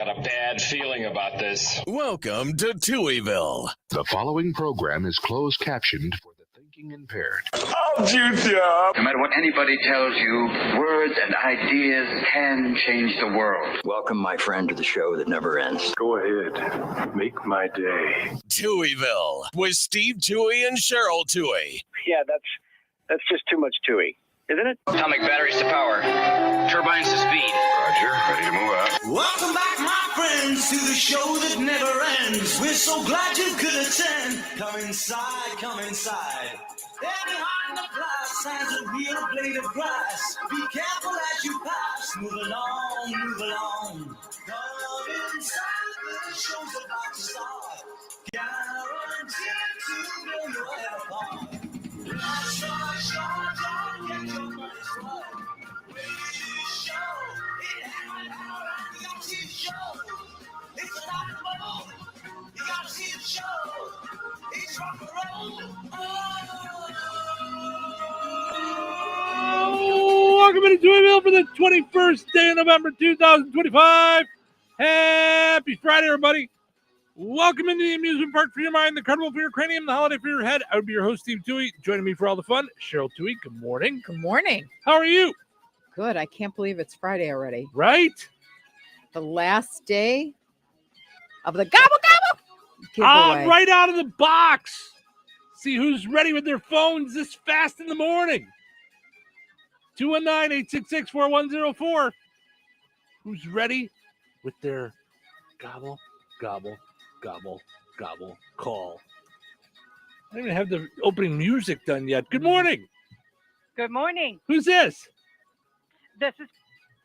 Got a bad feeling about this. Welcome to Touhyville. The following program is closed captioned for the thinking impaired. I'll juice you up. No matter what anybody tells you, words and ideas can change the world. Welcome, my friend, to the show that never ends. Go ahead. Make my day. Touhyville with Steve Touhy and Cheryl Touhy. Yeah, that's just too much Touhy, isn't it? Atomic batteries to power. Turbines to speed. Roger, ready to move out. Welcome back, my friends, to the show that never ends. We're so glad you could attend. Come inside, come inside. There behind the glass stands a real blade of grass. Be careful as you pass. Move along, move along. Come inside, the show's about to start. Guaranteed to blow your head apart. Last shot, don't get your money's worth. Show. It happened all right. You gotta see the show. It's a rock and roll. You gotta see the show. It's rock and roll. Welcome to Touhyville for the 21st day of November 2025. Happy Friday, everybody. Welcome into the amusement park for your mind, the carnival for your cranium, the holiday for your head. I would be your host, Steve Touhy. Joining me for all the fun, Cheryl Touhy. Good morning. Good morning. How are you? Good. I can't believe it's Friday already. Right? The last day of the gobble gobble giveaway. Right out of the box. See who's ready with their phones this fast in the morning. 219-866-4104. Who's ready with their gobble, gobble, gobble, gobble call? I don't even have the opening music done yet. Good morning. Good morning. Who's this? This is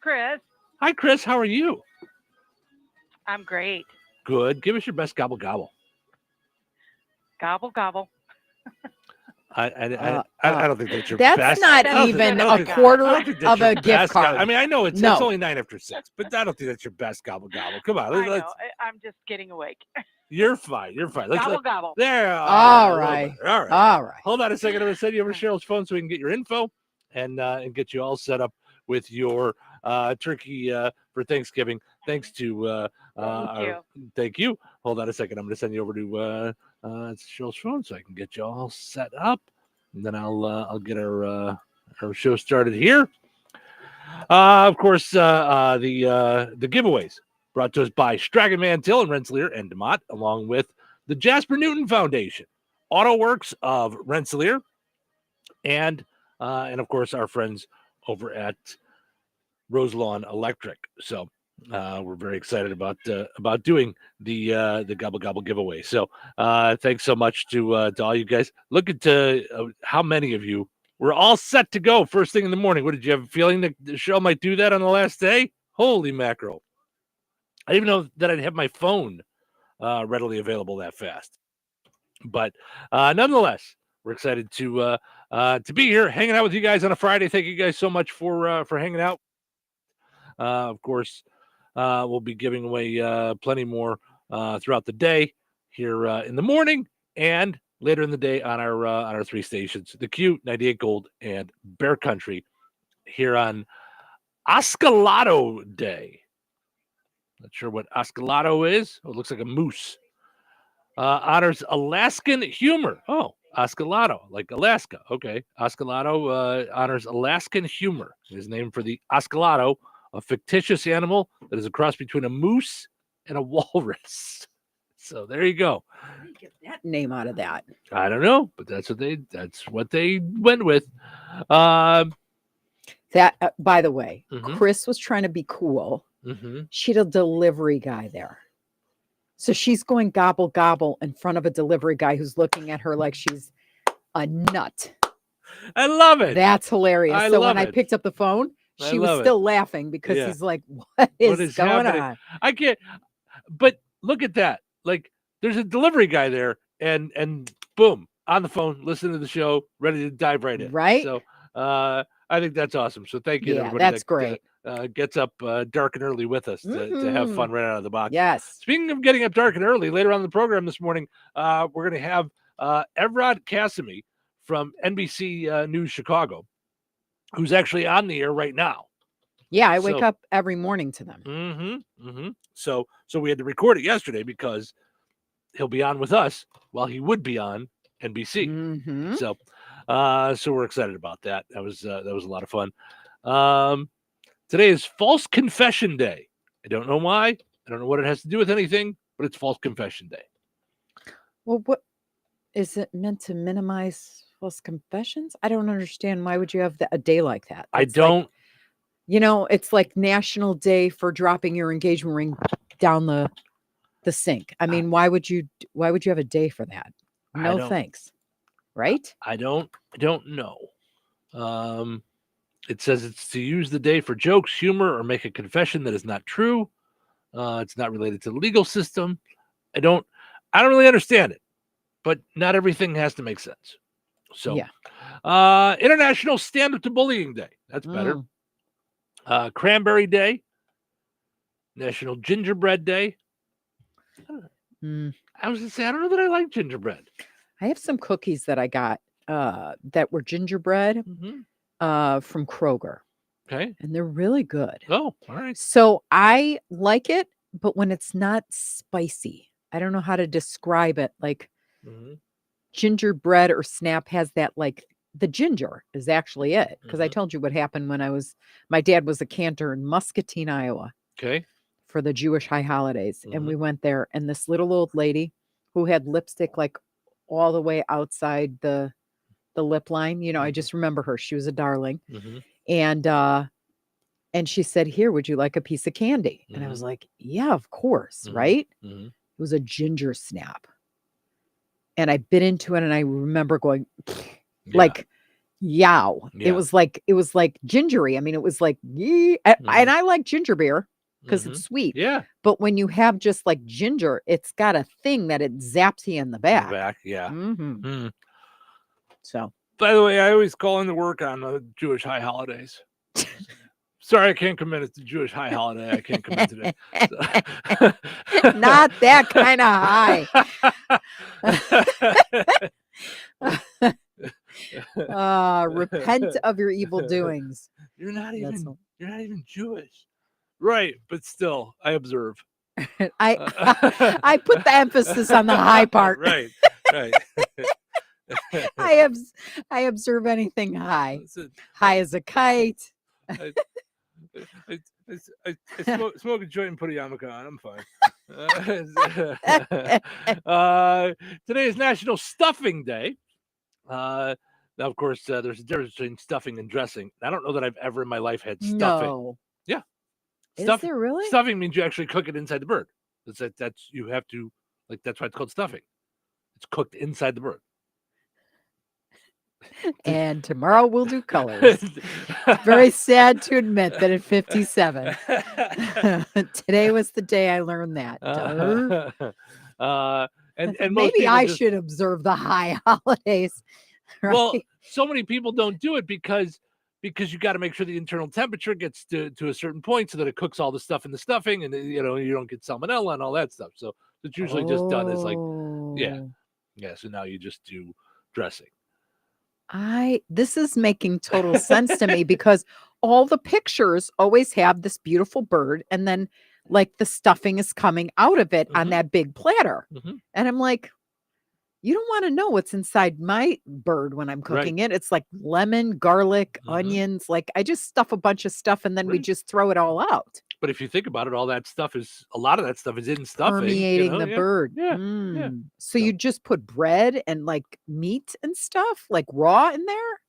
Chris. Hi, Chris. How are you? I'm great. Good. Give us your best gobble, gobble. Gobble, gobble. I don't think that's your That's best. not even a quarter of a gift card. I mean, I know it's only 9 after 6, but I don't think that's your best gobble, gobble. Come on. I know. I'm just getting awake. You're fine. You're fine. Gobble, gobble. There. All right. All right. Hold on a second. I'm going to send you over to Cheryl's phone so we can get your info and get you all set up with your turkey for Thanksgiving. Thanks to thank you. Hold on a second. I'm going to send you over to Cheryl's phone so I can get you all set up, and then I'll get our show started here. Of course, the giveaways brought to us by Stragan Mantil and Rensselaer and DeMott, along with the Jasper Newton Foundation, AutoWorks of Rensselaer, and of course our friends over at Roselawn Electric. So we're very excited about doing the Gobble Gobble giveaway. So thanks so much to all you guys. Look at how many of you were all set to go first thing in the morning. What did you have a feeling that the show might do that on the last day? Holy mackerel. I didn't even know that I'd have my phone readily available that fast. But nonetheless, we're excited to be here, hanging out with you guys on a Friday. Thank you guys so much for hanging out. Of course, we'll be giving away plenty more throughout the day here in the morning and later in the day on our 3 stations, the Q, 98 Gold, and Bear Country here on Oscalado Day. Not sure what Oscalado is. Oh, it looks like a moose. Honors Alaskan humor. Oh, Oscalado, like Alaska. Okay. Oscalado honors Alaskan humor. It is named for the Oscalado, a fictitious animal that is a cross between a moose and a walrus. So there you go. How do you get that name out of that? I don't know, but that's what they went with. That by the way, Mhm. Chris was trying to be cool. Mm-hmm. She had a delivery guy there. So she's going gobble gobble in front of a delivery guy who's looking at her like she's a nut. I love it. That's hilarious. I So love when I it. picked up the phone, I she was love still laughing because Yeah. he's like, what is going happening? on? I can't, but look at that. Like, there's a delivery guy there, and boom, on the phone, listening to the show, ready to dive right in. Right? So I think that's awesome. So thank you to Yeah, everybody that's that great. Gets up dark and early with us to have fun right out of the box. Yes. Speaking of getting up dark and early, later on in the program this morning, we're going to have Evrod Cassimy from NBC News Chicago, who's actually on the air right now. Yeah, I wake So- up every morning to them. So we had to record it yesterday because he'll be on with us while he would be on NBC. Mhm. So we're excited about that. That was a lot of fun. Today is False Confession Day. I don't know why. I don't know what it has to do with anything, but it's False Confession Day. Well, what is it meant to minimize false confessions? I don't understand. Why would you have a day like that? I It's don't. it's like National Day for dropping your engagement ring down the sink. I mean, why would you have a day for that? No don't- thanks. Right? I don't know. It says it's to use the day for jokes, humor, or make a confession that is not true. It's not related to the legal system. I don't really understand it, but not everything has to make sense. So, Yeah. International Stand Up to Bullying Day. That's better. Cranberry Day. National Gingerbread Day. I was gonna say I don't know that I like gingerbread. I have some cookies that I got that were gingerbread from Kroger. Okay. And they're really good. Oh, all right. So I like it, but when it's not spicy, I don't know how to describe it. Like gingerbread or Snap has that, like the ginger is actually it. Because I told you what happened when my dad was a cantor in Muscatine, Iowa. Okay. For the Jewish high holidays. And we went there, and this little old lady who had lipstick like all the way outside the lip line, I just remember her. She was a darling. And she said, "Here, would you like a piece of candy?" And I was like, "Yeah, of course." Right? It was a ginger Snap. And I bit into it, and I remember going like, yow. Yeah. It was like gingery. I mean, it was like, and I like ginger beer because it's sweet. Yeah. But when you have just like ginger, it's got a thing that it zaps you in the back. Yeah. So, by the way, I always call in to work on the Jewish high holidays. Sorry, I can't come in. It's the Jewish high holiday. I can't come in today. Not that kind of high. Repent of your evil doings. You're not even Jewish. Right, but still, I observe. I put the emphasis on the high part. Right. I observe anything high. High as a kite. I smoke a joint and put a yarmulke on. I'm fine. Today is National Stuffing Day. Now, of course, there's a difference between stuffing and dressing. I don't know that I've ever in my life had stuffing. No. Yeah. Is there really? Stuffing means you actually cook it inside the bird. That's you have to, like, that's why it's called stuffing. It's cooked inside the bird. And tomorrow we'll do colors. Very sad to admit that at 57. Today was the day I learned that. And maybe I should observe the high holidays. Right? Well, so many people don't do it because you got to make sure the internal temperature gets to a certain point so that it cooks all the stuff in the stuffing, and you don't get salmonella and all that stuff. So it's usually just done as like, yeah. So now you just do dressing. This is making total sense to me because all the pictures always have this beautiful bird, and then like the stuffing is coming out of it on that big platter. And I'm like, you don't want to know what's inside my bird when I'm cooking it. It's like lemon, garlic, onions. Like I just stuff a bunch of stuff and then we just throw it all out. But if you think about it, a lot of that stuff is in stuffing. Permeating the bird. Yeah. So you just put bread and like meat and stuff like raw in there,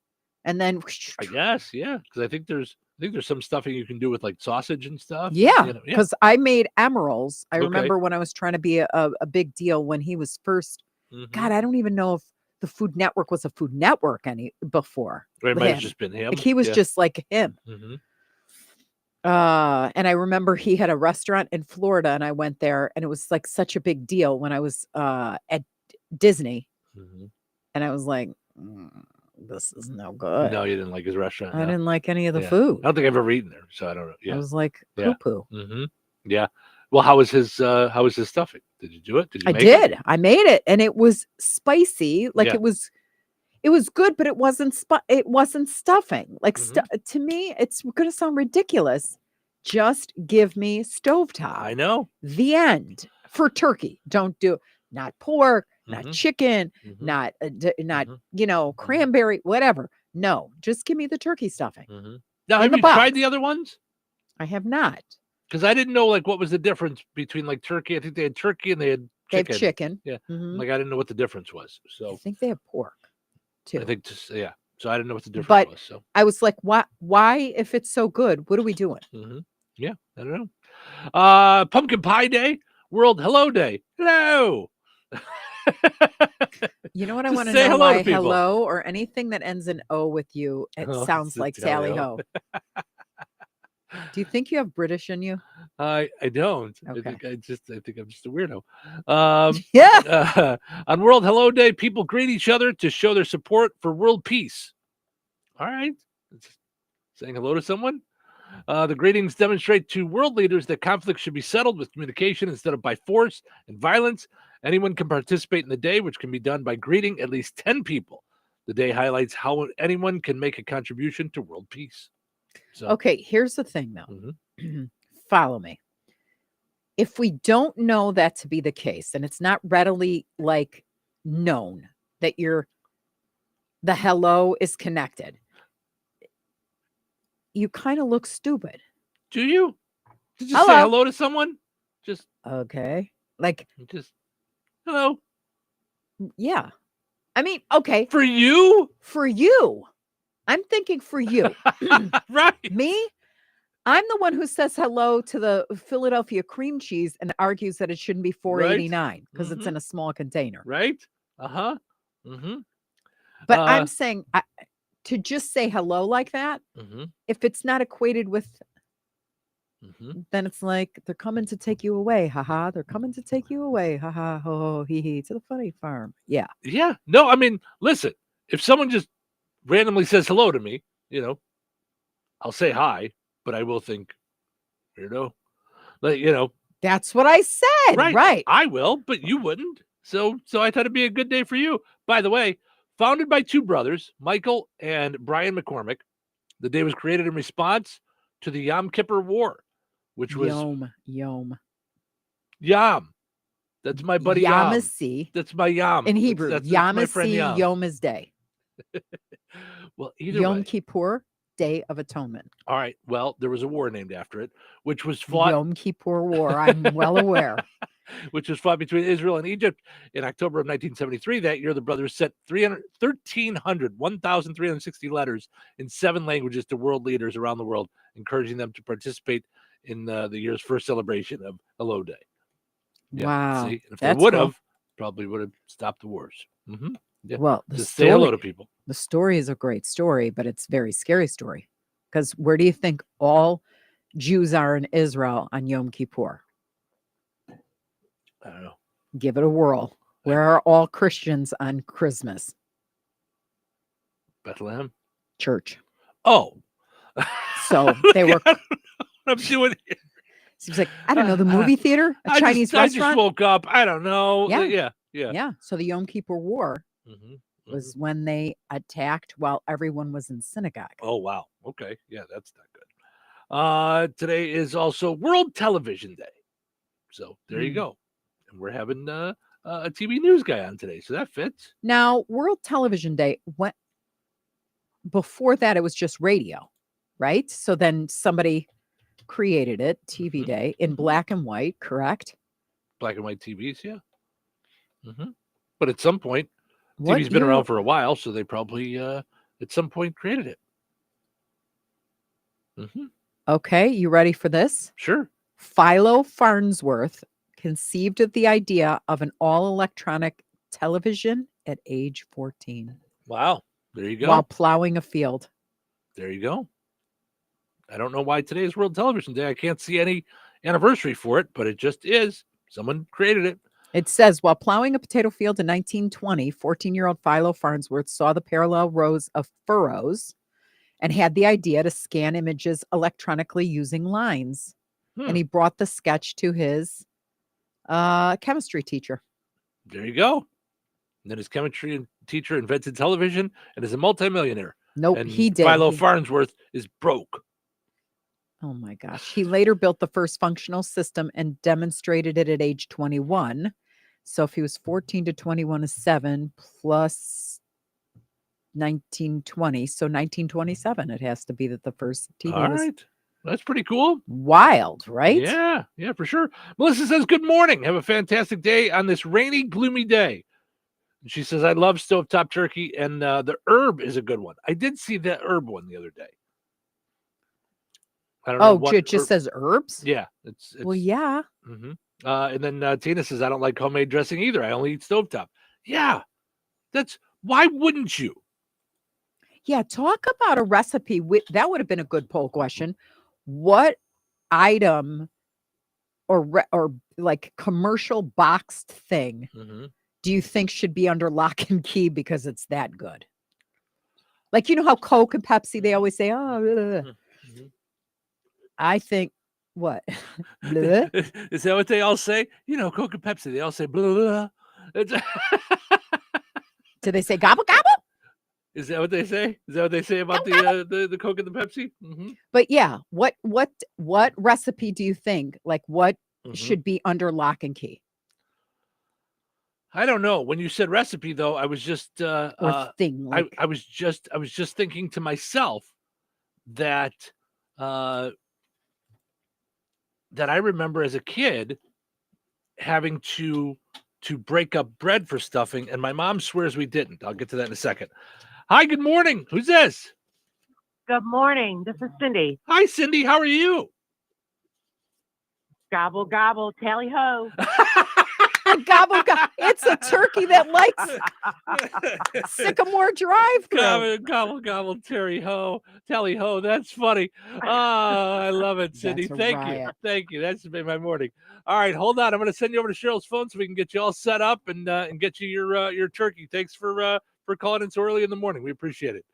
and then I guess, yeah, because I think there's some stuffing you can do with like sausage and stuff. Yeah, because I made emeralds. I remember when I was trying to be a big deal when he was first. God, I don't even know if the Food Network was a Food Network before. Or it might have just been him. Like he was just like him. And I remember he had a restaurant in Florida, and I went there, and it was like such a big deal when I was at Disney, and I was like, "This is no good." No, you didn't like his restaurant. I didn't like any of the food. I don't think I've ever eaten there, so I don't know. Yeah, I was like, poo-poo. Yeah. Well, how was his stuffing? Did you do it? I did. I made it, and it was spicy. Like it It was good, but it wasn't stuffing. Like Mhm. to me, it's going to sound ridiculous. Just give me stovetop. I know. The end for turkey. Don't do not pork, not Mhm. chicken, Mhm. not Mhm. cranberry, whatever. No, just give me the turkey stuffing. Mhm. Now, In have the you tried box. the other ones? I have not. Because I didn't know like what was the difference between like turkey. I think they had turkey and they had They have chicken. chicken. Yeah, Mhm. like I didn't know what the difference was. I So think they have pork too. I think just yeah. So I didn't know what the difference But was. So I was like, why, if it's so good, what are we doing? yeah, I don't know. Pumpkin Pie Day, World Hello Day. Hello. You know what I Just want to say know? hello to Why people. hello or anything that ends in O with you, it Oh, sounds like tally tally ho. ho. Do you think you have British in you? I don't. Okay. I think I'm just a weirdo. Yeah. On World Hello Day, people greet each other to show their support for world peace. All right. Saying hello to someone. The greetings demonstrate to world leaders that conflict should be settled with communication instead of by force and violence. Anyone can participate in the day, which can be done by greeting at least 10 people. The day highlights how anyone can make a contribution to world peace. So, Okay, here's the thing though. mhm. Follow me. If we don't know that to be the case, and it's not readily like known that the hello is connected, you kind of look stupid. Do you? Did you say hello to someone? Just Okay. Like, hello. yeah. I mean, okay. For you? For you. I'm thinking for you. Right. Me? I'm the one who says hello to the Philadelphia cream cheese and argues that it shouldn't be $4.89 because it's in a small container. Right? Uh-huh. Mm-hmm. But I'm saying to just say hello like that, if it's not equated with, then it's like they're coming to take you away. Haha. They're coming to take you away. Haha. Ho ho hee hee to the funny farm. Yeah. Yeah. No, I mean, listen, if someone just randomly says hello to me, I'll say hi, but I will think, like, That's what I said. Right. I will, but you wouldn't. So I thought it'd be a good day for you. By the way, founded by two brothers, Michael and Brian McCormick, the day was created in response to the Yom Kippur War, which was Yom. That's my buddy Yom. Yamasi. That's my Yom. In Hebrew, that's my friend Yamasi Yom is day. Well, either Yom way. Kippur, Day of Atonement. All right. Well, there was a war named after it, which was fought. Yom Kippur War. I'm well aware. Which was fought between Israel and Egypt in October of 1973. That year, the brothers sent 1,360 letters in 7 languages to world leaders around the world, encouraging them to participate in the year's first celebration of Hello Day. Yeah, Wow. see? If they would have, probably would have stopped the wars. Yeah. Well, just say hello to people. The story is a great story, but it's a very scary story. Because where do you think all Jews are in Israel on Yom Kippur? I don't know. Give it a whirl. Where are all Christians on Christmas? Bethlehem? Church. Oh. So they were. I'm doing it. Seems like, I don't know, the movie theater? A Chinese restaurant? I just woke up. I don't know. Yeah. Yeah. So the Yom Kippur War was when they attacked while everyone was in synagogue. Oh, wow. Okay. Yeah, that's not good. Today is also World Television Day. So there you go. And we're having a TV news guy on today. So that fits. Now, World Television Day, before that, it was just radio, right? So then somebody created it, TV Day, in black and white, correct? Black and white TVs, yeah. But at some point, TV's been around for a while, so they probably at some point created it. Okay, you ready for this? Sure. Philo Farnsworth conceived of the idea of an all-electronic television at age 14. Wow. There you go. While plowing a field. There you go. I don't know why today is World Television Day. I can't see any anniversary for it, but it just is. Someone created it. It says, while plowing a potato field in 1920, 14-year-old Philo Farnsworth saw the parallel rows of furrows and had the idea to scan images electronically using lines. And he brought the sketch to his chemistry teacher. There you go. And then his chemistry teacher, invented television, and is a multimillionaire. Nope, And he did. Philo He- Farnsworth is broke. Oh my gosh. He later built the first functional system and demonstrated it at age 21. So if he was 14 to 21 is 7 plus 1920. So 1927 it has to be that the first TV All was right. That's pretty cool. wild, right? Yeah, for sure. Melissa says, good morning. Have a fantastic day on this rainy, gloomy day. And she says, I love stovetop turkey, and the herb is a good one. I did see that herb one the other day. I don't know Oh, what it just herb- says herbs? Yeah. It's Well, yeah. hmm And then Tina says, I don't like homemade dressing either. I only eat stovetop. Yeah. Why wouldn't you? Yeah, talk about a recipe. That would have been a good poll question. What item or like commercial boxed thing do you think should be under lock and key because it's that good? Like, you know how Coke and Pepsi, they always say, oh, blah. I think what? Blah. Is that what they all say? You know, Coke and Pepsi, they all say blah, blah, blah. Do they say gobble gobble? Is that what they say? Is that what they say about the Coke and the Pepsi? But yeah, what recipe do you think? Like, what should be under lock and key? I don't know. When you said recipe, though, I was just Or thing? Like, I was just thinking to myself that that I remember as a kid having to break up bread for stuffing, and my mom swears we didn't. I'll get to that in a second. Hi, good morning. Who's this? Good morning. This is Cindy. Hi, Cindy. How are you? Gobble, gobble, tally ho. gobble gobble. It's a turkey that likes Sycamore Drive. Gobble, gobble, gobble, tally ho. That's funny. I love it, Cindy. Thank you. Thank you. That's been my morning. All right, hold on. I'm going to send you over to Cheryl's phone so we can get you all set up and get you your turkey. Thanks for calling in so early in the morning. We appreciate it.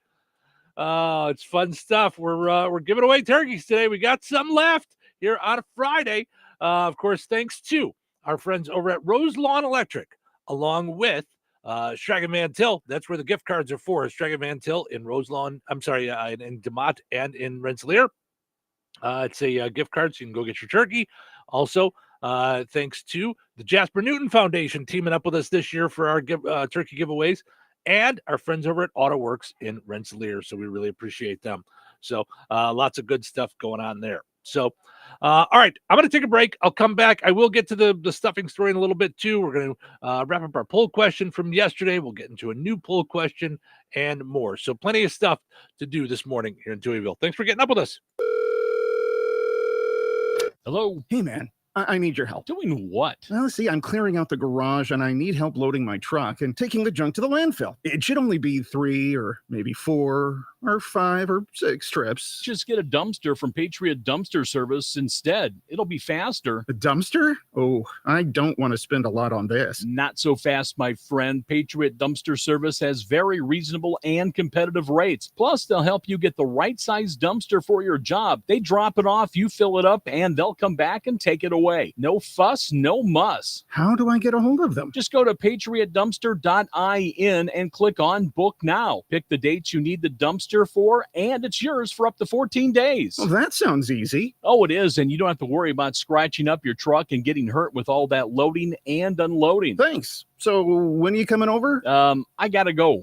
It's fun stuff. We're giving away turkeys today. We got some left here on a Friday. Of course, thanks to our friends over at Rose Lawn Electric, along with Strag and Mantell. That's where the gift cards are for. Strag and Mantell in Rose Lawn. I'm sorry, in DeMott and in Rensselaer. It's a gift card, so you can go get your turkey. Also, thanks to the Jasper Newton Foundation teaming up with us this year for our turkey giveaways, and our friends over at AutoWorks in Rensselaer. So we really appreciate them. So lots of good stuff going on there. So, all right, I'm going to take a break. I'll come back. I will get to the stuffing story in a little bit too. We're going to wrap up our poll question from yesterday. We'll get into a new poll question and more. So plenty of stuff to do this morning here in Touhyville. Thanks for getting up with us. Hello. Hey, man. I need your help. Doing what? Well, see, I'm clearing out the garage and I need help loading my truck and taking the junk to the landfill. It should only be 3 or maybe 4 or 5 or 6 trips. Just get a dumpster from Patriot Dumpster Service instead. It'll be faster. A dumpster? Oh, I don't want to spend a lot on this. Not so fast, my friend. Patriot Dumpster Service has very reasonable and competitive rates. Plus, they'll help you get the right size dumpster for your job. They drop it off, you fill it up, and they'll come back and take it away. No fuss, no muss. How do I get a hold of them? Just go to patriotdumpster.in and click on Book Now. Pick the dates you need the dumpster for, and it's yours for up to 14 days. Well, that sounds easy. Oh, it is, and you don't have to worry about scratching up your truck and getting hurt with all that loading and unloading. Thanks. So when are you coming over? I gotta go.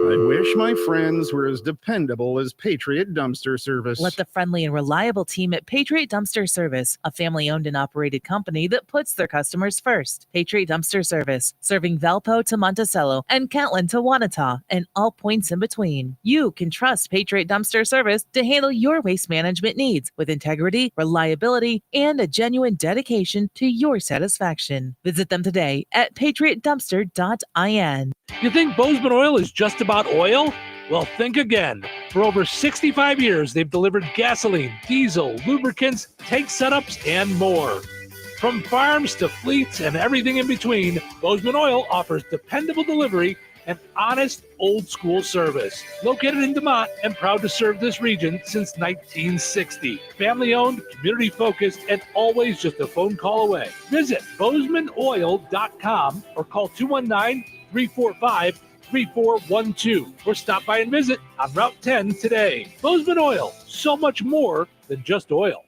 I wish my friends were as dependable as Patriot Dumpster Service. Let the friendly and reliable team at Patriot Dumpster Service, a family-owned and operated company that puts their customers first. Patriot Dumpster Service, serving Valpo to Monticello and Catlin to Wanata and all points in between. You can trust Patriot Dumpster Service to handle your waste management needs with integrity, reliability, and a genuine dedication to your satisfaction. Visit them today at patriotdumpster.in. You think Bozeman Oil is just about oil? Well, think again. For over 65 years, they've delivered gasoline, diesel, lubricants, tank setups, and more. From farms to fleets and everything in between, Bozeman Oil offers dependable delivery and honest, old-school service. Located in DeMott and proud to serve this region since 1960. Family-owned, community-focused, and always just a phone call away. Visit BozemanOil.com or call 219-345 888-848-3412 or stop by and visit on Route 10 today. Bozeman Oil, so much more than just oil.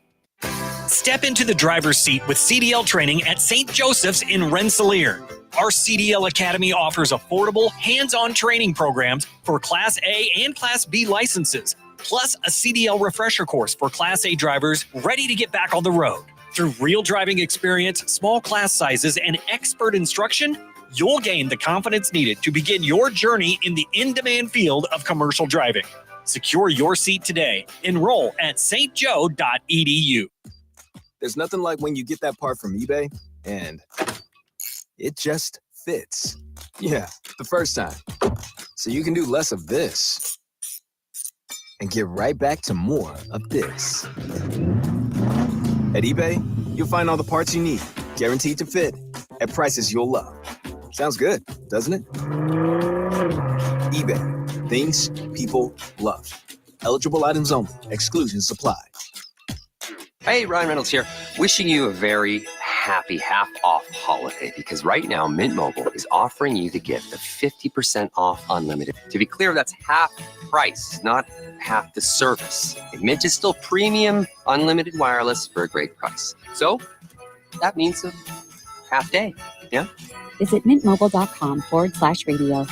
Step into the driver's seat with CDL training at St. Joseph's in Rensselaer. Our CDL Academy offers affordable, hands-on training programs for Class A and Class B licenses, plus a CDL refresher course for Class A drivers ready to get back on the road. Through real driving experience, small class sizes, and expert instruction, you'll gain the confidence needed to begin your journey in the in-demand field of commercial driving. Secure your seat today. Enroll at stjoe.edu. There's nothing like when you get that part from eBay and it just fits. Yeah, the first time. So you can do less of this and get right back to more of this. At eBay, you'll find all the parts you need, guaranteed to fit, at prices you'll love. Sounds good, doesn't it? eBay, things people love. Eligible items only. Exclusions apply. Hey, Ryan Reynolds here. Wishing you a very happy half-off holiday, because right now Mint Mobile is offering you the gift of 50% off unlimited. To be clear, that's half price, not half the service. And Mint is still premium unlimited wireless for a great price. So that means a half day, yeah? Visit mintmobile.com/radio.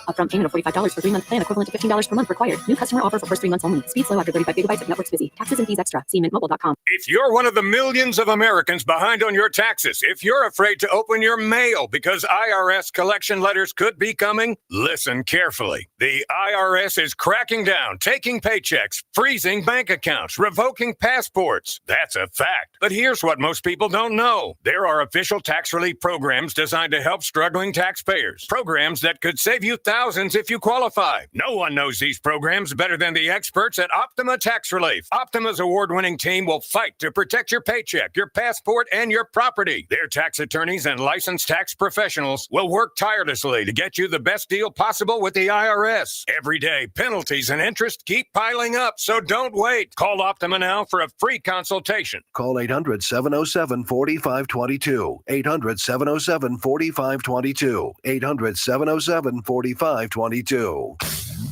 Upfront payment of $45 for 3-month plan, equivalent to $15 per month required. New customer offer for first 3 months only. Speed slow after 35 gigabytes if network's busy. Taxes and fees extra. See mintmobile.com. If you're one of the millions of Americans behind on your taxes, if you're afraid to open your mail because IRS collection letters could be coming, listen carefully. The IRS is cracking down, taking paychecks, freezing bank accounts, revoking passports. That's a fact. But here's what most people don't know. There are official tax relief programs designed to help struggling taxpayers. Programs that could save you thousands if you qualify. No one knows these programs better than the experts at Optima Tax Relief. Optima's award-winning team will fight to protect your paycheck, your passport, and your property. Their tax attorneys and licensed tax professionals will work tirelessly to get you the best deal possible with the IRS. Every day, penalties and interest keep piling up, so don't wait. Call Optima now for a free consultation. Call 800-707-4522. 800-707-4522. 800-707-4522.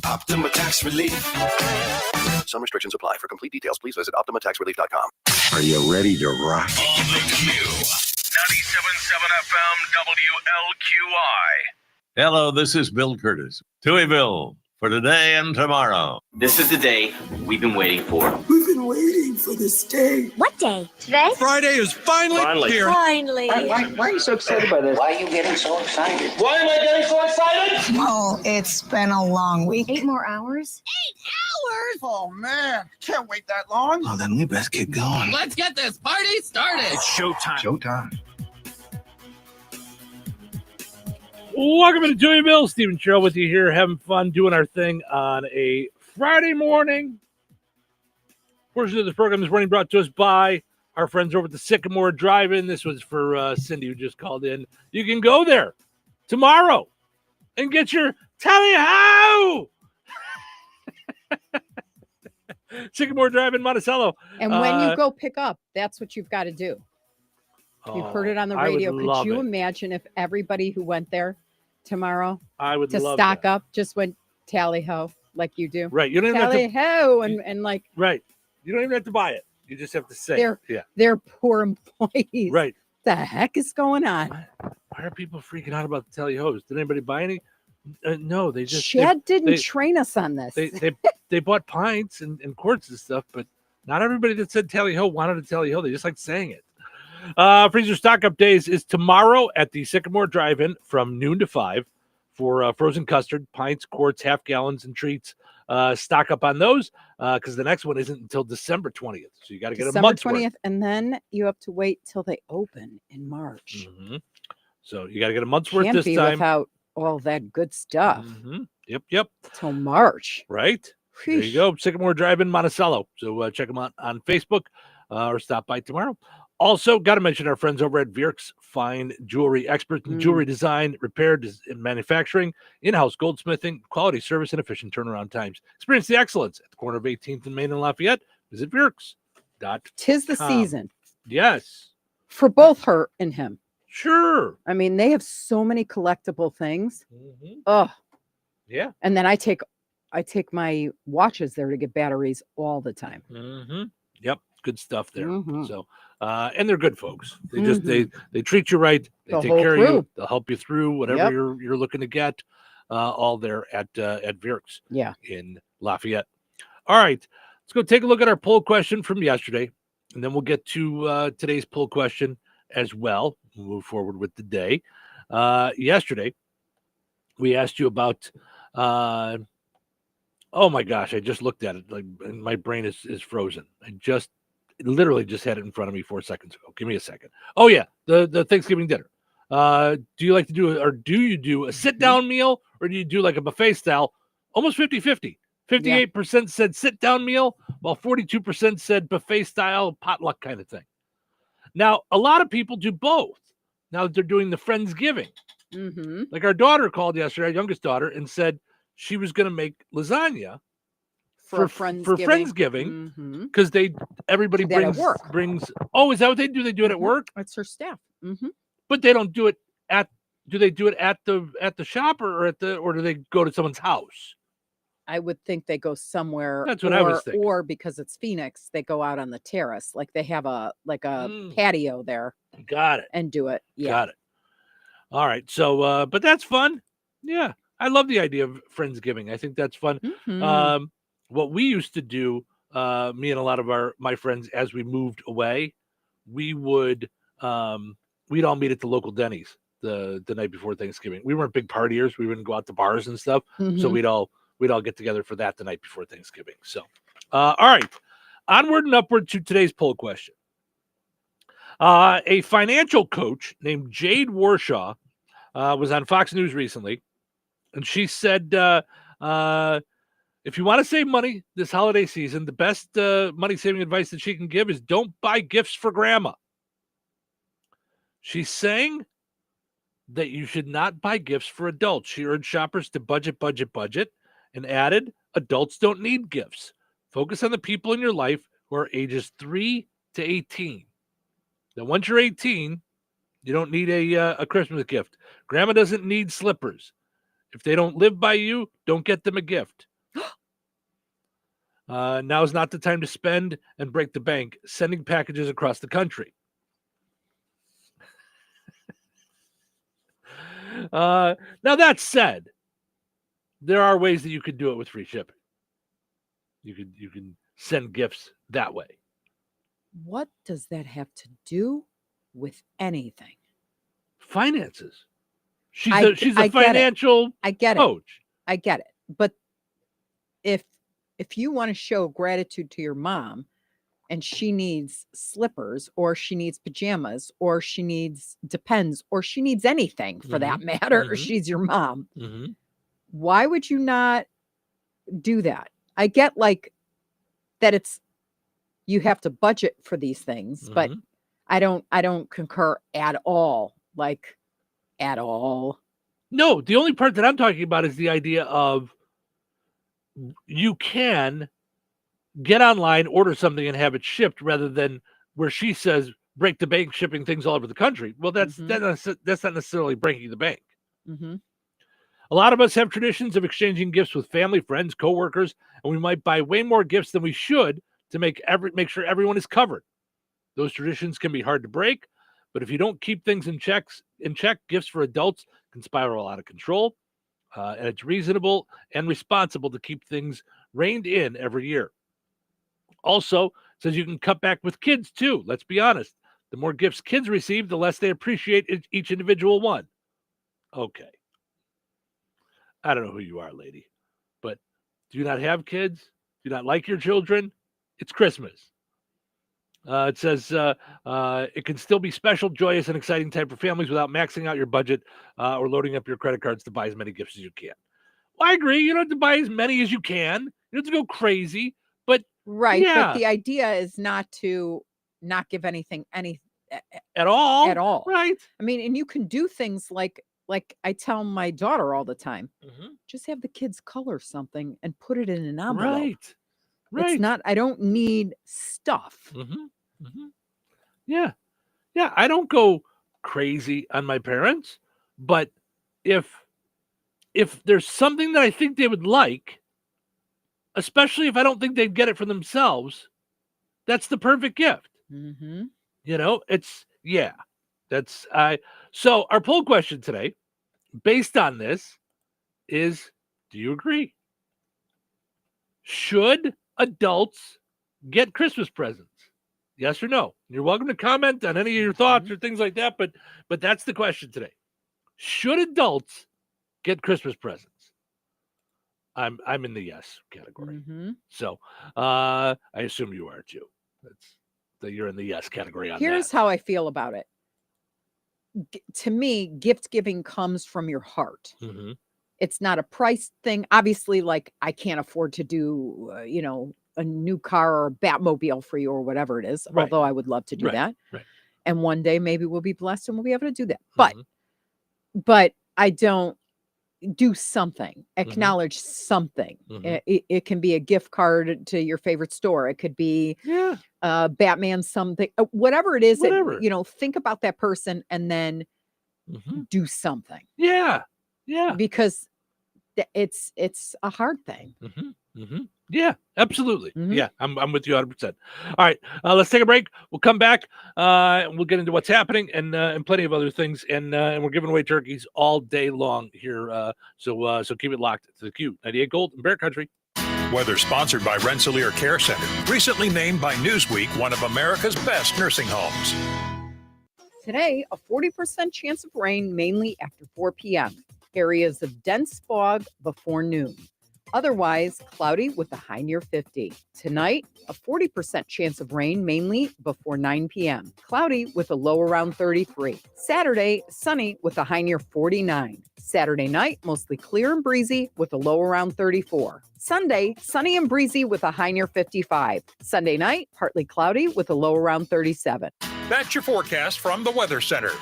Optima Tax Relief. Some restrictions apply. For complete details, please visit OptimaTaxRelief.com. Are you ready to rock? On the Q. 97.7 FM WLQI. Hello, this is Bill Curtis. Touhyville for today and tomorrow. This is the day we've been waiting for. We've been waiting for this day. What day? Today? Friday is finally here. Finally. Why are you so excited by this? Why are you getting so excited? Why am I getting so excited? Well, it's been a long week. 8 more hours? 8 hours? Oh, man. Can't wait that long. Well, then we best get going. Let's get this party started. It's showtime. Showtime. Welcome to Touhyville. Stephen Sherrill with you here, having fun doing our thing on a Friday morning. Portion of this program is running brought to us by our friends over at the Sycamore Drive-In. This was for Cindy, who just called in. You can go there tomorrow and get your tally-ho! Sycamore Drive-In, Monticello. And when you go pick up, that's what you've got to do. You've heard it on the radio. Could you imagine if everybody who went there tomorrow to stock up just went tally-ho like you do? Right. You don't even tally-ho and like. Right. You don't even have to buy it. You just have to say they're poor employees. Right. The heck is going on? Why are people freaking out about the tally-hos? Did anybody buy any? No, they just. Chad didn't train us on this. They bought pints and quarts and stuff, but not everybody that said tally-ho wanted a tally-ho. They just like saying it. Freezer stock up days is tomorrow at the Sycamore Drive-In from noon to 5 for frozen custard, pints, quarts, half gallons, and treats. Stock up on those because the next one isn't until December 20th. So you got to get a month's 20th, worth. And then you have to wait till they open in March. Mm-hmm. So you got to get a month's worth this time. Without all that good stuff. Mm-hmm. Yep. Till March. Right. There you go. Sycamore Drive-In, Monticello. So check them out on Facebook or stop by tomorrow. Also, got to mention our friends over at Vierk's Fine Jewelry, experts in jewelry design, repair, and manufacturing, in-house goldsmithing, quality service, and efficient turnaround times. Experience the excellence at the corner of 18th and Main and Lafayette. Visit Vierk's.com. 'Tis the season. Yes. For both her and him. Sure. I mean, they have so many collectible things. Oh, Yeah. And then I take my watches there to get batteries all the time. Mm-hmm. Yep. Good stuff there. Mhm. So, and they're good folks. They just Mhm. they treat you right. They The take whole care of you. crew. They'll help you through whatever Yep. you're looking to get. All there at Virks. Yeah. In Lafayette. All right, let's go take a look at our poll question from yesterday, and then we'll get to today's poll question as well. We'll move forward with the day. Yesterday, we asked you about. Oh my gosh, I just looked at it. Like my brain is frozen. I literally just had it in front of me 4 seconds ago. Give me a second. Oh yeah, the Thanksgiving dinner. Do you like to do a sit down meal, or do you do like a buffet style? Almost 50-50. 58% said sit down meal, while 42% said buffet style potluck kind of thing. Now, a lot of people do both. Now that they're doing the Friendsgiving. Mm-hmm. Like our daughter called yesterday, our youngest daughter, and said she was going to make lasagna for Friendsgiving because everybody Do that at work. brings. Oh, is that what they do? They do it at work. It's her staff. Mm-hmm. But they don't do it at. Do they do it at the shop or do they go to someone's house? I would think they go somewhere. That's what I was thinking. Or because it's Phoenix, they go out on the terrace, like they have a patio there. Got it. And do it. Yeah. Got it. All right. So, but that's fun. Yeah, I love the idea of Friendsgiving. I think that's fun. Mhm. What we used to do, me and a lot of my friends, as we moved away, we would we'd all meet at the local Denny's the night before Thanksgiving. We weren't big partiers. We wouldn't go out to bars and stuff. So Mhm. we'd all get together for that the night before Thanksgiving. So, all right, onward and upward to today's poll question. A financial coach named Jade Warshaw was on Fox News recently, and she said, if you want to save money this holiday season, the best money-saving advice that she can give is don't buy gifts for grandma. She's saying that you should not buy gifts for adults. She urged shoppers to budget, and added, adults don't need gifts. Focus on the people in your life who are ages 3 to 18. Now, once you're 18, you don't need a Christmas gift. Grandma doesn't need slippers. If they don't live by you, don't get them a gift. Now is not the time to spend and break the bank, sending packages across the country. Now, that said, there are ways that you could do it with free shipping. You can send gifts that way. What does that have to do with anything? Finances. She's I a get it. financial I get it. coach. I get it. But if you want to show gratitude to your mom and she needs slippers or she needs pajamas or she needs Depends or she needs anything for that matter, or she's your mom, why would you not do that? I get like that you have to budget for these things, but I don't concur at all. Like at all. No, the only part that I'm talking about is the idea of you can get online, order something, and have it shipped, rather than where she says break the bank shipping things all over the country. Well, that's not necessarily breaking the bank. Mm-hmm. A lot of us have traditions of exchanging gifts with family, friends, coworkers, and we might buy way more gifts than we should to make sure everyone is covered. Those traditions can be hard to break, but if you don't keep things in check, gifts for adults can spiral out of control, and it's reasonable and responsible to keep things reined in every year. Also, it says you can cut back with kids too. Let's be honest. The more gifts kids receive, the less they appreciate each individual one. Okay. I don't know who you are, lady, but do you not have kids? Do you not like your children? It's Christmas. It says it can still be special, joyous, and exciting time for families without maxing out your budget or loading up your credit cards to buy as many gifts as you can. Well, I agree. You don't have to buy as many as you can. You don't have to go crazy, but right. Yeah. But the idea is not to not give anything at all. At all. Right. I mean, and you can do things like I tell my daughter all the time, just have the kids color something and put it in an envelope. Right. It's not, I don't need stuff. Yeah. I don't go crazy on my parents, but if if there's something that I think they would like, especially if I don't think they'd get it for themselves, that's the perfect gift. Mm-hmm. So our poll question today, based on this, is: do you agree? Should adults get Christmas presents? Yes or no? You're welcome to comment on any of your thoughts or things like that, but that's the question today. Should adults get Christmas presents? I'm in the yes category. Mm-hmm. So I assume you are too. That you're in the yes category on Here's that. how I feel about it. To me, gift giving comes from your heart. Mm-hmm. It's not a price thing. Obviously, like I can't afford to do, a new car or a Batmobile for you or whatever it is. Right. Although I would love to do that. Right. And one day maybe we'll be blessed and we'll be able to do that. But I don't do something, acknowledge something. It can be a gift card to your favorite store. It could be Batman something, whatever it is. Think about that person and then do something. Yeah. Because it's a hard thing. Yeah, absolutely. Yeah, I'm with you 100%. All right, let's take a break. We'll come back. And we'll get into what's happening and plenty of other things. And we're giving away turkeys all day long here. So keep it locked to the Q 98 Gold in Bear Country. Weather sponsored by Rensselaer Care Center, recently named by Newsweek one of America's best nursing homes. Today, a 40% chance of rain, mainly after 4 p.m. Areas of dense fog before noon. Otherwise, cloudy with a high near 50. Tonight, a 40% chance of rain, mainly before 9 p.m. Cloudy with a low around 33. Saturday, sunny with a high near 49. Saturday night, mostly clear and breezy with a low around 34. Sunday, sunny and breezy with a high near 55. Sunday night, partly cloudy with a low around 37. That's your forecast from the Weather Center.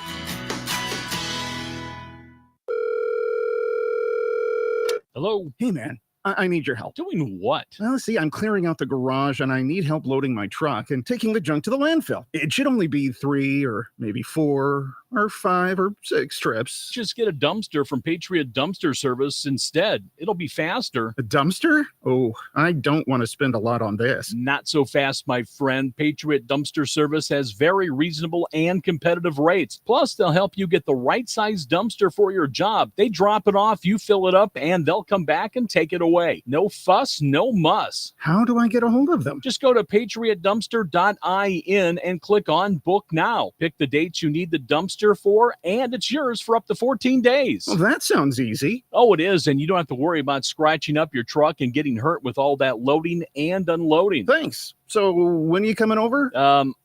Hello. Hey, man. I need your help. Doing what? Well, see, I'm clearing out the garage and I need help loading my truck and taking the junk to the landfill. It should only be 3 or maybe 4 or 5 or 6 trips. Just get a dumpster from Patriot Dumpster Service instead. It'll be faster. A dumpster? Oh, I don't want to spend a lot on this. Not so fast, my friend. Patriot Dumpster Service has very reasonable and competitive rates. Plus, they'll help you get the right size dumpster for your job. They drop it off, you fill it up, and they'll come back and take it away. No fuss, no muss. How do I get a hold of them? Just go to patriotdumpster.in and click on Book Now. Pick the dates you need the dumpster for, and it's yours for up to 14 days. Well, that sounds easy. Oh, it is, and you don't have to worry about scratching up your truck and getting hurt with all that loading and unloading. Thanks. So when are you coming over?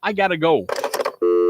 I gotta go.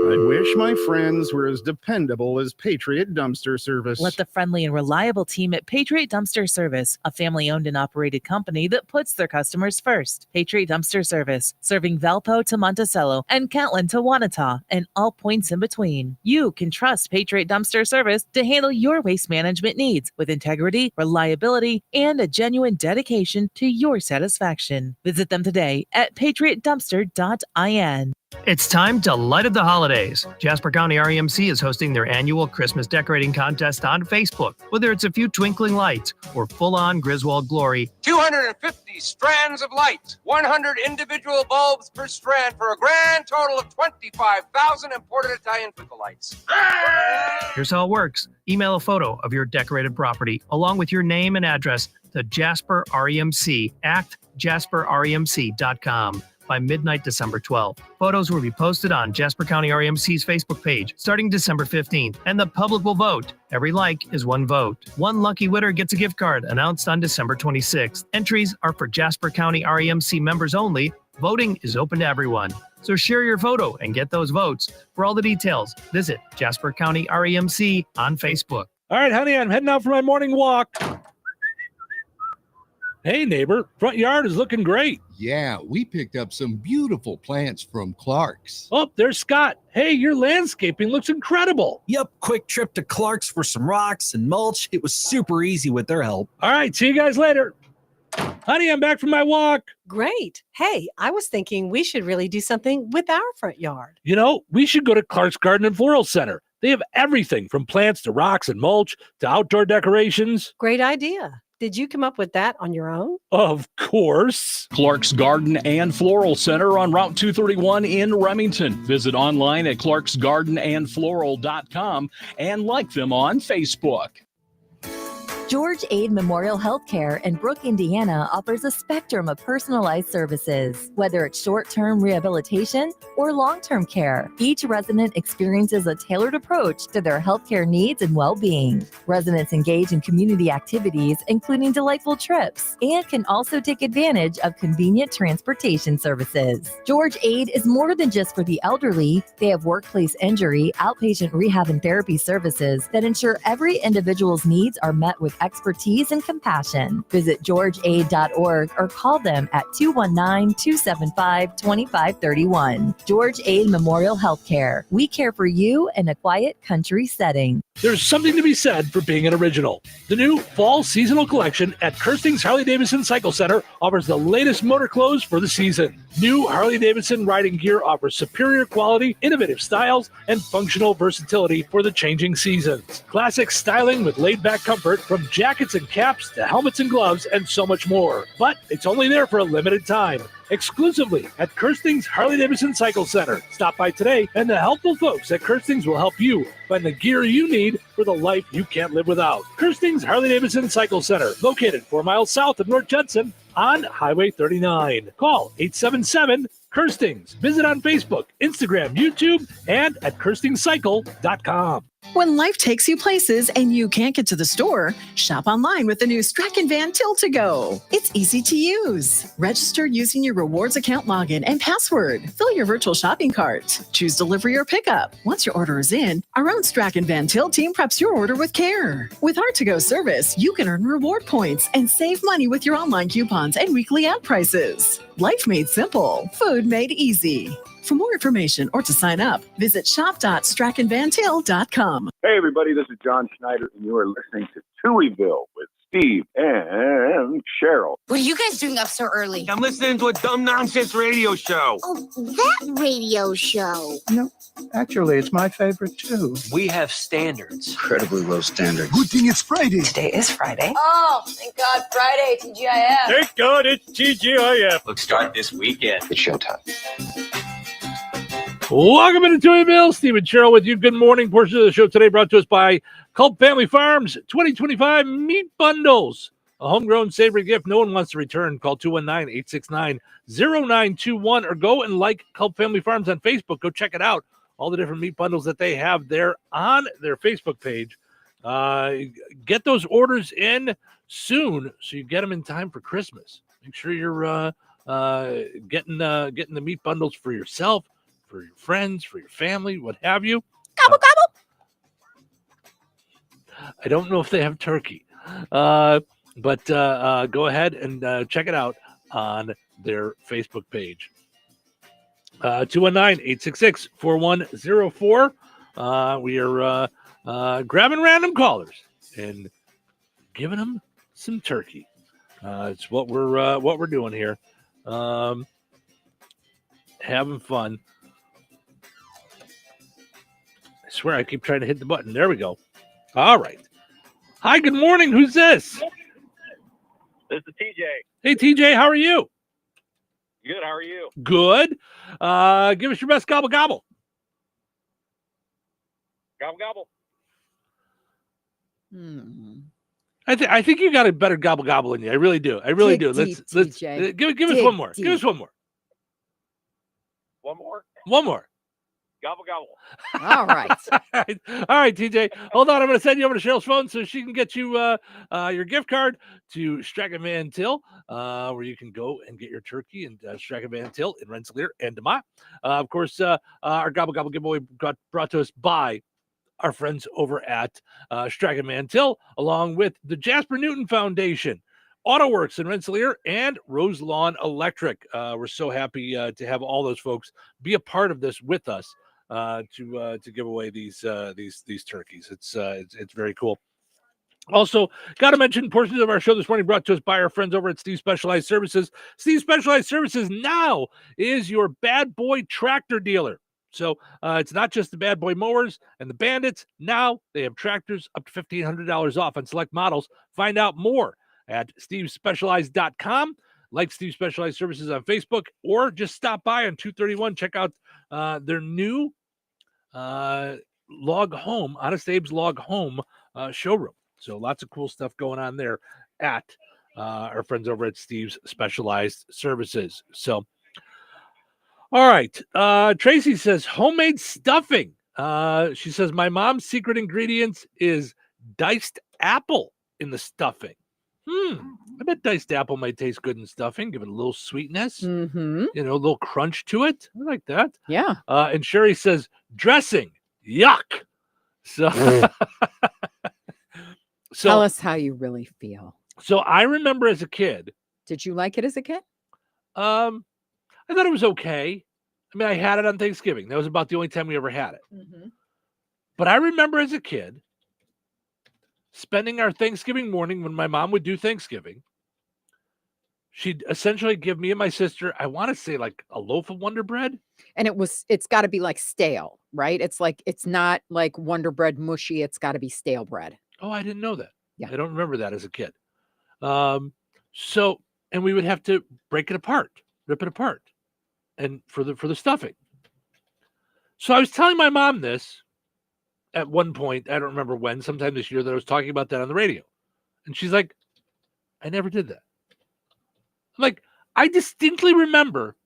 I wish my friends were as dependable as Patriot Dumpster Service. Let the friendly and reliable team at Patriot Dumpster Service, a family-owned and operated company that puts their customers first. Patriot Dumpster Service, serving Valpo to Monticello and Catlin to Wanata and all points in between. You can trust Patriot Dumpster Service to handle your waste management needs with integrity, reliability, and a genuine dedication to your satisfaction. Visit them today at patriotdumpster.in. It's time to light up the holidays. Jasper County REMC is hosting their annual Christmas decorating contest on Facebook. Whether it's a few twinkling lights or full-on Griswold glory, 250 strands of light, 100 individual bulbs per strand for a grand total of 25,000 imported Italian twinkle lights. here's how it works. Email a photo of your decorated property along with your name and address to Jasper REMC at jasperremc.com. by midnight December 12th. Photos will be posted on Jasper County REMC's Facebook page starting December 15th, and the public will vote. Every like is one vote. One lucky winner gets a gift card announced on December 26th. Entries are for Jasper County REMC members only. Voting is open to everyone. So share your photo and get those votes. For all the details, visit Jasper County REMC on Facebook. All right, honey, I'm heading out for my morning walk. Hey, neighbor, front yard is looking great. Yeah, we picked up some beautiful plants from Clark's. Oh, there's Scott. Hey, your landscaping looks incredible. Yep, quick trip to Clark's for some rocks and mulch. It was super easy with their help. All right, see you guys later. Honey, I'm back from my walk. Great. Hey, I was thinking we should really do something with our front yard. You know, we should go to Clark's Garden and Floral Center. They have everything from plants to rocks and mulch to outdoor decorations. Great idea. Did you come up with that on your own? Of course. Clark's Garden and Floral Center on Route 231 in Remington. Visit online at clarksgardenandfloral.com and like them on Facebook. George Aid Memorial Healthcare in Brooke, Indiana offers a spectrum of personalized services, whether it's short-term rehabilitation or long-term care. Each resident experiences a tailored approach to their healthcare needs and well-being. Residents engage in community activities, including delightful trips, and can also take advantage of convenient transportation services. George Aid is more than just for the elderly. They have workplace injury, outpatient rehab and therapy services that ensure every individual's needs are met with expertise and compassion. Visit georgeaid.org or call them at 219-275-2531. George Aid Memorial Healthcare. We care for you in a quiet country setting. There's something to be said for being an original. The new fall seasonal collection at Kirsting's Harley-Davidson Cycle Center offers the latest motor clothes for the season. New Harley-Davidson riding gear offers superior quality, innovative styles, and functional versatility for the changing seasons. Classic styling with laid-back comfort from jackets and caps to helmets and gloves and so much more. But it's only there for a limited time. Exclusively at Kirsting's Harley-Davidson Cycle Center. Stop by today, and the helpful folks at Kirsting's will help you find the gear you need for the life you can't live without. Kirsting's Harley-Davidson Cycle Center, located 4 miles south of North Judson on Highway 39. Call 877-KIRSTINGS. Visit on Facebook, Instagram, YouTube, and at KirstingCycle.com. When life takes you places and you can't get to the store, shop online with the new Strachan Van Til to Go. It's easy to use. Register using your rewards account login and password. Fill your virtual shopping cart. Choose delivery or pickup. Once your order is in, our own Strachan Van Til team preps your order with care. With our to-go service, you can earn reward points and save money with your online coupons and weekly ad prices. Life made simple. Food made easy. For more information or to sign up, visit shop.strachanvantil.com. Hey, everybody, this is John Schneider, and you are listening to Touhyville with Steve and Cheryl. What are you guys doing up so early? I'm listening to a dumb nonsense radio show. Oh, that radio show. No, actually, it's my favorite too. We have standards. Incredibly low standards. Good thing it's Friday. Today is Friday. Oh, thank God, Friday, TGIF. Thank God it's TGIF. Let's start this weekend. It's showtime. Welcome into Touhyville. Steve and Cheryl with you. Good morning. Portion of the show today brought to us by Culp Family Farms 2025 Meat Bundles. A homegrown savory gift no one wants to return. Call 219-869-0921 or go and like Culp Family Farms on Facebook. Go check it out. All the different meat bundles that they have there on their Facebook page. Get those orders in soon so you get them in time for Christmas. Make sure you're getting the meat bundles for yourself, for your friends, for your family, what have you. Gobble, gobble. I don't know if they have turkey, but go ahead and check it out on their Facebook page. 219-866-4104. We are grabbing random callers and giving them some turkey. It's what we're doing here. Having fun. I swear I keep trying to hit the button. There we go. All right. Hi, good morning. Who's this? This is TJ. Hey, TJ, how are you? Good. How are you? Good. Give us your best gobble gobble. Gobble gobble. I think you got a better gobble gobble in you. I really do. I really do. Let's give us one more. Give us one more. One more. One more. Gobble gobble. All right. All right, TJ. Hold on. I'm going to send you over to Cheryl's phone so she can get you your gift card to Strachan Van Til, where you can go and get your turkey and Strachan Van Til in Rensselaer and DeMott. Of course, our Gobble Gobble giveaway got brought to us by our friends over at Strachan Van Til, along with the Jasper Newton Foundation, AutoWorks in Rensselaer, and Rose Lawn Electric. We're so happy to have all those folks be a part of this with us. To give away these turkeys. It's very cool. Also, got to mention portions of our show this morning brought to us by our friends over at Steve Specialized Services. Steve Specialized Services now is your bad boy tractor dealer. So it's not just the bad boy mowers and the bandits. Now they have tractors up to $1,500 off on select models. Find out more at stevespecialized.com. Like Steve Specialized Services on Facebook, or just stop by on 231. Check out their new Log Home, Honest Abe's Log Home showroom. So lots of cool stuff going on there at our friends over at Steve's Specialized Services. So, all right. Tracy says homemade stuffing. She says my mom's secret ingredients is diced apple in the stuffing. I bet diced apple might taste good in stuffing. Give it a little sweetness, Mm-hmm. a little crunch to it. I like that. Yeah. And Sherry says dressing. Yuck. So, Tell us how you really feel. So I remember as a kid. Did you like it as a kid? I thought it was okay. I mean, I had it on Thanksgiving. That was about the only time we ever had it. Mm-hmm. But I remember as a kid spending our Thanksgiving morning when my mom would do Thanksgiving. She'd essentially give me and my sister, I want to say like a loaf of Wonder Bread. And it's got to be like stale, right? It's not like Wonder Bread mushy. It's got to be stale bread. Oh, I didn't know that. Yeah. I don't remember that as a kid. And we would have to break it apart, rip it apart, and for the stuffing. So I was telling my mom this at one point, I don't remember when, sometime this year, that I was talking about that on the radio. And she's like, I never did that. I'm like, I distinctly remember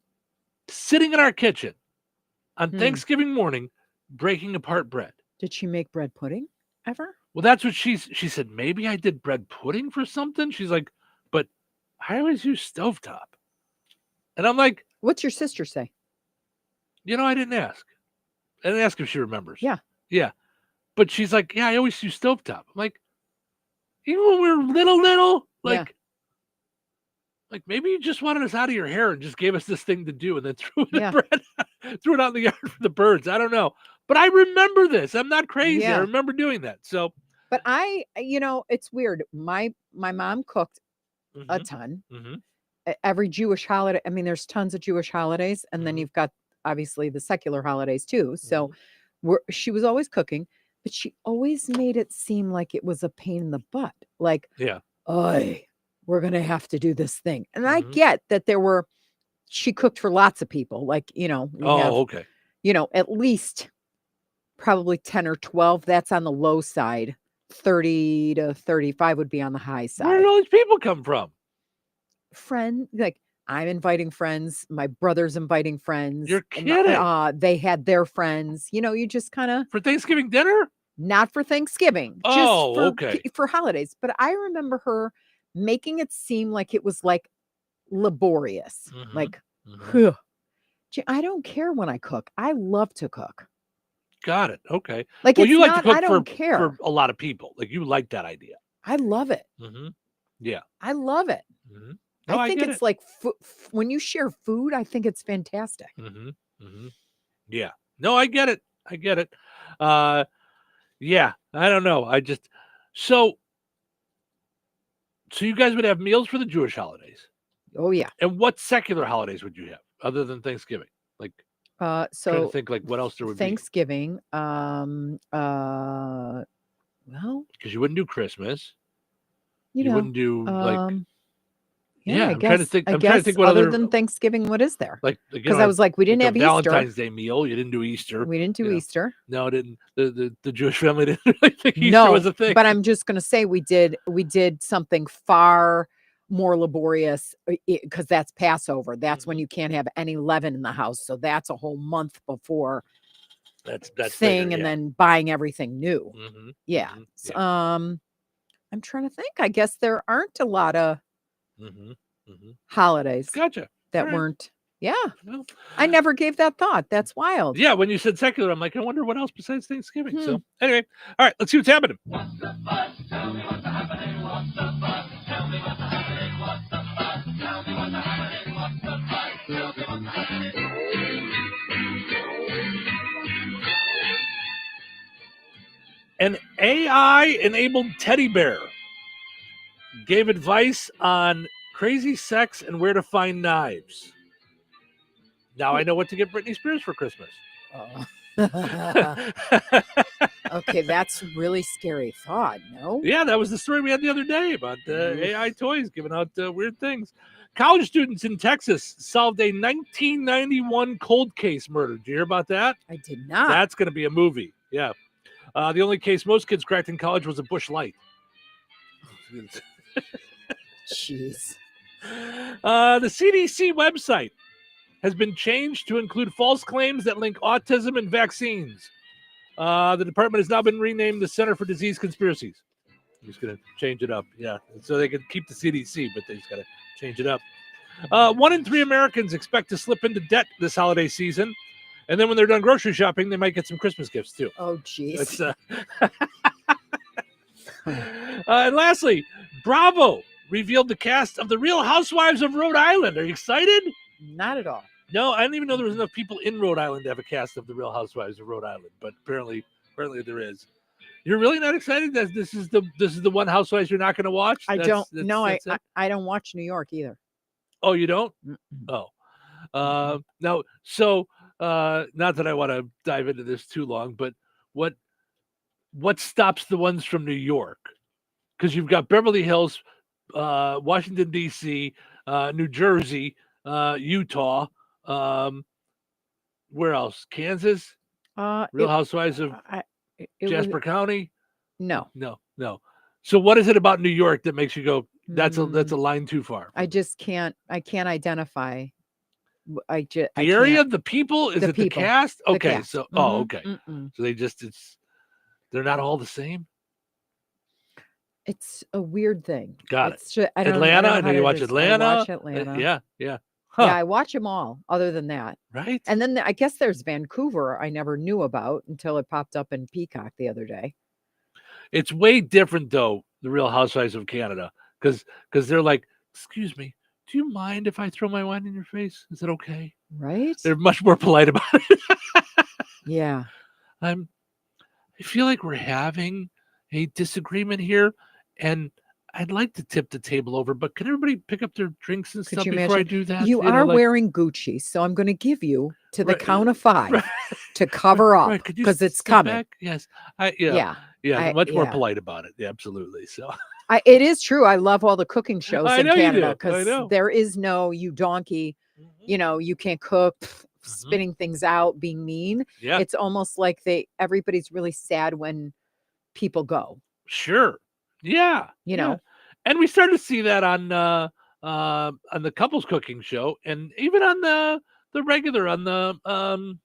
sitting in our kitchen on Thanksgiving morning, breaking apart bread. Did she make bread pudding ever? Well, that's what she said. Maybe I did bread pudding for something. She's like, but I always use stovetop. And I'm like, what's your sister say? I didn't ask. I didn't ask if she remembers. Yeah. Yeah. But she's like, yeah, I always use stovetop. I'm like, even when we were little, like maybe you just wanted us out of your hair and just gave us this thing to do and then threw the bread, threw it out in the yard for the birds. I don't know. But I remember this. I'm not crazy. Yeah. I remember doing that. So, but it's weird. My mom cooked a ton. Every Jewish holiday. I mean, there's tons of Jewish holidays, and then you've got obviously the secular holidays too. So she was always cooking, but she always made it seem like it was a pain in the butt. Like, we're going to have to do this thing. And I get that she cooked for lots of people. Like, okay. At least probably 10 or 12. That's on the low side. 30 to 35 would be on the high side. Where did all these people come from? Like I'm inviting friends. My brother's inviting friends. You're kidding. They had their friends. You just kind of. For Thanksgiving dinner? Not for Thanksgiving. Okay. For holidays. But I remember her making it seem like it was like laborious. Like, I don't care when I cook. I love to cook. Got it. Okay. Like, well, you like to cook I don't care. For a lot of people. Like, you like that idea. I love it. Yeah. I love it. No, I think get it's it. like when you share food, I think it's fantastic. Yeah. No, I get it. Yeah. I don't know. So you guys would have meals for the Jewish holidays. Oh yeah. And what secular holidays would you have other than Thanksgiving? Like, so trying to think like what else there would Thanksgiving, be. well, Because you wouldn't do Christmas. You wouldn't do like. Yeah, I'm trying to think. I guess what other than Thanksgiving, what is there? Like, because I was like, we didn't have Easter. Valentine's Day meal. You didn't do Easter. We didn't do Easter. No, didn't. The Jewish family didn't really think Easter was a thing. But I'm just going to say we did something far more laborious because that's Passover. That's when you can't have any leaven in the house. So that's a whole month before that's thing, later, and then buying everything new. Yeah. I'm trying to think. I guess there aren't a lot of holidays. Gotcha. That weren't. Yeah. Well, I never gave that thought. That's wild. Yeah. When you said secular, I'm like, I wonder what else besides Thanksgiving. So anyway, all right, let's see what's happening. What's the buzz? Tell me what's happening. What's the buzz? Tell me what's happening. What's the buzz? Tell me what's happening. What's the buzz? Tell me what's happening. An AI-enabled teddy bear gave advice on crazy sex and where to find knives. Now I know what to get Britney Spears for Christmas. Okay, that's really scary thought. No. Yeah, that was the story we had the other day about AI toys giving out weird things. College students in Texas solved a 1991 cold case murder. Did you hear about that? I did not. That's going to be a movie. Yeah. The only case most kids cracked in college was a Busch Light. Jeez. The CDC website has been changed to include false claims that link autism and vaccines. The department has now been renamed the Center for Disease Conspiracies. I'm just going to change it up. Yeah. So they can keep the CDC, but they just got to change it up. 1 in 3 Americans expect to slip into debt this holiday season. And then when they're done grocery shopping, they might get some Christmas gifts too. Oh, jeez. And lastly, Bravo revealed the cast of The Real Housewives of Rhode Island. Are you excited? Not at all. No, I didn't even know there was enough people in Rhode Island to have a cast of The Real Housewives of Rhode Island, but apparently there is. You're really not excited that this is the one Housewives you're not going to watch? I don't watch New York either. Oh, you don't? Oh. Now, so not that I want to dive into this too long, but what stops the ones from New York? Because you've got Beverly Hills, Washington, D.C., New Jersey, Utah, where else? Kansas? Real Housewives of Jasper County? No. So what is it about New York that makes you go, that's a line too far? I can't identify. The area, the people, is it the cast? Okay, cast. so okay. Mm-mm. So they're not all the same. It's a weird thing. Got it. Just, Atlanta. I know you watch Atlanta. I watch Atlanta. Yeah. Huh. Yeah, I watch them all. Other than that, right? And then I guess there's Vancouver. I never knew about until it popped up in Peacock the other day. It's way different though. The Real Housewives of Canada, because they're like, excuse me, do you mind if I throw my wine in your face? Is it okay? Right? They're much more polite about it. Yeah. I feel like we're having a disagreement here, and I'd like to tip the table over, but can everybody pick up their drinks and stuff before I do that? You are wearing Gucci, so I'm going to give you to the count of 5 to cover up because it's coming. Back? Yes. Much more polite about it. Yeah, absolutely. So it is true. I love all the cooking shows in Canada because because there is no you donkey, you can't cook, spitting things out, being mean. Yeah. It's almost like everybody's really sad when people go. Sure. Yeah. You know. And we started to see that on the couples cooking show, and even on the regular on the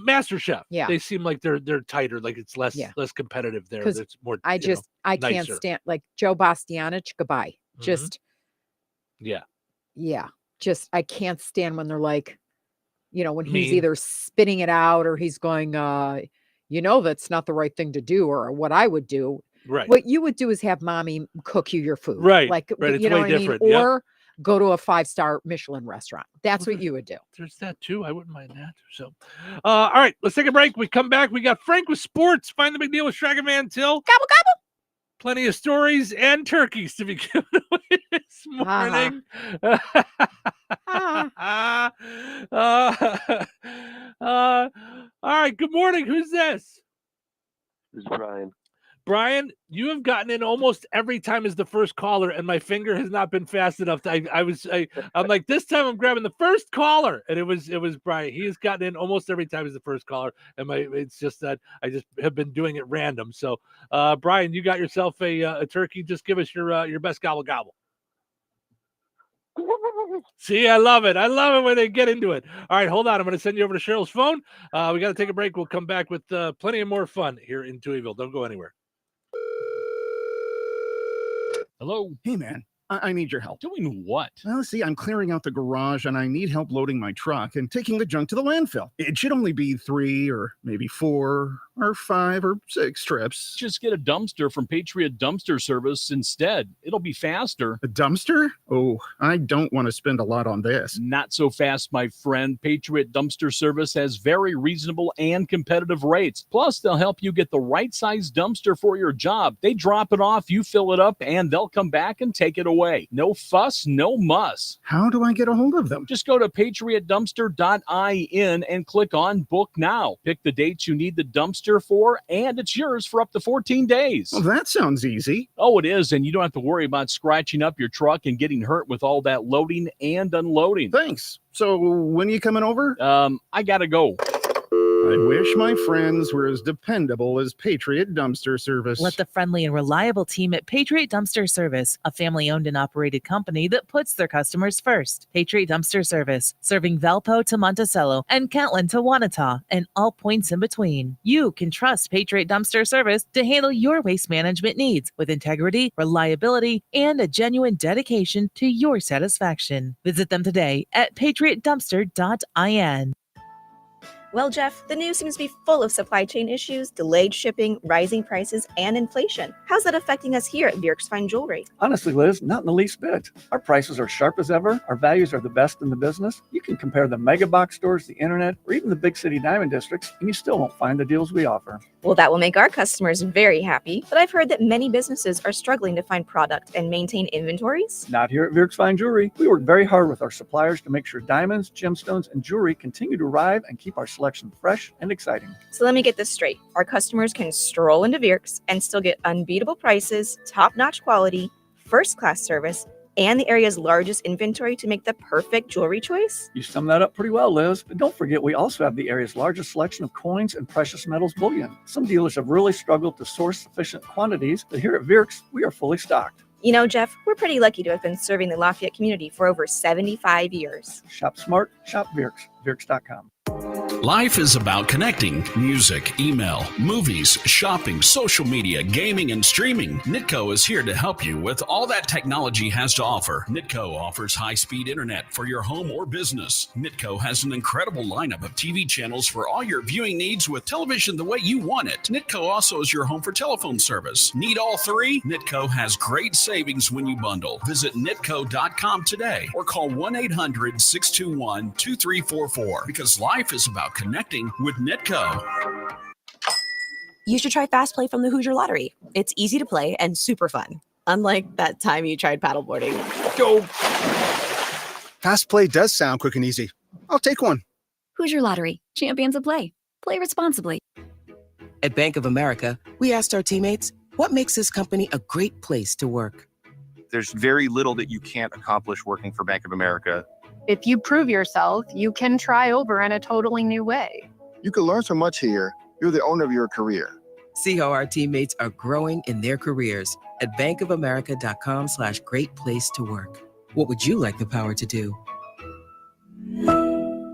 Master Chef. Yeah. They seem like they're tighter, like it's less competitive there. It's more I can't nicer. stand like Joe Bastianich, goodbye. Just Yeah. Just I can't stand when they're like, when he's Mean. either spitting it out or he's going, that's not the right thing to do, or what I would do. Right. What you would do is have mommy cook you your food. Right. Like, Right. It's you know way what I mean? different. Yep. Or go to a 5-star Michelin restaurant. That's what you would do. There's that too. I wouldn't mind that. So, all right, let's take a break. We come back. We got Frank with sports. Find the big deal with Dragon Van Till. Gobble, gobble. Plenty of stories and turkeys to be given away this morning. All right. Good morning. Who's this? This is Brian. Brian, you have gotten in almost every time as the first caller, and my finger has not been fast enough. I'm like, this time I'm grabbing the first caller, and it was Brian. He has gotten in almost every time as the first caller, and it's just that I just have been doing it random. So, Brian, you got yourself a turkey. Just give us your best gobble gobble. See, I love it. I love it when they get into it. All right, hold on. I'm going to send you over to Cheryl's phone. We got to take a break. We'll come back with plenty of more fun here in Touhyville. Don't go anywhere. Hello. Hey, man. I need your help. Doing what? Well, see, I'm clearing out the garage and I need help loading my truck and taking the junk to the landfill. It should only be 3 or maybe 4 or 5 or 6 trips. Just get a dumpster from Patriot Dumpster Service instead. It'll be faster. A dumpster? Oh, I don't want to spend a lot on this. Not so fast, my friend. Patriot Dumpster Service has very reasonable and competitive rates. Plus, they'll help you get the right size dumpster for your job. They drop it off, you fill it up, and they'll come back and take it away. No fuss, no muss. How do I get a hold of them? Just go to patriotdumpster.in and click on Book Now. Pick the dates you need the dumpster for, and it's yours for up to 14 days. Well, that sounds easy. Oh, it is, and you don't have to worry about scratching up your truck and getting hurt with all that loading and unloading. Thanks. So when are you coming over? I gotta go. I wish my friends were as dependable as Patriot Dumpster Service. Let the friendly and reliable team at Patriot Dumpster Service, a family-owned and operated company that puts their customers first. Patriot Dumpster Service, serving Valpo to Monticello and Catlin to Wanata and all points in between. You can trust Patriot Dumpster Service to handle your waste management needs with integrity, reliability, and a genuine dedication to your satisfaction. Visit them today at patriotdumpster.in. Well, Jeff, the news seems to be full of supply chain issues, delayed shipping, rising prices, and inflation. How's that affecting us here at Bjerk's Fine Jewelry? Honestly, Liz, not in the least bit. Our prices are sharp as ever. Our values are the best in the business. You can compare the mega box stores, the internet, or even the big city diamond districts, and you still won't find the deals we offer. Well, that will make our customers very happy, but I've heard that many businesses are struggling to find product and maintain inventories. Not here at Bjerk's Fine Jewelry. We work very hard with our suppliers to make sure diamonds, gemstones, and jewelry continue to arrive and keep our selection fresh and exciting. So let me get this straight. Our customers can stroll into Bjerk's and still get unbeatable prices, top-notch quality, first-class service, and the area's largest inventory to make the perfect jewelry choice? You summed that up pretty well, Liz. But don't forget, we also have the area's largest selection of coins and precious metals bullion. Some dealers have really struggled to source sufficient quantities, but here at Bjerk's, we are fully stocked. You know, Jeff, we're pretty lucky to have been serving the Lafayette community for over 75 years. Shop smart, shop Bjerk's, Bjerk's.com. Life is about connecting. Music, email, movies, shopping, social media, gaming, and streaming. Nitco is here to help you with all that technology has to offer. Nitco offers high-speed internet for your home or business. Nitco has an incredible lineup of TV channels for all your viewing needs with television the way you want it. Nitco also is your home for telephone service. Need all three? Nitco has great savings when you bundle. Visit nitco.com today or call 1-800-621-2344 because life is about connecting with Nitco. You should try Fast Play from the Hoosier Lottery. It's easy to play and super fun. Unlike that time you tried paddleboarding. Go! Fast Play does sound quick and easy. I'll take one. Hoosier Lottery. Champions of play. Play responsibly. At Bank of America, we asked our teammates, what makes this company a great place to work? There's very little that you can't accomplish working for Bank of America. If you prove yourself, you can try over in a totally new way. You can learn so much here. You're the owner of your career. See how our teammates are growing in their careers at bankofamerica.com/great place to work. What would you like the power to do?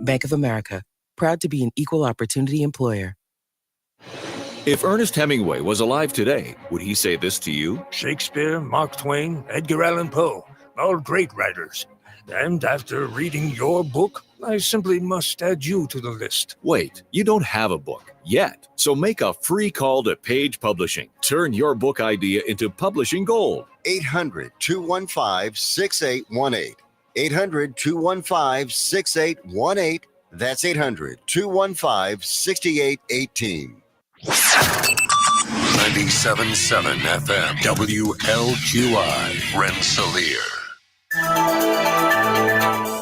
Bank of America, proud to be an equal opportunity employer. If Ernest Hemingway was alive today, would he say this to you? Shakespeare, Mark Twain, Edgar Allan Poe, all great writers. And after reading your book, I simply must add you to the list. Wait, you don't have a book yet. So make a free call to Page Publishing. Turn your book idea into publishing gold. 800-215-6818. 800-215-6818. That's 800-215-6818. 97.7 FM WLQI Rensselaer.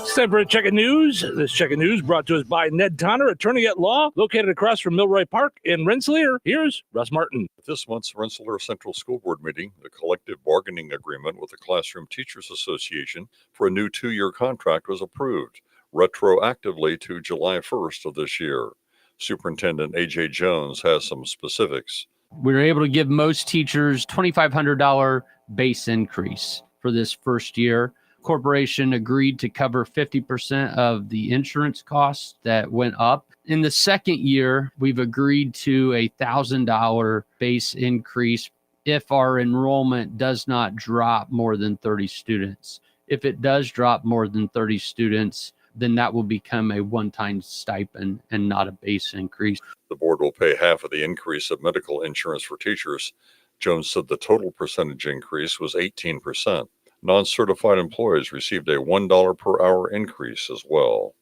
It's time for a check of news. This check of news brought to us by Ned Tonner, attorney at law, located across from Milroy Park in Rensselaer. Here's Russ Martin. At this month's Rensselaer Central School Board meeting, the collective bargaining agreement with the Classroom Teachers Association for a new 2-year contract was approved, retroactively to July 1st of this year. Superintendent A.J. Jones has some specifics. We were able to give most teachers $2,500 base increase for this first year. Corporation agreed to cover 50% of the insurance costs that went up. In the second year, we've agreed to a $1,000 base increase if our enrollment does not drop more than 30 students. If it does drop more than 30 students, then that will become a one-time stipend and not a base increase. The board will pay half of the increase of medical insurance for teachers. Jones said the total percentage increase was 18%. Non-certified employees received a $1 per hour increase as well.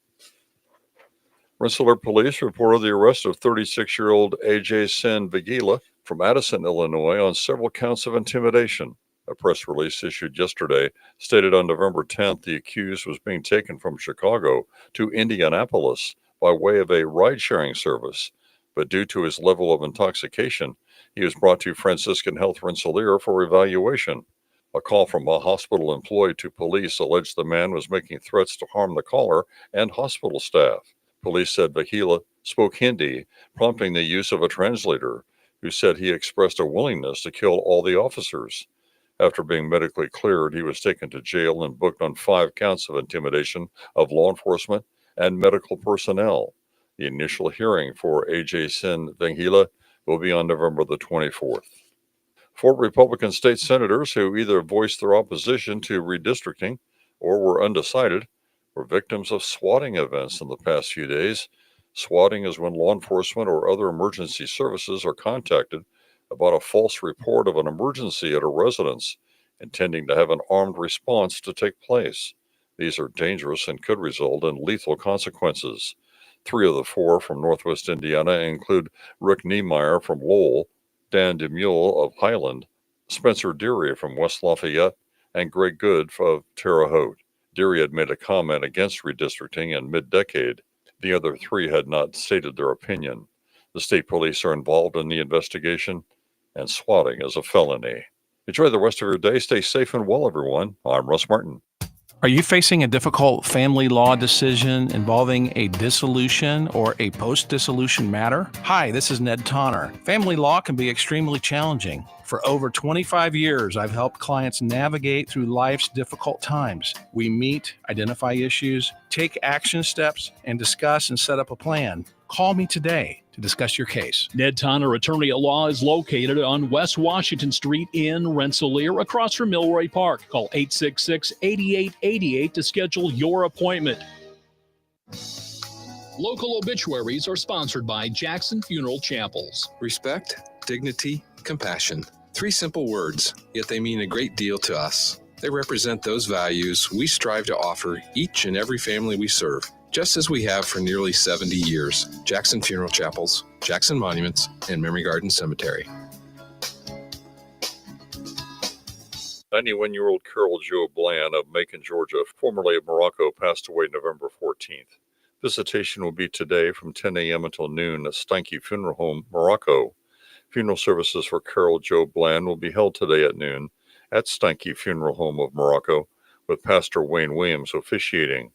Rensselaer police reported the arrest of 36-year-old AJ Sen Vigila from Addison, Illinois, on several counts of intimidation. A press release issued yesterday stated on November 10th the accused was being taken from Chicago to Indianapolis by way of a ride-sharing service, but due to his level of intoxication, he was brought to Franciscan Health Rensselaer for evaluation. A call from a hospital employee to police alleged the man was making threats to harm the caller and hospital staff. Police said Vakila spoke Hindi, prompting the use of a translator, who said he expressed a willingness to kill all the officers. After being medically cleared, he was taken to jail and booked on 5 counts of intimidation of law enforcement and medical personnel. The initial hearing for AJ Sen Vakila will be on November the 24th. 4 Republican state senators who either voiced their opposition to redistricting or were undecided were victims of swatting events in the past few days. Swatting is when law enforcement or other emergency services are contacted about a false report of an emergency at a residence, intending to have an armed response to take place. These are dangerous and could result in lethal consequences. 3 of the 4 from Northwest Indiana include Rick Niemeyer from Lowell, Dan DeMule of Highland, Spencer Deary from West Lafayette, and Greg Good of Terre Haute. Deary had made a comment against redistricting in mid-decade. The other 3 had not stated their opinion. The state police are involved in the investigation, and swatting is a felony. Enjoy the rest of your day. Stay safe and well, everyone. I'm Russ Martin. Are you facing a difficult family law decision involving a dissolution or a post-dissolution matter? Hi, this is Ned Tonner. Family law can be extremely challenging. For over 25 years, I've helped clients navigate through life's difficult times. We meet, identify issues, take action steps, and discuss and set up a plan. Call me today to discuss your case. Ned Tonner, attorney at law, is located on West Washington Street in Rensselaer, across from Milroy Park. Call 866-8888 to schedule your appointment. Local obituaries are sponsored by Jackson Funeral Chapels. Respect, dignity, compassion. 3 simple words, yet they mean a great deal to us. They represent those values we strive to offer each and every family we serve, just as we have for nearly 70 years. Jackson Funeral Chapels, Jackson Monuments, and Memory Garden Cemetery. 91-year-old Carol Jo Bland of Macon, Georgia, formerly of Morocco, passed away November 14th. Visitation will be today from 10 a.m. until noon at Steinke Funeral Home, Morocco. Funeral services for Carol Jo Bland will be held today at noon at Steinke Funeral Home of Morocco, with Pastor Wayne Williams officiating.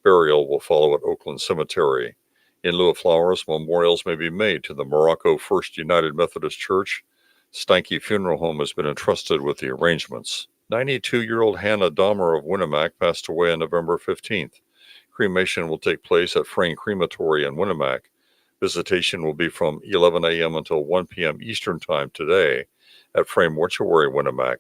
Burial will follow at Oakland Cemetery. In lieu of flowers, memorials may be made to the Morocco First United Methodist Church. Steinke Funeral Home has been entrusted with the arrangements. 92-year-old Hannah Dahmer of Winnemac passed away on November 15th. Cremation will take place at Frayne Crematory in Winnemac. Visitation will be from 11 a.m. until 1 p.m. Eastern Time today at Frayne Mortuary, Winnemac.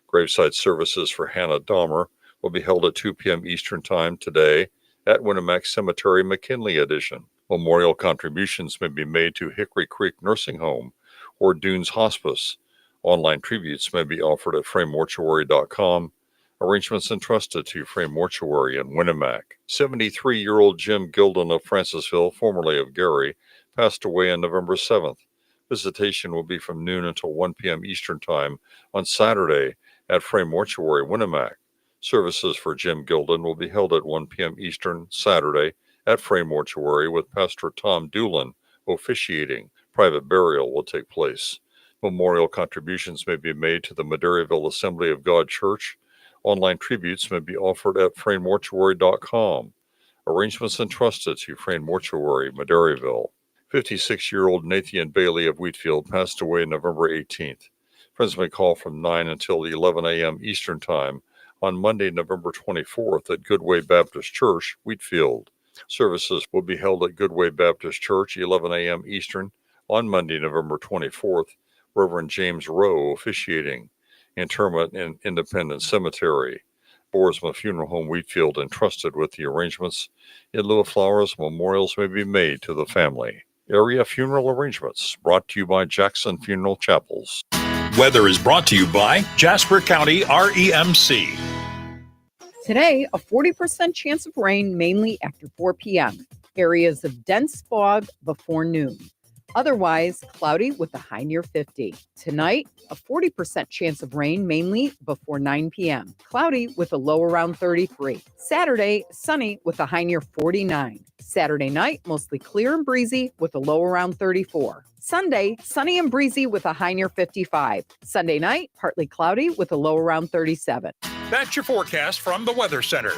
Graveside services for Hannah Dahmer will be held at 2 p.m. Eastern Time today at Winnemac Cemetery, McKinley Edition. Memorial contributions may be made to Hickory Creek Nursing Home or Dunes Hospice. Online tributes may be offered at FrayneMortuary.com. Arrangements entrusted to Frayne Mortuary in Winnemac. 73-year-old Jim Gilden of Francisville, formerly of Gary, passed away on November 7th. Visitation will be from noon until 1 p.m. Eastern Time on Saturday at Frayne Mortuary, Winnemac. Services for Jim Gilden will be held at 1 p.m. Eastern Saturday at Frayne Mortuary, with Pastor Tom Doolin officiating. Private burial will take place. Memorial contributions may be made to the Madairyville Assembly of God Church. Online tributes may be offered at FrayneMortuary.com. Arrangements entrusted to Frayne Mortuary, Madairyville. 56-year-old Nathan Bailey of Wheatfield passed away November 18th. Friends may call from 9 until 11 a.m. Eastern Time on Monday, November 24th at Goodway Baptist Church, Wheatfield. Services will be held at Goodway Baptist Church, 11 a.m. Eastern, on Monday, November 24th. Reverend James Rowe officiating. Interment in Independence Cemetery. Boersma Funeral Home Wheatfield entrusted with the arrangements. In lieu of flowers, memorials may be made to the family. Area funeral arrangements brought to you by Jackson Funeral Chapels. Weather is brought to you by Jasper County REMC. Today, a 40% chance of rain mainly after 4 p.m. Areas of dense fog before noon. Otherwise, cloudy with a high near 50. Tonight, a 40% chance of rain mainly before 9 p.m. Cloudy with a low around 33. Saturday, sunny with a high near 49. Saturday night, mostly clear and breezy with a low around 34. Sunday, sunny and breezy with a high near 55. Sunday night, partly cloudy with a low around 37. That's your forecast from the Weather Center.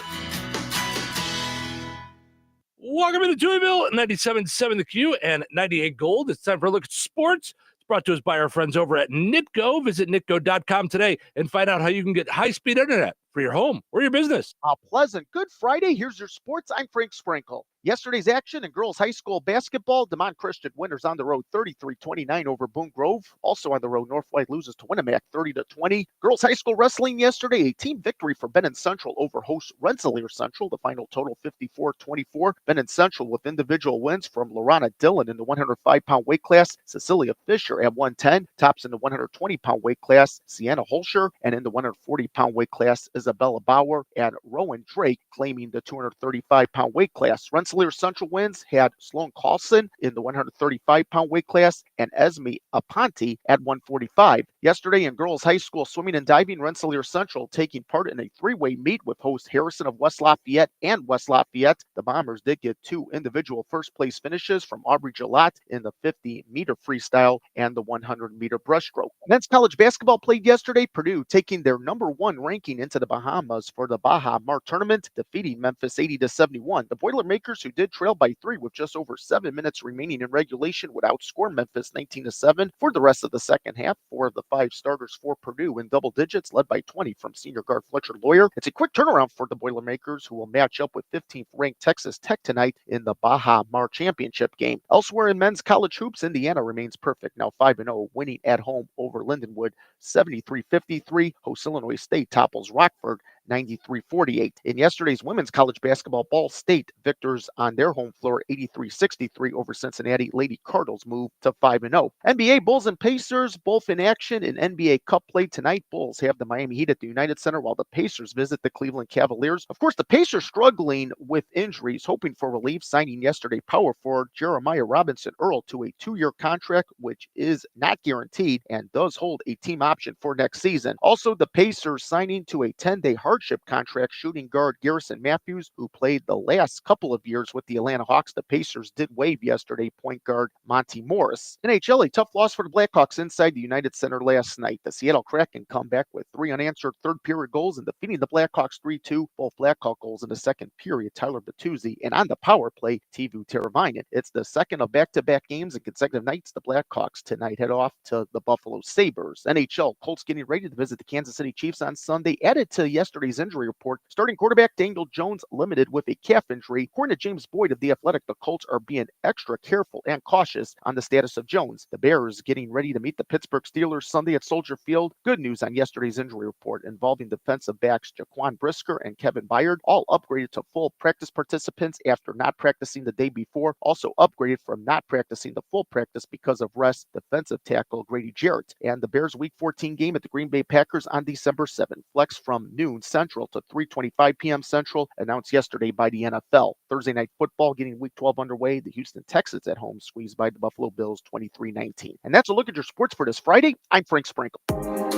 Welcome to Touhyville, 97.7 The Q and 98 Gold. It's time for a look at sports. It's brought to us by our friends over at Nitco. Visit nitco.com today and find out how you can get high-speed internet for your home or your business. A pleasant good Friday. Here's your sports. I'm Frank Sprinkle. Yesterday's action in girls high school basketball, DeMont Christian winners on the road 33-29 over Boone Grove. Also on the road, North White loses to Winnemac 30-20. Girls high school wrestling yesterday, a team victory for Benton Central over host Rensselaer Central. The final total 54-24. Benton Central with individual wins from Lorana Dillon in the 105-pound weight class, Cecilia Fisher at 110, tops in the 120-pound weight class, Sienna Holscher, and in the 140-pound weight class, Isabella Bauer and Rowan Drake claiming the 235-pound weight class. Rensselaer Central wins had Sloan Carlson in the 135-pound weight class and Esme Aponte at 145. Yesterday in girls high school swimming and diving, Rensselaer Central taking part in a three-way meet with host Harrison of West Lafayette and West Lafayette. The Bombers did get two individual first-place finishes from Aubrey Gillette in the 50-meter freestyle and the 100-meter breaststroke. Men's college basketball played yesterday. Purdue taking their number one ranking into the Bahamas for the Baja Mar tournament, defeating Memphis 80-71. The Boilermakers, who did trail by 3 with just over 7 minutes remaining in regulation, would outscore Memphis 19-7 for the rest of the second half. 4 of the 5 starters for Purdue in double digits, led by 20 from senior guard Fletcher Lawyer. It's a quick turnaround for the Boilermakers, who will match up with 15th-ranked Texas Tech tonight in the Baja Mar championship game. Elsewhere in men's college hoops, Indiana remains perfect, now 5-0, winning at home over Lindenwood 73-53. Host Illinois State topples Rockford 93-48. In yesterday's women's college basketball, Ball State victors on their home floor 83-63 over Cincinnati. Lady Cardinals move to 5-0. NBA Bulls and Pacers both in action in NBA Cup play tonight. Bulls have the Miami Heat at the United Center while the Pacers visit the Cleveland Cavaliers. Of course, the Pacers struggling with injuries, hoping for relief, signing yesterday power forward Jeremiah Robinson Earl to a 2-year contract, which is not guaranteed and does hold a team option for next season. Also, the Pacers signing to a 10-day hardship contract shooting guard Garrison Matthews, who played the last couple of years with the Atlanta Hawks. The Pacers did waive yesterday point guard Monty Morris. NHL, a tough loss for the Blackhawks inside the United Center last night. The Seattle Kraken come back with 3 unanswered third-period goals and defeating the Blackhawks 3-2. Both Blackhawk goals in the second period, Tyler Bertuzzi, and on the power play, Teuvo Teravainen. It's the second of back-to-back games and consecutive nights. The Blackhawks tonight head off to the Buffalo Sabres. NHL, Colts getting ready to visit the Kansas City Chiefs on Sunday. Added to yesterday's injury report, starting quarterback Daniel Jones limited with a calf injury. According to James Boyd of The Athletic, the Colts are being extra careful and cautious on the status of Jones. The Bears getting ready to meet the Pittsburgh Steelers Sunday at Soldier Field. Good news on yesterday's injury report involving defensive backs Jaquan Brisker and Kevin Byard, all upgraded to full practice participants after not practicing the day before. Also upgraded from not practicing the full practice because of rest, defensive tackle Grady Jarrett. And the Bears Week 14 game at the Green Bay Packers on December 7th. Flex from noon Central to 3:25 p.m. Central, announced yesterday by the NFL. Thursday night football getting Week 12 underway. The Houston Texans at home squeezed by the Buffalo Bills 23-19. And that's a look at your sports for this Friday. I'm Frank Sprinkle.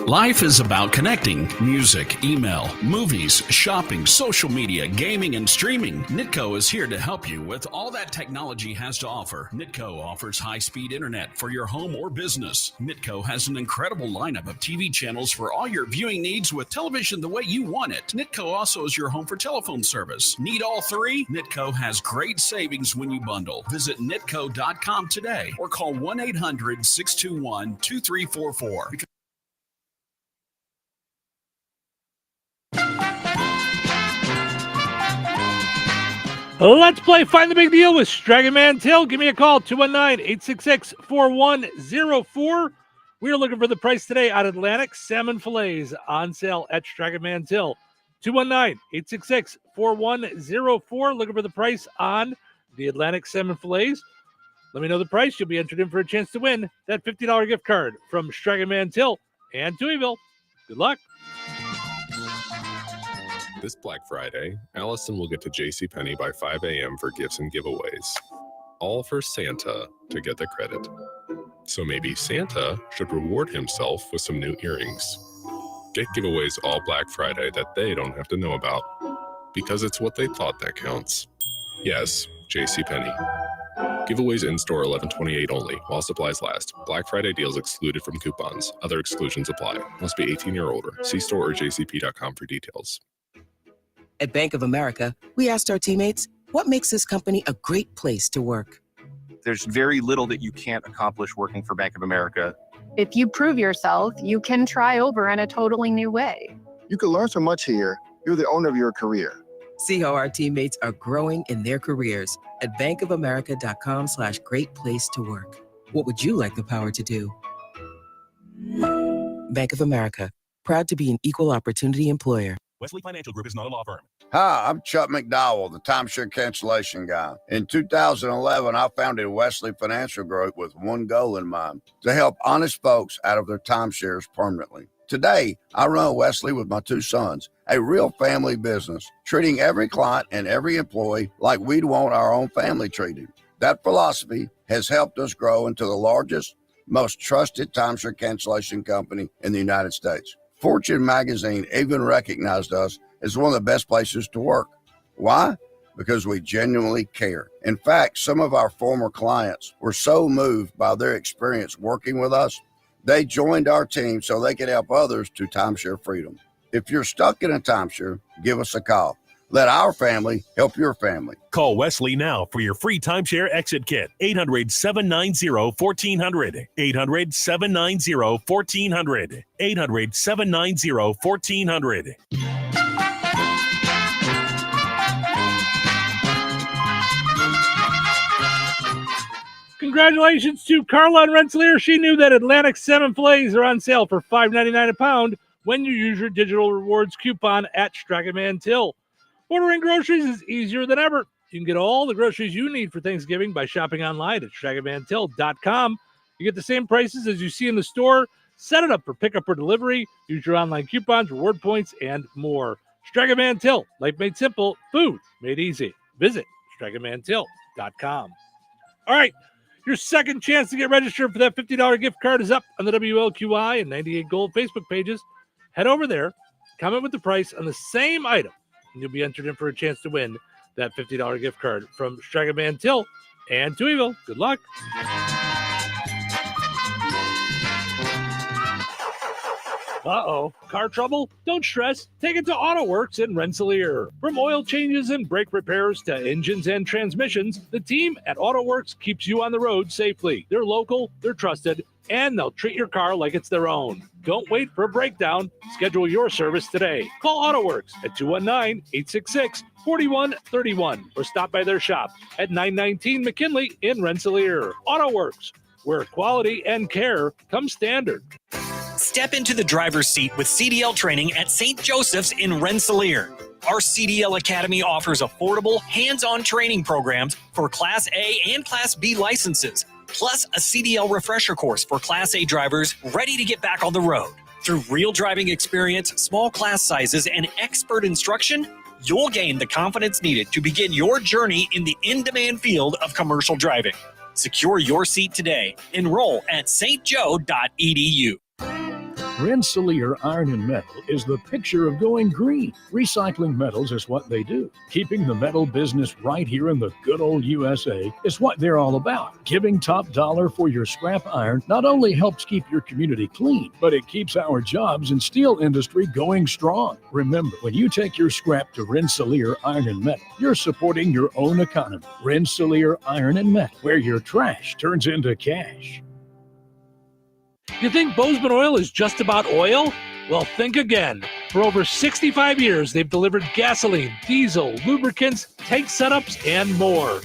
Life is about connecting. Music, email, movies, shopping, social media, gaming, and streaming. Nitco is here to help you with all that technology has to offer. Nitco offers high-speed internet for your home or business. Nitco has an incredible lineup of TV channels for all your viewing needs with television the way you want it. Nitco also is your home for telephone service. Need all three? Nitco has great savings when you bundle. Visit nitco.com today or call 1-800-621-2344. Let's play Find the Big Deal with Dragon Man Till. Give me a call, 219-866-4104. We are looking for the price today on Atlantic salmon fillets on sale at Dragon Man Till. 219-866-4104. Looking for the price on the Atlantic salmon fillets. Let me know the price. You'll be entered in for a chance to win that $50 gift card from Striking Man Till and Touhyville. Good luck. This Black Friday, Allison will get to JCPenney by 5 a.m. for gifts and giveaways. All for Santa to get the credit. So maybe Santa should reward himself with some new earrings. Get giveaways all Black Friday that they don't have to know about. Because it's what they thought that counts. Yes, JCPenney. Giveaways in-store 11/28 only, while supplies last. Black Friday deals excluded from coupons. Other exclusions apply. Must be 18 or older. See store or jcp.com for details. At Bank of America, we asked our teammates, what makes this company a great place to work? There's very little that you can't accomplish working for Bank of America. If you prove yourself, you can try over in a totally new way. You can learn so much here. You're the owner of your career. See how our teammates are growing in their careers at bankofamerica.com/great place to work. What would you like the power to do? Bank of America, proud to be an equal opportunity employer. Wesley Financial Group is not a law firm. Hi, I'm Chuck McDowell, the timeshare cancellation guy. In 2011, I founded Wesley Financial Group with one goal in mind, to help honest folks out of their timeshares permanently. Today, I run Wesley with my two sons, a real family business, treating every client and every employee like we'd want our own family treated. That philosophy has helped us grow into the largest, most trusted timeshare cancellation company in the United States. Fortune magazine even recognized us as one of the best places to work. Why? Because we genuinely care. In fact, some of our former clients were so moved by their experience working with us, they joined our team so they could help others to timeshare freedom. If you're stuck in a timeshare, give us a call. Let our family help your family. Call Wesley now for your free timeshare exit kit. 800-790-1400. 800-790-1400. 800-790-1400. Congratulations to Carla and Rensselaer. She knew that Atlantic salmon fillets are on sale for $5.99 a pound when you use your digital rewards coupon at Striking Man Till. Ordering groceries is easier than ever. You can get all the groceries you need for Thanksgiving by shopping online at StrikingManTill.com. You get the same prices as you see in the store. Set it up for pickup or delivery. Use your online coupons, reward points, and more. Striking Man Till. Life made simple. Food made easy. Visit StrikingManTill.com. All right. Your second chance to get registered for that $50 gift card is up on the WLQI and 98 Gold Facebook pages. Head over there. Comment with the price on the same item. And you'll be entered in for a chance to win that $50 gift card from Striking Man Till and Touhyville. Good luck. Uh-oh, car trouble? Don't stress. Take it to AutoWorks in Rensselaer. From oil changes and brake repairs to engines and transmissions, the team at AutoWorks keeps you on the road safely. They're local, they're trusted, and they'll treat your car like it's their own. Don't wait for a breakdown. Schedule your service today. Call AutoWorks at 219-866-4131 or stop by their shop at 919 McKinley in Rensselaer. AutoWorks, where quality and care come standard. Step into the driver's seat with CDL training at St. Joseph's in Rensselaer. Our CDL Academy offers affordable, hands-on training programs for Class A and Class B licenses, plus a CDL refresher course for Class A drivers ready to get back on the road. Through real driving experience, small class sizes, and expert instruction, you'll gain the confidence needed to begin your journey in the in-demand field of commercial driving. Secure your seat today. Enroll at stjoe.edu. Rensselaer Iron and Metal is the picture of going green. Recycling metals is what they do. Keeping the metal business right here in the good old USA is what they're all about. Giving top dollar for your scrap iron not only helps keep your community clean, but it keeps our jobs and steel industry going strong. Remember, when you take your scrap to Rensselaer Iron and Metal, you're supporting your own economy. Rensselaer Iron and Metal, where your trash turns into cash. You think Bozeman Oil is just about oil? Well, think again. For over 65 years, they've delivered gasoline, diesel, lubricants, tank setups, and more.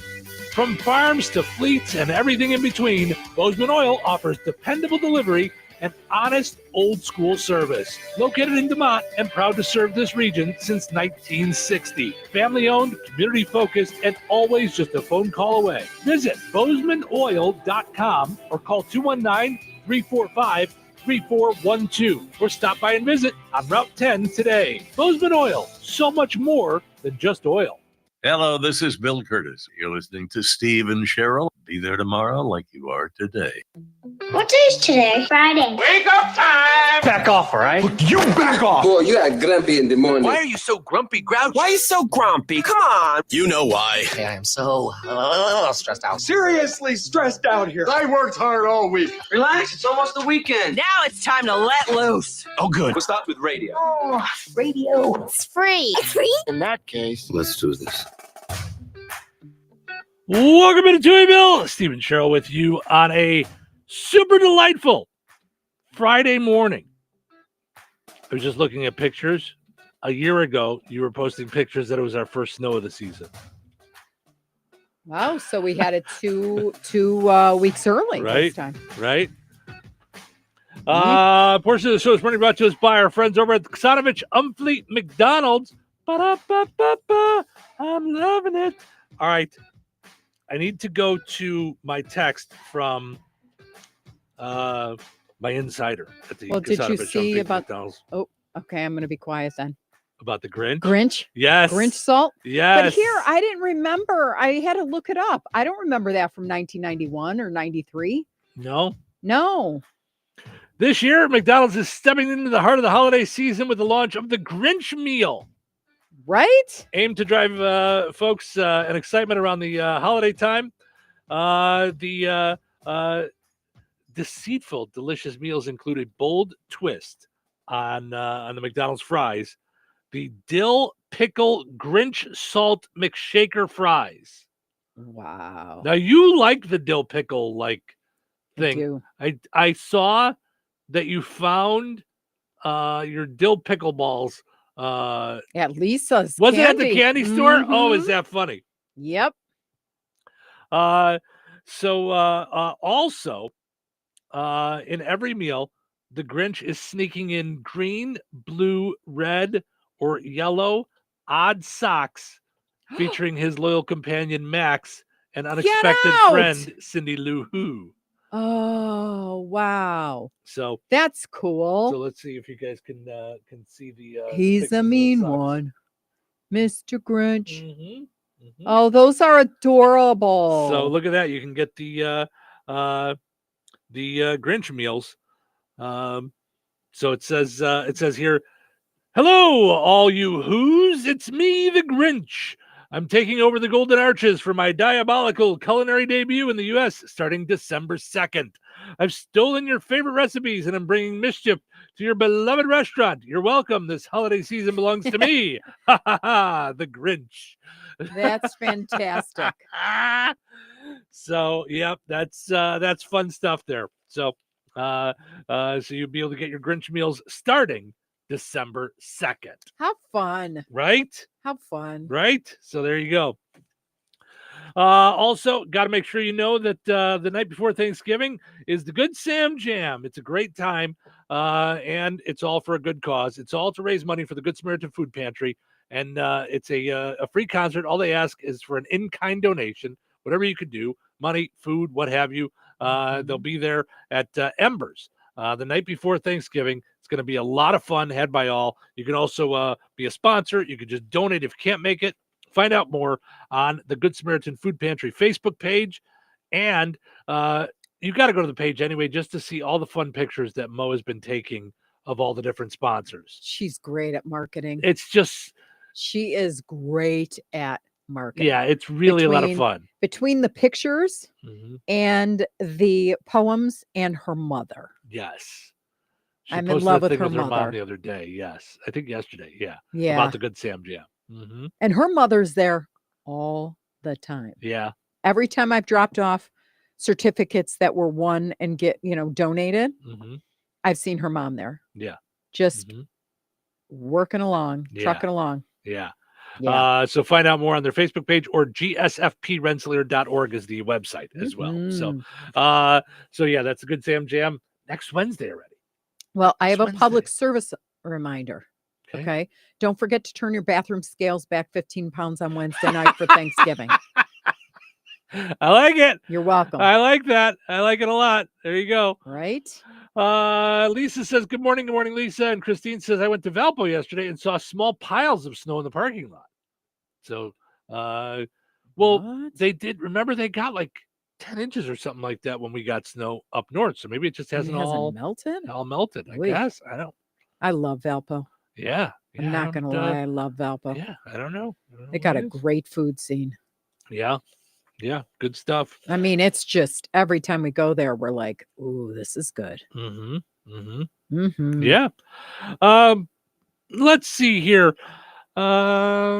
From farms to fleets and everything in between, Bozeman Oil offers dependable delivery and honest old-school service. Located in DeMont and proud to serve this region since 1960. Family-owned, community-focused, and always just a phone call away. Visit BozemanOil.com or call 219-345-3412 or stop by and visit on Route 10 today. Bozeman Oil, so much more than just oil. Hello, this is Bill Curtis. You're listening to Steve and Cheryl. Be there tomorrow like you are today. What day is today? Friday. Wake up time! Back off, all right? You back off! Boy, you act grumpy in the morning. Why are you so grumpy, grouchy? Why are you so grumpy? Come on. You know why. Hey, I am so stressed out. Seriously stressed out here. I worked hard all week. Relax, it's almost the weekend. Now it's time to let loose. Oh, good. We'll start with radio. Oh, radio. It's free. It's free? In that case, Let's do this. Welcome into Touhyville. Steve and Cheryl with you on a super delightful Friday morning. I was just looking at pictures. A year ago, you were posting pictures that it was our first snow of the season. Wow, so we had it two weeks early this time. Right. Portion of the show is running brought to us by our friends over at the Ksanovich Umfleet McDonald's. Ba-da-ba-ba-ba. I'm loving it. All right. I need to go to my text from my insider at the Did you Ksanovich see Umfleet about? McDonald's. Oh, okay. I'm going to be quiet then. About the Grinch? Grinch? Yes. Grinch salt? Yes. But here, I didn't remember. I had to look it up. I don't remember that from 1991 or 93. No. This year, McDonald's is stepping into the heart of the holiday season with the launch of the Grinch meal. Right? Aimed to drive folks an excitement around the holiday time. The deceitful, delicious meals include a bold twist on the McDonald's fries, the dill pickle Grinch salt McShaker fries. Wow. Now you like the dill pickle thing. I saw that you found your dill pickle balls at Lisa's. Was it at the candy store? Mm-hmm. Oh, is that funny? Yep. Also, in every meal, the Grinch is sneaking in green, blue, red, or yellow odd socks featuring his loyal companion Max and unexpected friend Cindy Lou Who. Oh, wow. So that's cool. So let's see if you guys can see the he's a mean socks. one. Mr. Grinch. Mm-hmm. Oh, those are adorable. So look at that. You can get the Grinch meals. So it says here, hello, all you who's. It's me, the Grinch. I'm taking over the Golden Arches for my diabolical culinary debut in the U.S. starting December 2nd. I've stolen your favorite recipes and I'm bringing mischief to your beloved restaurant. You're welcome. This holiday season belongs to me. Ha ha ha, the Grinch. That's fantastic. So, yep, that's fun stuff there. So, so you'll be able to get your Grinch meals starting December 2nd. How fun. Right? How fun. Right? So there you go. Also, got to make sure you know that the night before Thanksgiving is the Good Sam Jam. It's a great time, and it's all for a good cause. It's all to raise money for the Good Samaritan Food Pantry, and it's a free concert. All they ask is for an in-kind donation, whatever you could do, money, food, what have you. They'll be there at Embers the night before Thanksgiving. It's going to be a lot of fun, had by all. You can also be a sponsor. You can just donate if you can't make it. Find out more on the Good Samaritan Food Pantry Facebook page. And you got to go to the page anyway just to see all the fun pictures that Mo has been taking of all the different sponsors. She's great at marketing. It's just... She is great at marketing. Yeah, it's really a lot of fun. Between the pictures and the poems and her mother. Yes. She I'm in posted love a with thing her with her mother. mom the other day. Yes. I think yesterday. Yeah. Yeah. About the Good Sam Jam. Mm-hmm. And her mother's there all the time. Yeah. Every time I've dropped off certificates that were won and donated, I've seen her mom there. Yeah. Just working along, trucking along. Yeah. Yeah. So find out more on their Facebook page or gsfprensselaer.org is the website as well. So yeah, that's a Good Sam Jam next Wednesday already. Well, I have It's a public Wednesday. service reminder. Okay. Okay. Don't forget to turn your bathroom scales back 15 pounds on Wednesday night for Thanksgiving. I like it. You're welcome. I like that. I like it a lot. There you go. Right? Lisa says, good morning, Lisa. And Christine says, I went to Valpo yesterday and saw small piles of snow in the parking lot. So, well, What? they did. Remember, they got like 10 inches or something like that when we got snow up north. So maybe it just hasn't all melted. all melted. I Oy. guess. I don't. I love Valpo. Yeah. I'm not going to lie. I love Valpo. Yeah. I don't know. They got a great food scene. Yeah. Yeah. Good stuff. I mean, it's just every time we go there, we're like, ooh, this is good. Mm-hmm. Mm-hmm. Mm-hmm. Yeah. Let's see here. I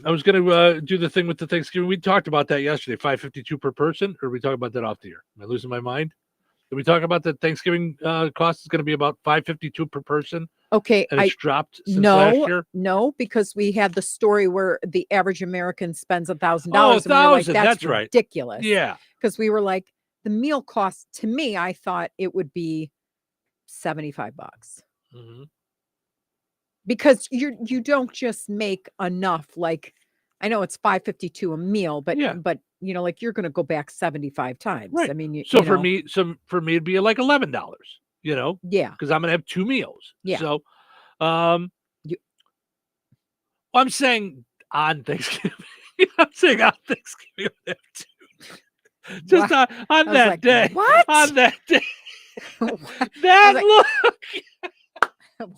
was going to do the thing with the Thanksgiving. We talked about that yesterday, $5.52 per person, or we talked about that off the air? Am I losing my mind? Did we talk about the Thanksgiving cost is going to be about $5.52 per person? Okay, and it's dropped since last year. No, because we had the story where the average American spends $1,000. Oh, and we were like, $1,000. that's right. ridiculous. Yeah, because we were like, the meal cost to me, I thought it would be $75. Mm-hmm. Because you don't just make enough. Like, I know it's $5.52 a meal, but you know, like you're going to go back 75 times. Right. I mean, so you for know. me, it'd be like $11. You know, Yeah, because I'm going to have 2 meals. Yeah. So, I'm saying on Thanksgiving. I'm saying on Thanksgiving, I have 2. Just on that like, day. What? On that day. That look. It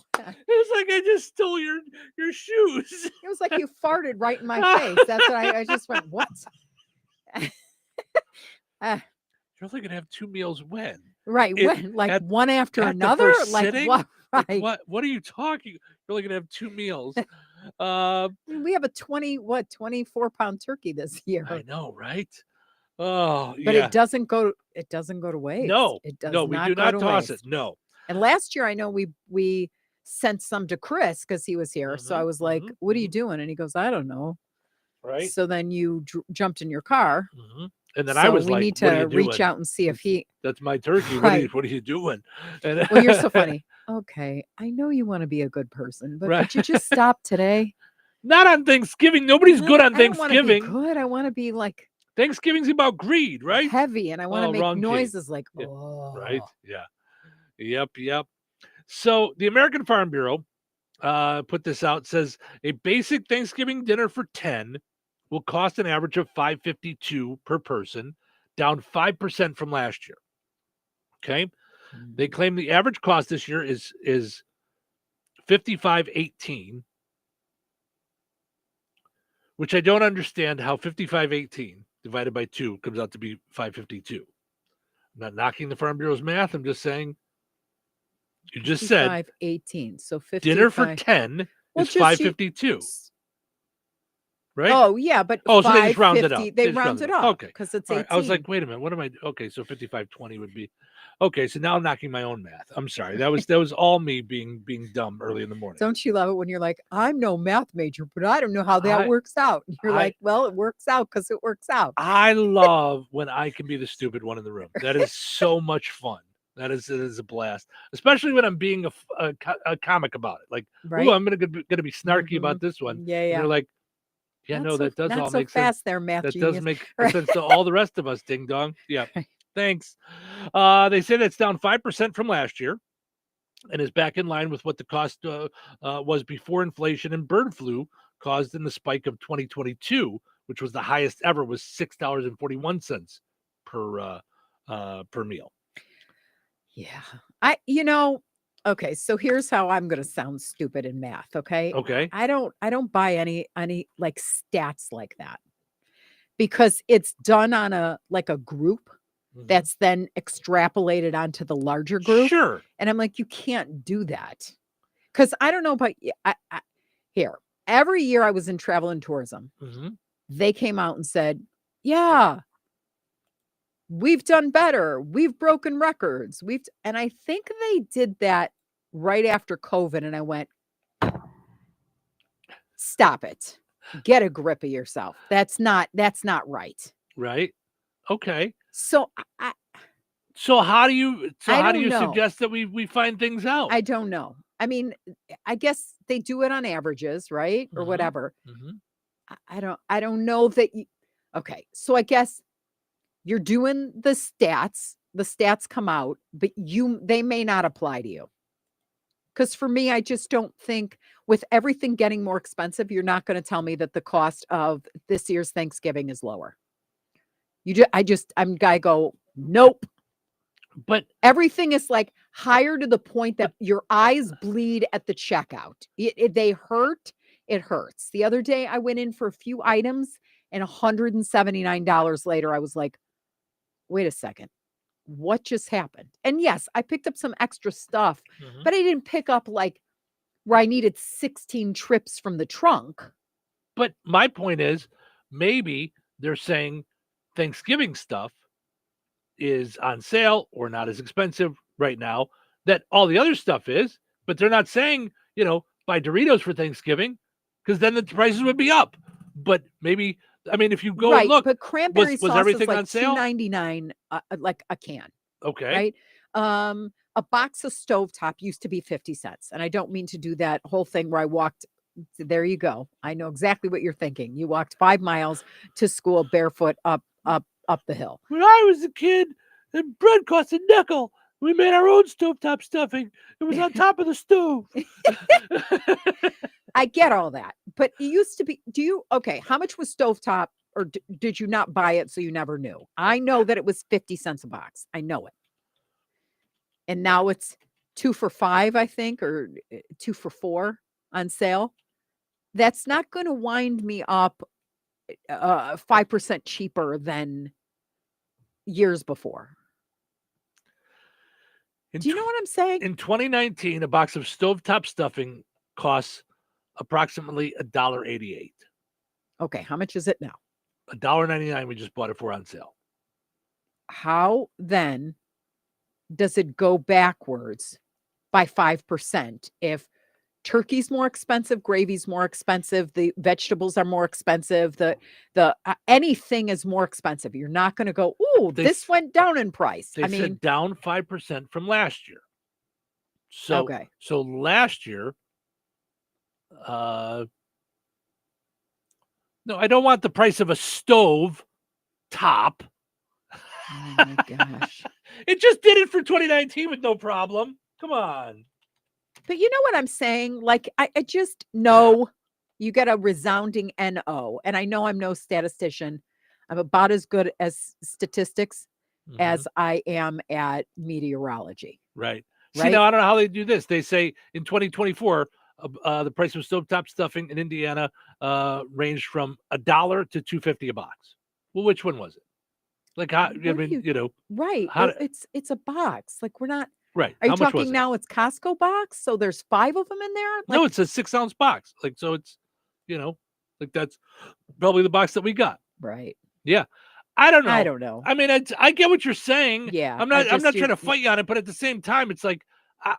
was like I just stole your shoes. It was like you farted right in my face. That's what I just went, what? You're only gonna have 2 meals when? Right. When? Like one after at the another? first Like sitting? what? Like, Right. what are you talking? You're only gonna have 2 meals. We have a 24-pound turkey this year. I know, right? Oh, But yeah. it doesn't go to waste. No, It does no, we not do go not to toss waste. it. No. And last year I know we sent some to Chris because he was here. So I was like, what are you doing? And he goes, I don't know. Right. So then you jumped in your car. Mm-hmm. And then so I was we like, need what are to you reach doing? out and see if he. That's my turkey. Right. What are you doing? And Well, you're so funny. Okay, I know you want to be a good person, but Right. could you just stop today? Not on Thanksgiving. Nobody's good on I don't want to be Thanksgiving. good. I want to be like Thanksgiving's about greed, right? heavy, and I want to make wrong key. noises like, Yeah, oh. Right. Yeah. Yep. So the American Farm Bureau put this out, says a basic Thanksgiving dinner for 10 will cost an average of $5.52 per person, down 5% from last year. Okay. They claim the average cost this year is $55.18, which I don't understand how $55.18 divided by 2 comes out to be $5.52. I'm not knocking the Farm Bureau's math. I'm just saying, you just said 5.18. So 55. dinner for 10 is $5.52. Right? Oh yeah, but so they just round it up. They round it up. Okay, because it's All 18. right. I was like, wait a minute, what am I? Okay, so 55.20 would be. Okay, so now I'm knocking my own math. I'm sorry. That was all me being dumb early in the morning. Don't you love it when you're like, I'm no math major, but I don't know how that works out. And you're like, well, it works out because it works out. I love when I can be the stupid one in the room. That is so much fun. It is a blast, especially when I'm being a comic about it. Like, Right. ooh, I'm gonna be snarky about this one. Yeah, And yeah. you're like, yeah, Not no, so- that does not all so make fast sense. there, math That genius. does make Right. sense to all the rest of us. Ding dong. Yeah. Thanks. They say that's down 5% from last year, and is back in line with what the cost was before inflation and bird flu caused in the spike of 2022, which was the highest ever, was $6.41 per meal. Yeah. Okay, so here's how I'm going to sound stupid in math, okay? Okay. I don't buy any like stats like that. Because it's done on a group that's then extrapolated onto the larger group. Sure. And I'm like, you can't do that. Cuz I don't know about here. Every year I was in travel and tourism. They came out and said, "Yeah, we've done better. We've broken records. And I think they did that right after COVID. And I went, stop it. Get a grip of yourself. That's not right. Right. Okay. So So how do you I don't know. suggest that we find things out? I don't know. I mean, I guess they do it on averages, right? Or whatever. I don't know that you okay. So I guess you're doing the stats. The stats come out, but they may not apply to you. Because for me, I just don't think with everything getting more expensive, you're not going to tell me that the cost of this year's Thanksgiving is lower. I'm gonna go, nope. But everything is like higher to the point that your eyes bleed at the checkout. They hurt. It hurts. The other day I went in for a few items and $179 later, I was like, wait a second. What just happened? And yes, I picked up some extra stuff, but I didn't pick up like where I needed 16 trips from the trunk. But my point is, maybe they're saying Thanksgiving stuff is on sale or not as expensive right now that all the other stuff is, but they're not saying, buy Doritos for Thanksgiving, because then the prices would be up. But maybe, I mean, if you go and look, but cranberry was sauce everything is like on sale? $2.99, like a can. Okay. Right. A box of stovetop used to be 50 cents. And I don't mean to do that whole thing where I walked. There you go. I know exactly what you're thinking. You walked 5 miles to school barefoot up the hill. When I was a kid, the bread cost a nickel. We made our own stovetop stuffing. It was on top of the stove. I get all that, but it used to be, how much was stovetop, or did you not buy it so you never knew? I know that it was 50 cents a box. I know it. And now it's 2 for $5, I think, or 2 for $4 on sale. That's not going to wind me up 5% cheaper than years before. Do you know what I'm saying? In 2019, a box of stovetop stuffing costs approximately $1.88. Okay, how much is it now? $1.99. We just bought it for on sale. How then does it go backwards by 5% if turkey's more expensive, gravy's more expensive, the vegetables are more expensive, the anything is more expensive? You're not going to go, ooh, this went down in price. They said down 5% from last year. So okay. So last year, no, I don't want the price of a stove top. Oh my gosh. It just did it for 2019 with no problem. Come on. But you know what I'm saying? Like, I just know you get a resounding NO. And I know I'm no statistician. I'm about as good as statistics as I am at meteorology. Right. See, now I don't know how they do this. They say in 2024, the price of stovetop stuffing in Indiana ranged from $1 to $2.50 a box. Well, which one was it? Like, how? Right. It's a box. Like, we're not. Right. Are you talking now? It's Costco box, so there's 5 of them in there. Like, no, it's a 6-ounce box. Like, so it's, like that's probably the box that we got. Right. Yeah. I don't know. I don't know. I mean, I get what you're saying. Yeah. I'm not trying to fight you on it, but at the same time, it's like,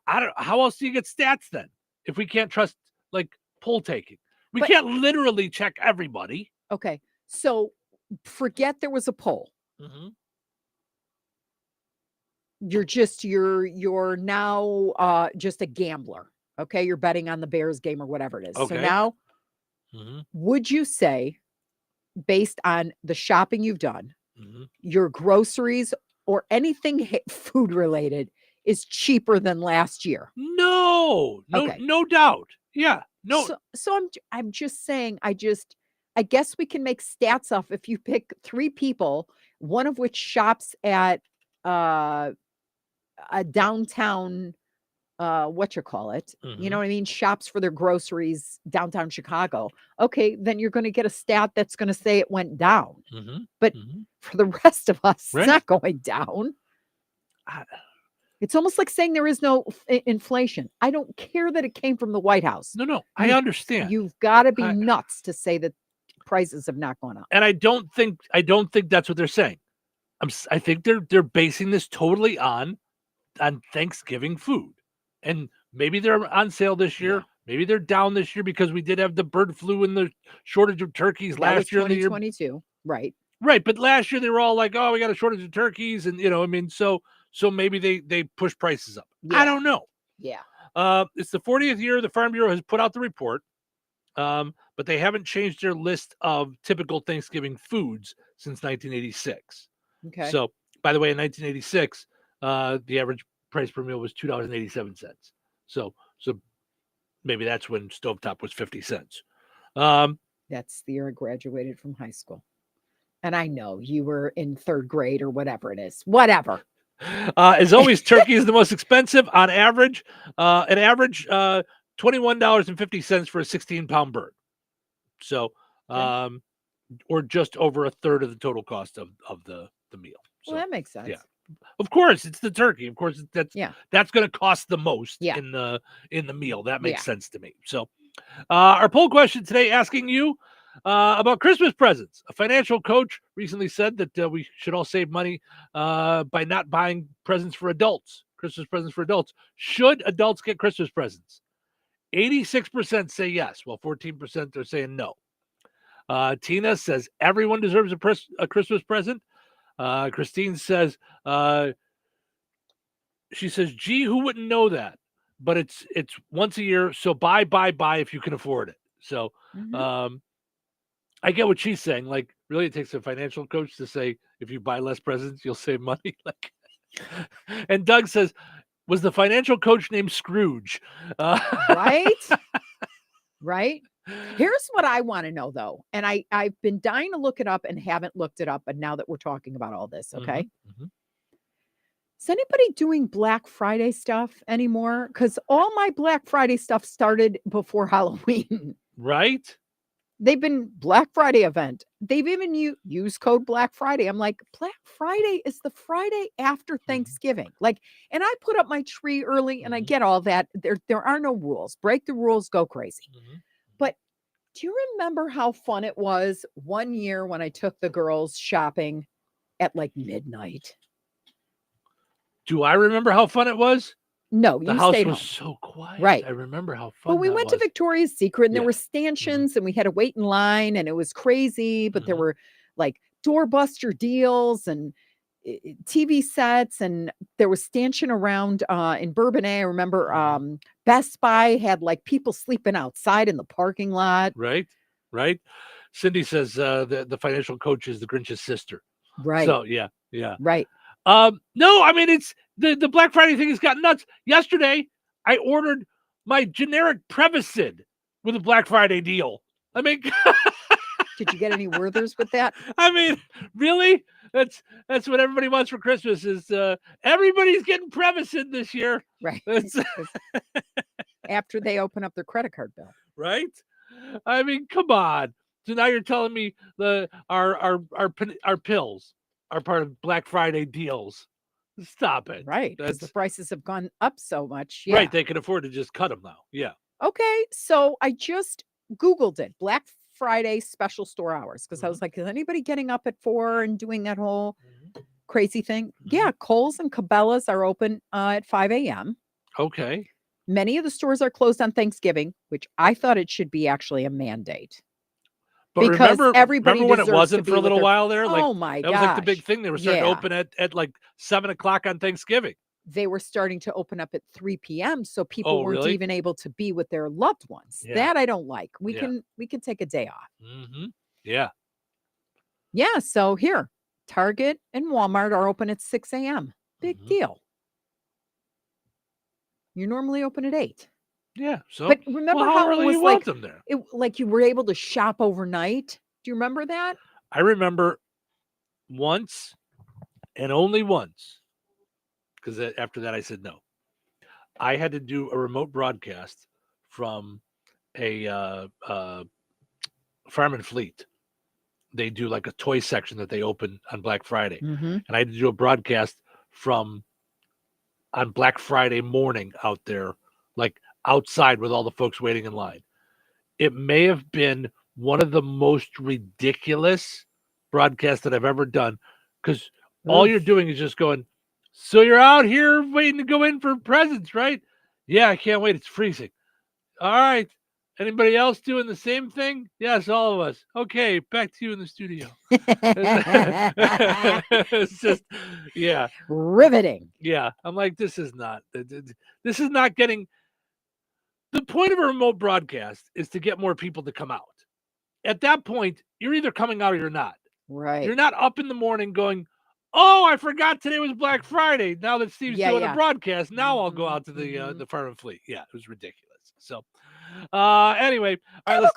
I don't. How else do you get stats then if we can't trust like poll taking? We can't literally check everybody. Okay. So forget there was a poll. You're now just a gambler. Okay. You're betting on the Bears game or whatever it is. Okay. So now, would you say, based on the shopping you've done, your groceries or anything food related is cheaper than last year? No, no doubt. Yeah. No. So I'm just saying, I guess we can make stats off if you pick 3 people, one of which shops at a downtown, you know what I mean? Shops for their groceries, downtown Chicago. Okay, then you're going to get a stat that's going to say it went down. But for the rest of us, it's not going down. It's almost like saying there is no inflation. I don't care that it came from the White House. No, I understand. You've got to be nuts to say that prices have not gone up. And I don't think that's what they're saying. I think they're basing this totally on Thanksgiving food. And maybe they're on sale this year. Yeah. Maybe they're down this year because we did have the bird flu and the shortage of turkeys last year. 2022, right? Right, but last year they were all like, "Oh, we got a shortage of turkeys," and so so maybe they push prices up. Yeah. I don't know. Yeah. It's the 40th year the Farm Bureau has put out the report, but they haven't changed their list of typical Thanksgiving foods since 1986. Okay. So, by the way, in 1986, the average price per meal was $2.87. So maybe that's when stovetop was 50 cents. That's the year I graduated from high school. And I know you were in third grade or whatever it is. Whatever. As always, turkey is the most expensive on average. An average $21.50 for a 16-pound bird. So, or just over a third of the total cost of the meal. So, Well, that makes sense. yeah. Of course, it's the turkey. Of course, that's going to cost the most in the meal. That makes sense to me. So, our poll question today asking you about Christmas presents. A financial coach recently said that we should all save money by not buying presents for adults. Christmas presents for adults. Should adults get Christmas presents? 86% say yes, while 14% are saying no. Tina says everyone deserves a Christmas present. Christine says, she says, gee, who wouldn't know that? But it's once a year, so buy if you can afford it. So I get what she's saying. Like, really, it takes a financial coach to say if you buy less presents, you'll save money. Like, and Doug says, was the financial coach named Scrooge? Right? Right? Here's what I want to know, though. And I've been dying to look it up and haven't looked it up. But now that we're talking about all this, okay? Is anybody doing Black Friday stuff anymore? Because all my Black Friday stuff started before Halloween. Right? They've been Black Friday event. They've even used code Black Friday. I'm like, Black Friday is the Friday after Thanksgiving. Like, and I put up my tree early and I get all that. There are no rules. Break the rules, go crazy. But do you remember how fun it was one year when I took the girls shopping at like midnight? Do I remember how fun it was? No, the you house stayed was home. so quiet. Right. I remember how fun. But we that went was. to Victoria's Secret and there Yeah. were stanchions and we had to wait in line and it was crazy, but there were like doorbuster deals and TV sets and there was stanchion around in Bourbonnais. I remember Best Buy had like people sleeping outside in the parking lot. Right. Cindy says the financial coach is the Grinch's sister. Right. So yeah. Right. No, I mean it's the Black Friday thing has gotten nuts. Yesterday, I ordered my generic Prevacid with a Black Friday deal. I mean, did you get any Werthers with that? I mean, really? That's what everybody wants for Christmas is everybody's getting Prevacid this year. Right. After they open up their credit card bill. Right? I mean, come on. So now you're telling me our pills are part of Black Friday deals. Stop it. Right. Because the prices have gone up so much. Yeah. Right. They can afford to just cut them now. Yeah. Okay. So I just Googled it. Black Friday special store hours. Because I was like, is anybody getting up at 4 and doing that whole crazy thing? Yeah. Kohl's and Cabela's are open at 5 a.m. Okay. Many of the stores are closed on Thanksgiving, which I thought it should be actually a mandate. But because everybody remember when it deserves wasn't to for a be little with their- while there? Like, oh my that gosh. was like the big thing. They were starting to open at like 7 o'clock on Thanksgiving. They were starting to open up at 3 p.m. So people weren't really? even able to be with their loved ones. Yeah. That I don't like. We Yeah. can take a day off. Yeah. Yeah. So here, Target and Walmart are open at 6 a.m. Big deal. You're normally open at 8. Yeah. So, But remember how how early it was you like, want them there? like you were able to shop overnight? Do you remember that? I remember once and only once, because after that I said no. I had to do a remote broadcast from a Farm and Fleet. They do like a toy section that they open on Black Friday. And I had to do a broadcast on Black Friday morning out there, like outside with all the folks waiting in line. It may have been one of the most ridiculous broadcasts that I've ever done, because all you're doing is just going, so you're out here waiting to go in for presents, right? Yeah, I can't wait. It's freezing. All right. Anybody else doing the same thing? Yes, all of us. Okay, back to you in the studio. It's just, yeah. Riveting. Yeah, I'm like, this is not getting. The point of a remote broadcast is to get more people to come out. At that point, you're either coming out or you're not. Right. You're not up in the morning going, oh, I forgot today was Black Friday. Now that Steve's doing a broadcast, now I'll go out to the Farm and Fleet. Yeah, it was ridiculous. So, anyway, all right,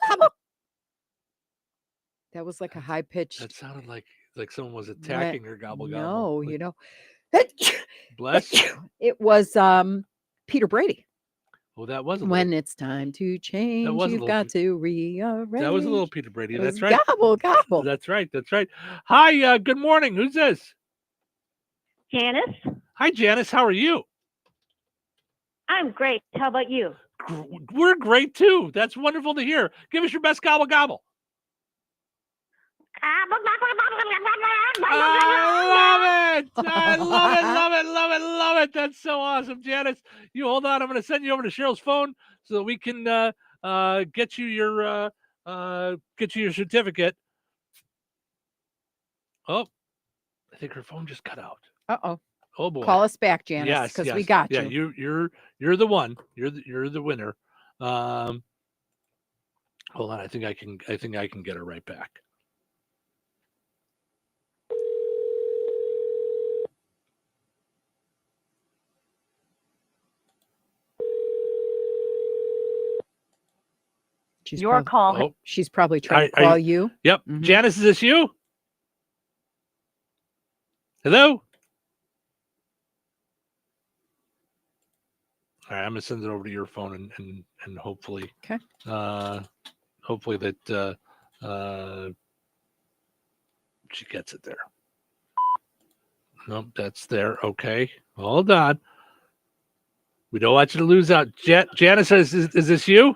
that was like a high pitched. That sounded like someone was attacking her gobble gobble. No, like, you know. Bless you. It was Peter Brady. Oh, that was when it's time to change. You've got to rearrange. That was a little Peter Brady. That's right. Gobble gobble. That's right. That's right. Hi. Good morning. Who's this? Janice. Hi, Janice. How are you? I'm great. How about you? We're great too. That's wonderful to hear. Give us your best gobble gobble. I love it. I love it. Love it. Love it. Love it. That's so awesome, Janice. You hold on. I'm going to send you over to Cheryl's phone so that we can get you your certificate. Oh, I think her phone just cut out. Uh-oh. Oh boy. Call us back, Janice, because we got you. Yeah, you're the one. You're the winner. Hold on. I think I can get her right back. She's probably trying to call you. Yep. Mm-hmm. Janice, is this you? Hello? All right, I'm gonna send it over to your phone and hopefully hopefully that she gets it there. Nope, that's there. Okay. Hold on. We don't want you to lose out. Janice, is this you?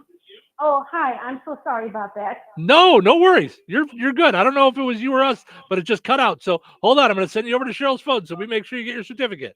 Oh, hi. I'm so sorry about that. No worries. You're good. I don't know if it was you or us, but it just cut out. So hold on. I'm going to send you over to Cheryl's phone so we make sure you get your certificate.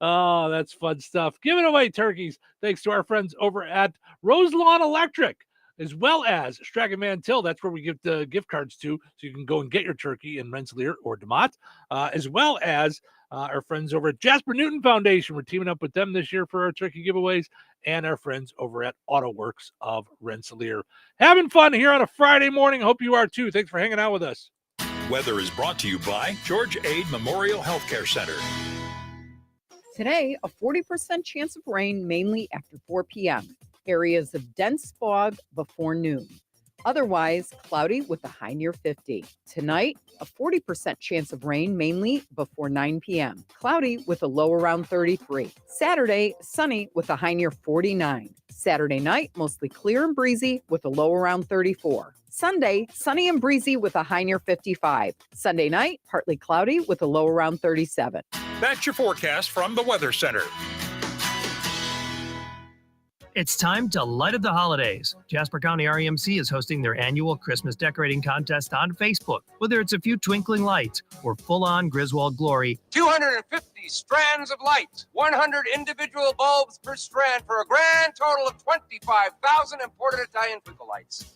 Oh, that's fun stuff. Giving away turkeys thanks to our friends over at Roselawn Electric, as well as Strachan Van Til. That's where we give the gift cards to, so you can go and get your turkey in Rensselaer or DeMott, as well as our friends over at Jasper Newton Foundation. We're teaming up with them this year for our turkey giveaways, and our friends over at AutoWorks of Rensselaer. Having fun here on a Friday morning. Hope you are too. Thanks for hanging out with us. Weather is brought to you by George Aid Memorial Healthcare Center. Today, a 40% chance of rain, mainly after 4 p.m. Areas of dense fog before noon. Otherwise, cloudy with a high near 50. Tonight, a 40% chance of rain, mainly before 9 p.m. Cloudy with a low around 33. Saturday, sunny with a high near 49. Saturday night, mostly clear and breezy with a low around 34. Sunday, sunny and breezy with a high near 55. Sunday night, partly cloudy with a low around 37. That's your forecast from the Weather Center. It's time to light up the holidays. Jasper County REMC is hosting their annual Christmas decorating contest on Facebook. Whether it's a few twinkling lights or full-on Griswold glory, 250 strands of light, 100 individual bulbs per strand for a grand total of 25,000 imported Italian twinkle lights.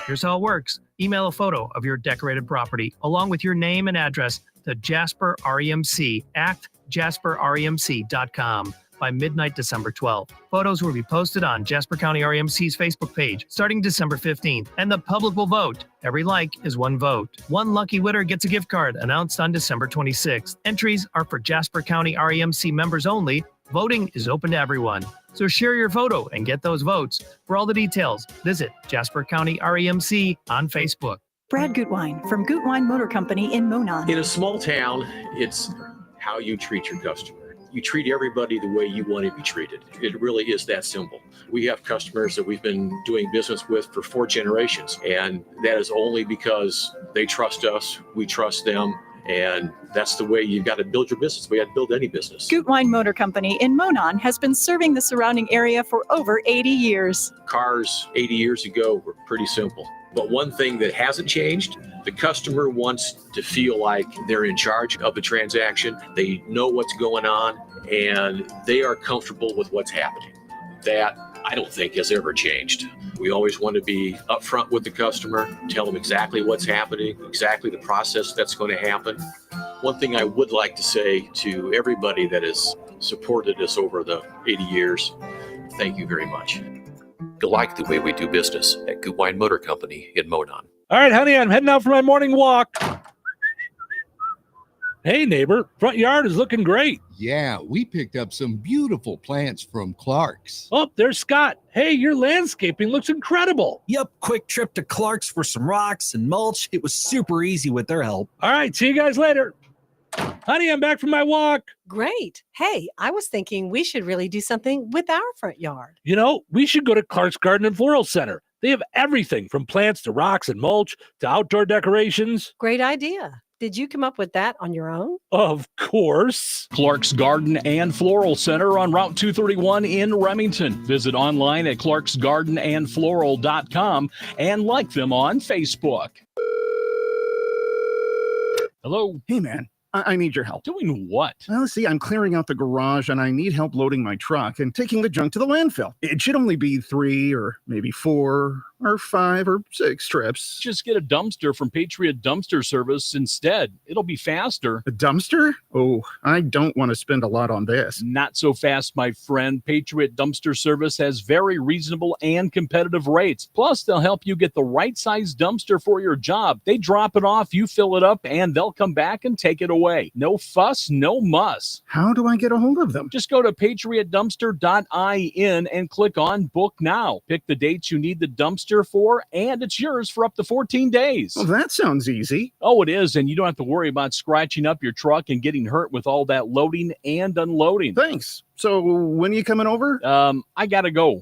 Here's how it works. Email a photo of your decorated property along with your name and address to Jasper REMC at jasperremc.com. by midnight December 12th. Photos will be posted on Jasper County REMC's Facebook page starting December 15th, and the public will vote. Every like is one vote. One lucky winner gets a gift card announced on December 26th. Entries are for Jasper County REMC members only. Voting is open to everyone. So share your photo and get those votes. For all the details, visit Jasper County REMC on Facebook. Brad Gutwein from Gutwein Motor Company in Monon. In a small town, it's how you treat your customer. You treat everybody the way you want to be treated. It really is that simple. We have customers that we've been doing business with for 4 generations, and that is only because they trust us, we trust them, and that's the way you've got to build your business. We got to build any business. Gutwein Motor Company in Monon has been serving the surrounding area for over 80 years. Cars 80 years ago were pretty simple. But one thing that hasn't changed, the customer wants to feel like they're in charge of the transaction. They know what's going on, and they are comfortable with what's happening. That, I don't think, has ever changed. We always want to be upfront with the customer, tell them exactly what's happening, exactly the process that's going to happen. One thing I would like to say to everybody that has supported us over the 80 years, thank you very much. You like the way we do business at Goodwine Motor Company in Monon. All right, honey, I'm heading out for my morning walk. Hey, neighbor, front yard is looking great. Yeah, we picked up some beautiful plants from Clark's. Oh, there's Scott. Hey, your landscaping looks incredible. Yep, quick trip to Clark's for some rocks and mulch. It was super easy with their help. All right, see you guys later. Honey, I'm back from my walk. Great. Hey, I was thinking we should really do something with our front yard. You know, we should go to Clark's Garden and Floral Center. They have everything from plants to rocks and mulch to outdoor decorations. Great idea. Did you come up with that on your own? Of course. Clark's Garden and Floral Center on Route 231 in Remington. Visit online at clarksgardenandfloral.com and like them on Facebook. Hello? Hey, man. I need your help. Doing what? Well, see, I'm clearing out the garage and I need help loading my truck and taking the junk to the landfill. It should only be 3 or maybe 4 or 5 or 6 trips. Just get a dumpster from Patriot Dumpster Service instead. It'll be faster. A dumpster? Oh, I don't want to spend a lot on this. Not so fast, my friend. Patriot Dumpster Service has very reasonable and competitive rates. Plus, they'll help you get the right size dumpster for your job. They drop it off, you fill it up, and they'll come back and take it away. No fuss, no muss. How do I get a hold of them? Just go to patriotdumpster.in and click on Book Now. Pick the dates you need the dumpster for, and it's yours for up to 14 days. Well, that sounds easy. Oh, it is, and you don't have to worry about scratching up your truck and getting hurt with all that loading and unloading. Thanks. So when are you coming over? I gotta go.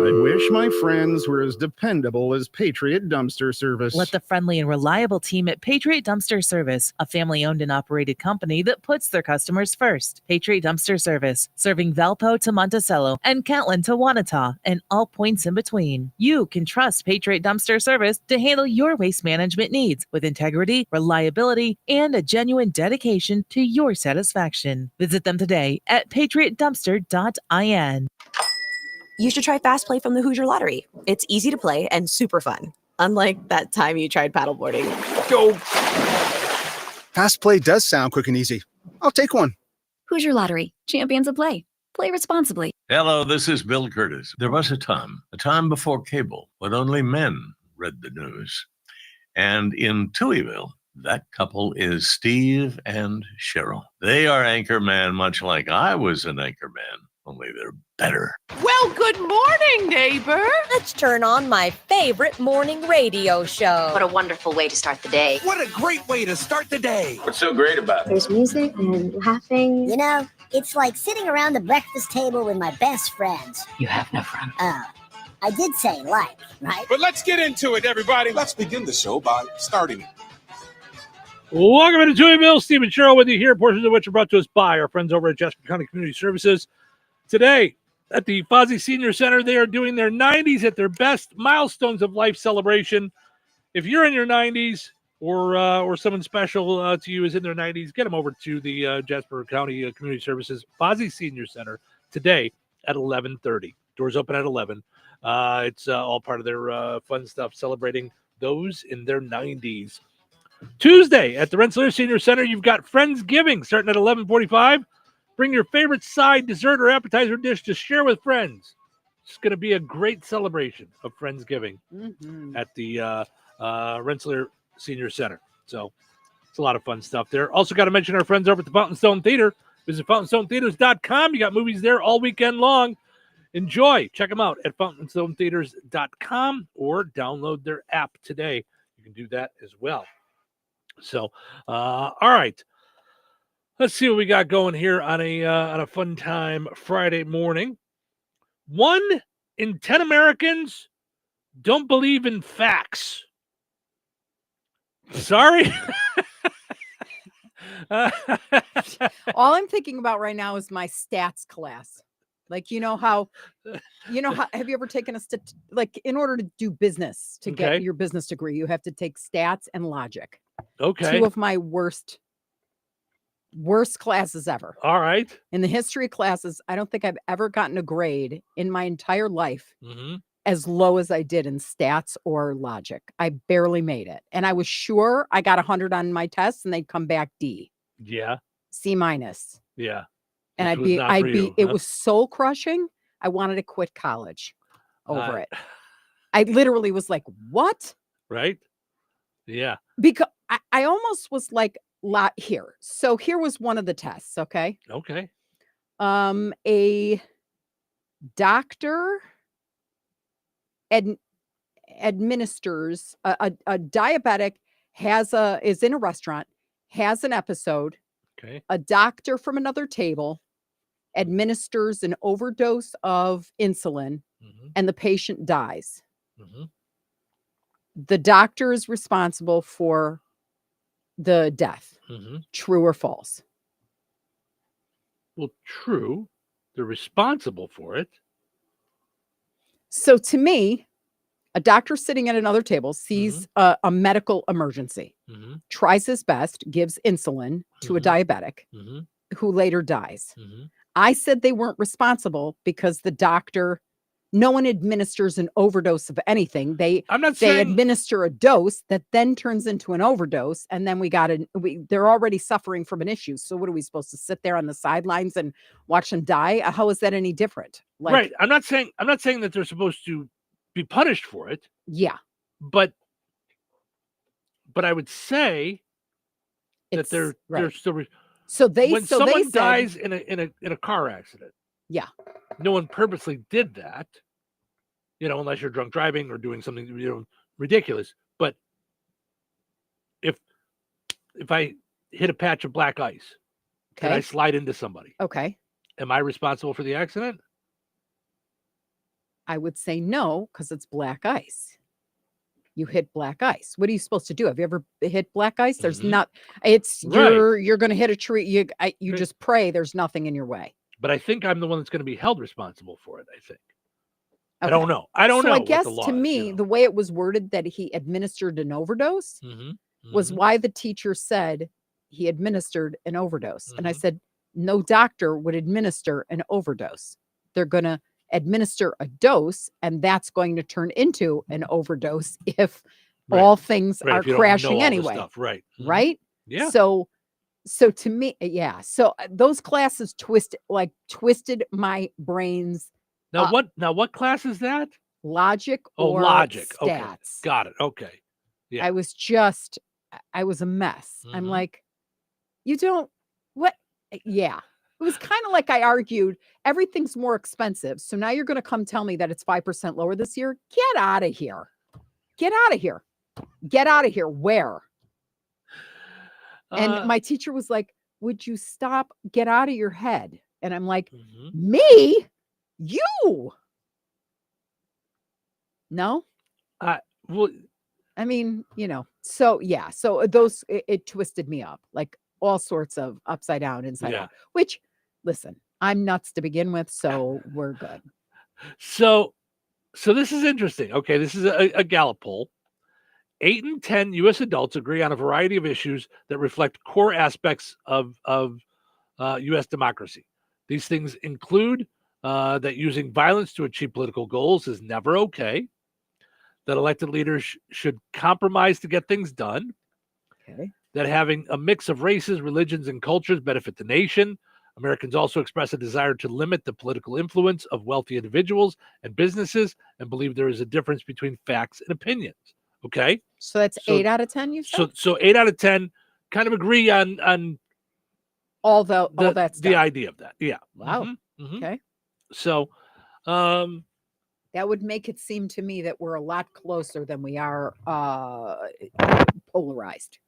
I wish my friends were as dependable as Patriot Dumpster Service. Let the friendly and reliable team at Patriot Dumpster Service, a family-owned and operated company that puts their customers first. Patriot Dumpster Service, serving Valpo to Monticello and Catlin to Wanata and all points in between. You can trust Patriot Dumpster Service to handle your waste management needs with integrity, reliability, and a genuine dedication to your satisfaction. Visit them today at patriotdumpster.in. You should try Fast Play from the Hoosier Lottery. It's easy to play and super fun. Unlike that time you tried paddleboarding. Go! Fast Play does sound quick and easy. I'll take one. Hoosier Lottery. Champions of play. Play responsibly. Hello, this is Bill Curtis. There was a time before cable, when only men read the news. And in Touhyville, that couple is Steve and Cheryl. They are anchorman, much like I was an anchorman, only they're better. Well, good morning, neighbor. Let's turn on my favorite morning radio show. What a wonderful way to start the day. What a great way to start the day. What's so great about it? There's music and laughing. You know, it's like sitting around the breakfast table with my best friends. You have no friends. Oh, I did say like, right? But let's get into it, everybody. Let's begin the show by starting it. Welcome to Touhyville. Steve and Cheryl with you here, portions of which are brought to us by our friends over at Jasper County Community Services. Today, at the Fozzie Senior Center, they are doing their 90s at their best milestones of life celebration. If you're in your 90s or someone special to you is in their 90s, get them over to the Jasper County Community Services Fozzie Senior Center today at 11:30. Doors open at 11. It's all part of their fun stuff, celebrating those in their 90s. Tuesday at the Rensselaer Senior Center, you've got Friendsgiving starting at 11:45. Bring your favorite side, dessert, or appetizer dish to share with friends. It's going to be a great celebration of Friendsgiving at the Rensselaer Senior Center. So it's a lot of fun stuff there. Also got to mention our friends over at the Fountain Stone Theater. Visit fountainstonetheaters.com. You got movies there all weekend long. Enjoy. Check them out at fountainstonetheaters.com or download their app today. You can do that as well. So, all right. Let's see what we got going here on a fun time Friday morning. 1 in 10 Americans don't believe in facts. Sorry. All I'm thinking about right now is my stats class. Like, have you ever taken in order to do business, to get your business degree, you have to take stats and logic. Okay. 2 of my worst classes ever. All right. In the history classes, I don't think I've ever gotten a grade in my entire life as low as I did in stats or logic. I barely made it. And I was sure I got 100 on my tests and they'd come back D, Yeah. C minus. Yeah. And This I'd was be, not for you, it huh? was soul crushing. I wanted to quit college over Uh, it. I literally was like, what? Right? Yeah. Because I almost was like, here. So here was one of the tests. Okay. Okay. A doctor administers a diabetic is in a restaurant, has an episode. Okay. A doctor from another table administers an overdose of insulin and the patient dies. The doctor is responsible for the death. True or false? Well, true. They're responsible for it. So to me, a doctor sitting at another table sees a medical emergency, tries his best, gives insulin to a diabetic who later dies. I said they weren't responsible because the doctor, no one administers an overdose of anything. They administer a dose that then turns into an overdose, and then they're already suffering from an issue. So what are we supposed to sit there on the sidelines and watch them die? How is that any different? Right. I'm not saying that they're supposed to be punished for it. Yeah. But I would say that they're still. When someone dies in a car accident, yeah, no one purposely did that, unless you're drunk driving or doing something ridiculous. But if I hit a patch of black ice and I slide into somebody, okay, am I responsible for the accident? I would say no, because it's black ice. You hit black ice. What are you supposed to do? Have you ever hit black ice? There's you're going to hit a tree. You just pray there's nothing in your way. But I think I'm the one that's going to be held responsible for it. I think. Okay. I don't know. I don't know. I guess what the law to me, the way it was worded that he administered an overdose was why the teacher said he administered an overdose. And I said, no doctor would administer an overdose. They're going to administer a dose, and that's going to turn into an overdose if all things are crashing anyway. Right. Right. Yeah. So to me, yeah. So those classes twisted my brains. Now what class is that? Logic or logic. stats. Okay. Got it. Okay. Yeah. I was a mess. I'm like, you don't what? Yeah. It was kind of like I argued everything's more expensive. So now you're going to come tell me that it's 5% lower this year. Get out of here. Get out of here. Get out of here. Where? And my teacher was like, would you stop? Get out of your head. And I'm like, me? You? No? Well, I mean, so yeah. So it twisted me up like all sorts of upside down, inside out, which, listen, I'm nuts to begin with, so we're good. So this is interesting. Okay, this is a Gallup poll. 8 in 10 U.S. adults agree on a variety of issues that reflect core aspects of U.S. democracy. These things include that using violence to achieve political goals is never okay, that elected leaders should compromise to get things done, that having a mix of races, religions, and cultures benefit the nation. Americans also express a desire to limit the political influence of wealthy individuals and businesses and believe there is a difference between facts and opinions. Okay. So that's 8 out of 10, you said? So 8 out of 10 kind of agree on all that stuff. The idea of that. Yeah. Wow. Okay. So that would make it seem to me that we're a lot closer than we are polarized.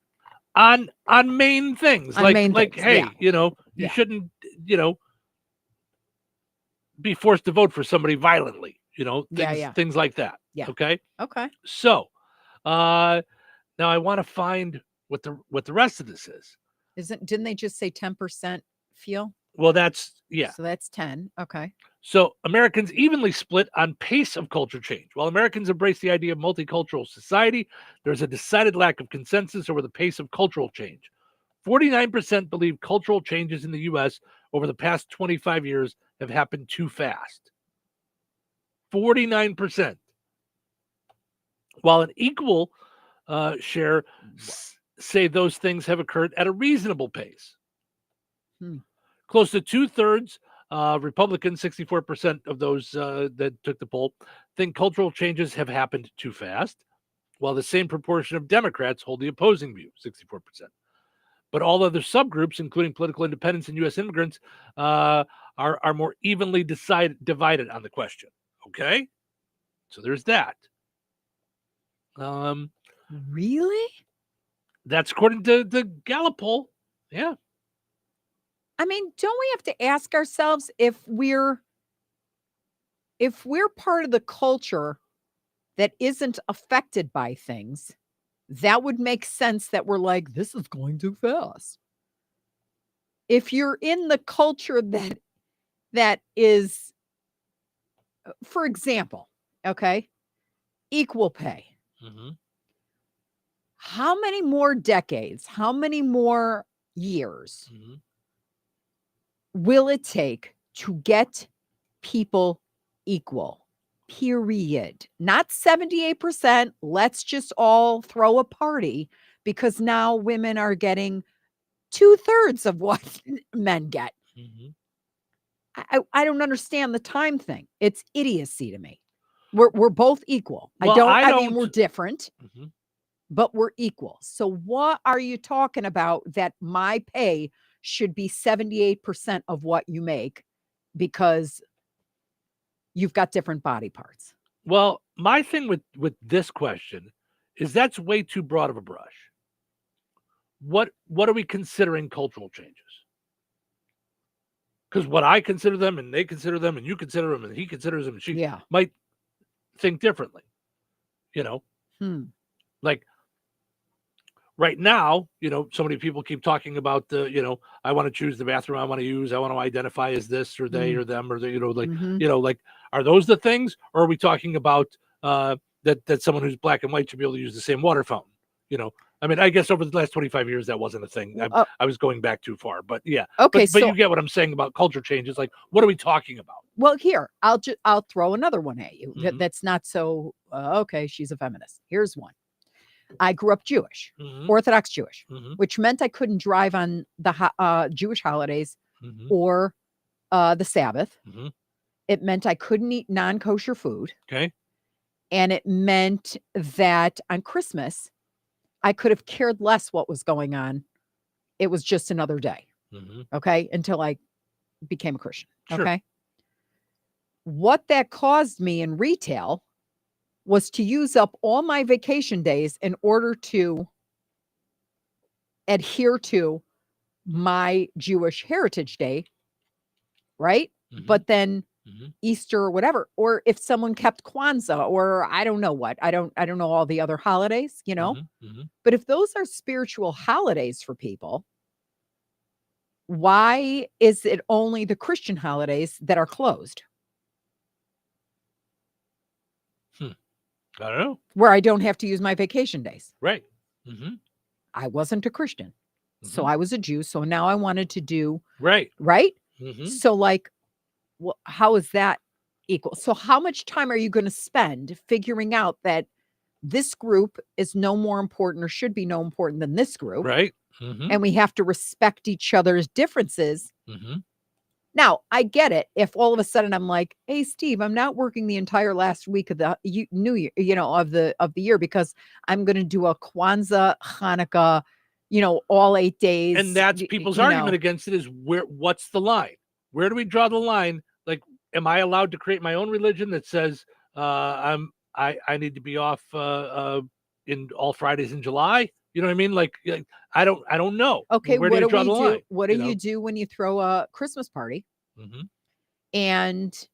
On main things, hey, you shouldn't, be forced to vote for somebody violently, things like that. Yeah. Okay. Okay. So, now I want to find what the rest of this is. Didn't they just say 10% feel? Well, that's So that's 10. Okay. So Americans evenly split on pace of culture change. While Americans embrace the idea of multicultural society, there's a decided lack of consensus over the pace of cultural change. 49% believe cultural changes in the U.S. over the past 25 years have happened too fast. 49%. while an equal share say those things have occurred at a reasonable pace. Close to 2/3 Republicans, 64% of those that took the poll, think cultural changes have happened too fast, while the same proportion of Democrats hold the opposing view, 64%. But all other subgroups, including political independents and U.S. immigrants, are more evenly divided on the question. Okay? So there's that. Really? That's according to the Gallup poll. Yeah. I mean, don't we have to ask ourselves if we're part of the culture that isn't affected by things, that would make sense that we're like, this is going too fast. If you're in the culture that is, for example, okay, equal pay. How many more decades, how many more years will it take to get people equal? Period. Not 78%. Let's just all throw a party because now women are getting 2/3 of what men get. I don't understand the time thing. It's idiocy to me. We're both equal. Well, I mean, we're different, but we're equal. So what are you talking about that my pay should be 78% of what you make because you've got different body parts? Well, my thing with this question is that's way too broad of a brush. What are we considering cultural changes? Because what I consider them and they consider them and you consider them and he considers them and she might think differently. Like right now, so many people keep talking about the, I want to choose the bathroom I want to use. I want to identify as this or they or them or the, like, are those the things? Or are we talking about that someone who's black and white should be able to use the same water fountain? I mean, I guess over the last 25 years, that wasn't a thing. I was going back too far, but yeah. Okay. But you get what I'm saying about culture changes. Like, what are we talking about? Well, here, I'll throw another one at you. That's not so, okay, she's a feminist. Here's one. I grew up Jewish, Orthodox Jewish, which meant I couldn't drive on the Jewish holidays or the Sabbath. It meant I couldn't eat non-kosher food. Okay. And it meant that on Christmas, I could have cared less what was going on. It was just another day. Okay. Until I became a Christian. Sure. Okay. What that caused me in retail was to use up all my vacation days in order to adhere to my Jewish Heritage Day, right? But then Easter or whatever, or if someone kept Kwanzaa or I don't know what, I don't know all the other holidays, but if those are spiritual holidays for people, why is it only the Christian holidays that are closed? I don't know. Where I don't have to use my vacation days. Right. I wasn't a Christian. So I was a Jew. So now I wanted to do. Right. Right. So like, well, how is that equal? So how much time are you going to spend figuring out that this group is no more important or should be no important than this group? Right. And we have to respect each other's differences. Now, I get it. If all of a sudden I'm like, hey, Steve, I'm not working the entire last week of the New Year, of the year because I'm going to do a Kwanzaa, Hanukkah, all 8 days. And that's people's argument against it is what's the line? Where do we draw the line? Like, am I allowed to create my own religion that says I need to be off in all Fridays in July? You know what I mean? Like I don't know. Okay, where do you draw the line? What do you do when you throw a Christmas party and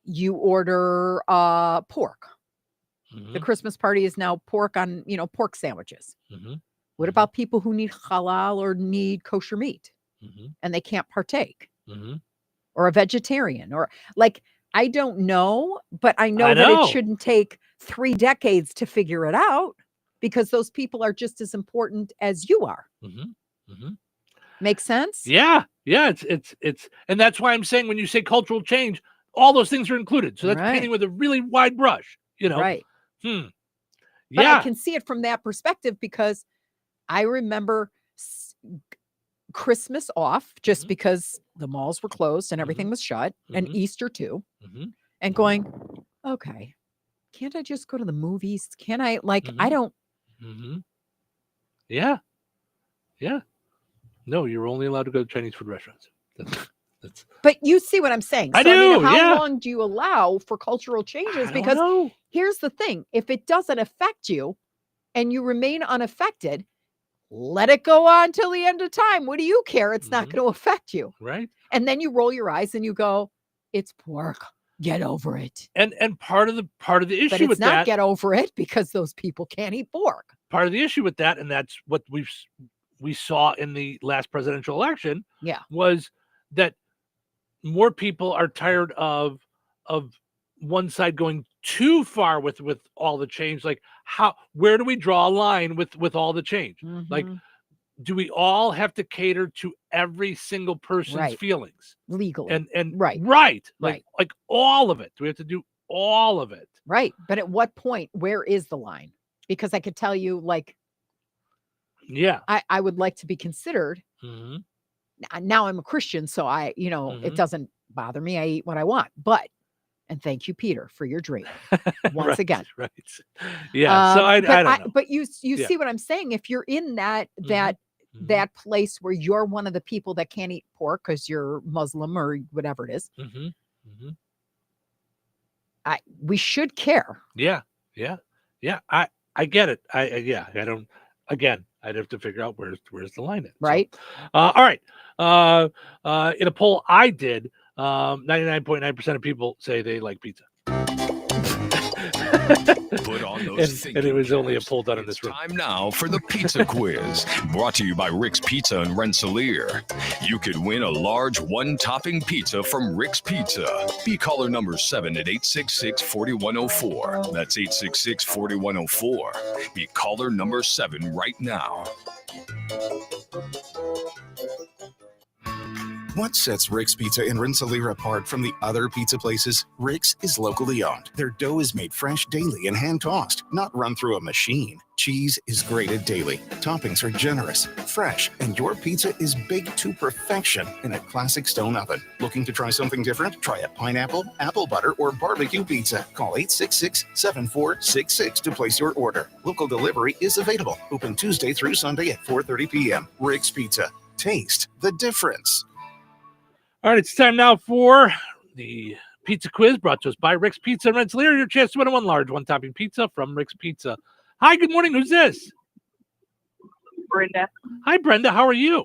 you order pork? The Christmas party is now pork on, pork sandwiches. What about people who need halal or need kosher meat and they can't partake? Or a vegetarian or like, I don't know, but I know that it shouldn't take 3 decades to figure it out because those people are just as important as you are. Make sense? Yeah. It's, and that's why I'm saying when you say cultural change, all those things are included. So that's painting with a really wide brush, Right. But Yeah. I can see it from that perspective because I remember Christmas off just because the malls were closed and everything was shut, and Easter too, and going, okay, can't I just go to the movies? Can I, I don't. Yeah. Yeah. No, you're only allowed to go to Chinese food restaurants. That's But you see what I'm saying. I So, do, how yeah. long do you allow for cultural changes? don't Because know. here's the thing. If it doesn't affect you and you remain unaffected, let it go on till the end of time. What do you care? It's not going to affect you. Right. And then you roll your eyes and you go, it's pork. Get over it. And part of the issue But it's with not that, get over it because those people can't eat pork. part of the issue with that, and that's what we saw in the last presidential election, Yeah. was that more people are tired of one side going too far with all the change. Like, where do we draw a line with all the change? Like, do we all have to cater to every single person's Right. feelings Legally. and Right. like all of it? Do we have to do all of it? Right. But at what point, where is the line? Because I could tell you, Yeah. I would like to be considered. Now I'm a Christian, so it doesn't bother me. I eat what I want. And thank you, Peter, for your drink once again. Right. Yeah. So I don't know. But you Yeah. see what I'm saying? If you're in that place where you're one of the people that can't eat pork because you're Muslim or whatever it is, we should care. Yeah. I get it. I don't. Again, I'd have to figure out where's the line at. Right. So, all right. In a poll I did, 99.9% of people say they like pizza. Put on those and it was only a poll done in this room. Time now for the pizza quiz, brought to you by Rick's Pizza in Rensselaer. You could win a large one-topping pizza from Rick's Pizza. Be caller number 7 at 866-4104. That's 866-4104. Be caller number 7 right now. What sets Rick's Pizza in Rensselaer apart from the other pizza places? Rick's is locally owned. Their dough is made fresh daily and hand-tossed, not run through a machine. Cheese is grated daily. Toppings are generous, fresh, and your pizza is baked to perfection in a classic stone oven. Looking to try something different? Try a pineapple, apple butter, or barbecue pizza. Call 866-7466 to place your order. Local delivery is available. Open Tuesday through Sunday at 4:30 p.m. Rick's Pizza. Taste the difference. All right, it's time now for the pizza quiz brought to us by Rick's Pizza in Rensselaer. Your chance to win a one-large, one-topping pizza from Rick's Pizza. Hi, good morning. Who's this? Brenda. Hi, Brenda. How are you?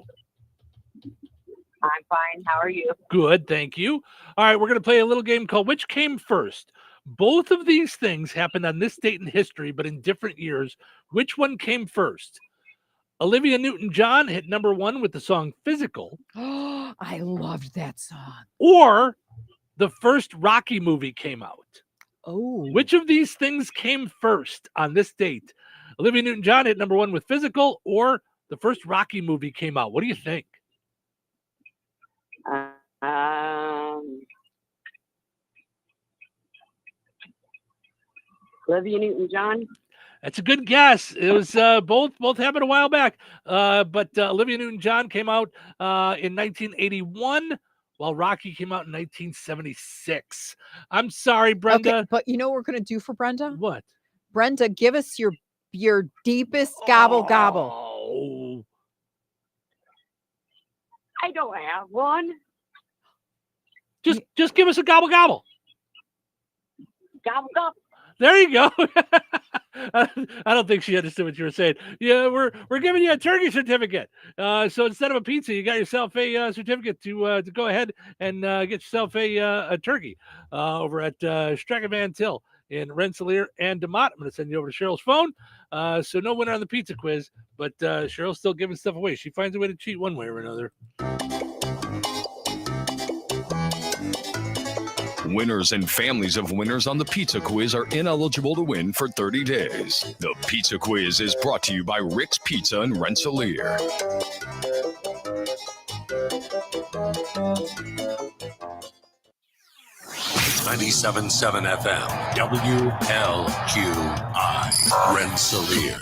I'm fine. How are you? Good, thank you. All right, we're going to play a little game called Which Came First? Both of these things happened on this date in history, but in different years. Which one came first? Olivia Newton-John hit number 1 with the song Physical. I loved that song. Or the first Rocky movie came out. Oh. Which of these things came first on this date? Olivia Newton-John hit number 1 with Physical, or the first Rocky movie came out. What do you think? Olivia Newton-John. That's a good guess. It was both happened a while back. But Olivia Newton-John came out in 1981, while Rocky came out in 1976. I'm sorry, Brenda. Okay, but you know what we're going to do for Brenda? What? Brenda, give us your deepest gobble gobble. Oh. I don't have one. Just give us a gobble gobble. Gobble gobble. There you go. I don't think she understood what you were saying. Yeah, we're giving you a turkey certificate. So instead of a pizza, you got yourself a certificate to go ahead and get yourself a turkey over at Strachan Van Til in Rensselaer and DeMott. I'm going to send you over to Cheryl's phone. So no winner on the pizza quiz, but Cheryl's still giving stuff away. She finds a way to cheat one way or another. Winners and families of winners on the Pizza Quiz are ineligible to win for 30 days. The Pizza Quiz is brought to you by Rick's Pizza in Rensselaer. 97.7 FM, WLQI, Rensselaer.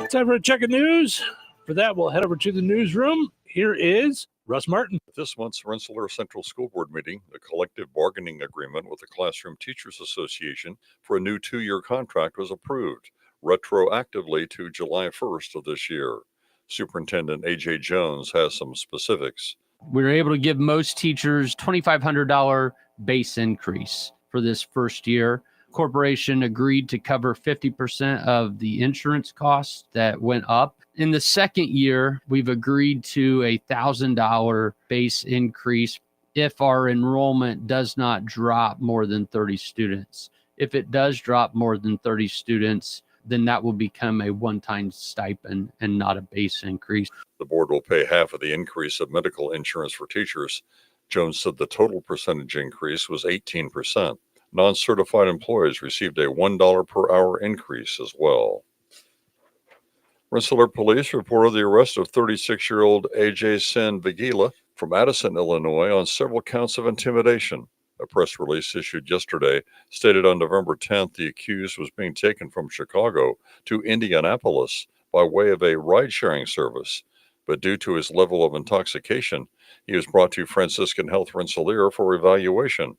Time for a check of news. For that, we'll head over to the newsroom. Here is Russ Martin. At this month's Rensselaer Central School Board meeting, the collective bargaining agreement with the Classroom Teachers Association for a new 2-year contract was approved, retroactively to July 1st of this year. Superintendent A.J. Jones has some specifics. We were able to give most teachers $2,500 base increase for this first year. Corporation agreed to cover 50% of the insurance costs that went up. In the second year, we've agreed to a $1,000 base increase if our enrollment does not drop more than 30 students. If it does drop more than 30 students, then that will become a one-time stipend and not a base increase. The board will pay half of the increase of medical insurance for teachers. Jones said the total percentage increase was 18%. Non-certified employees received a $1 per hour increase as well. Rensselaer police reported the arrest of 36-year-old A.J. Sin Vigila from Addison, Illinois, on several counts of intimidation. A press release issued yesterday stated on November 10th the accused was being taken from Chicago to Indianapolis by way of a ride-sharing service. But due to his level of intoxication, he was brought to Franciscan Health Rensselaer for evaluation.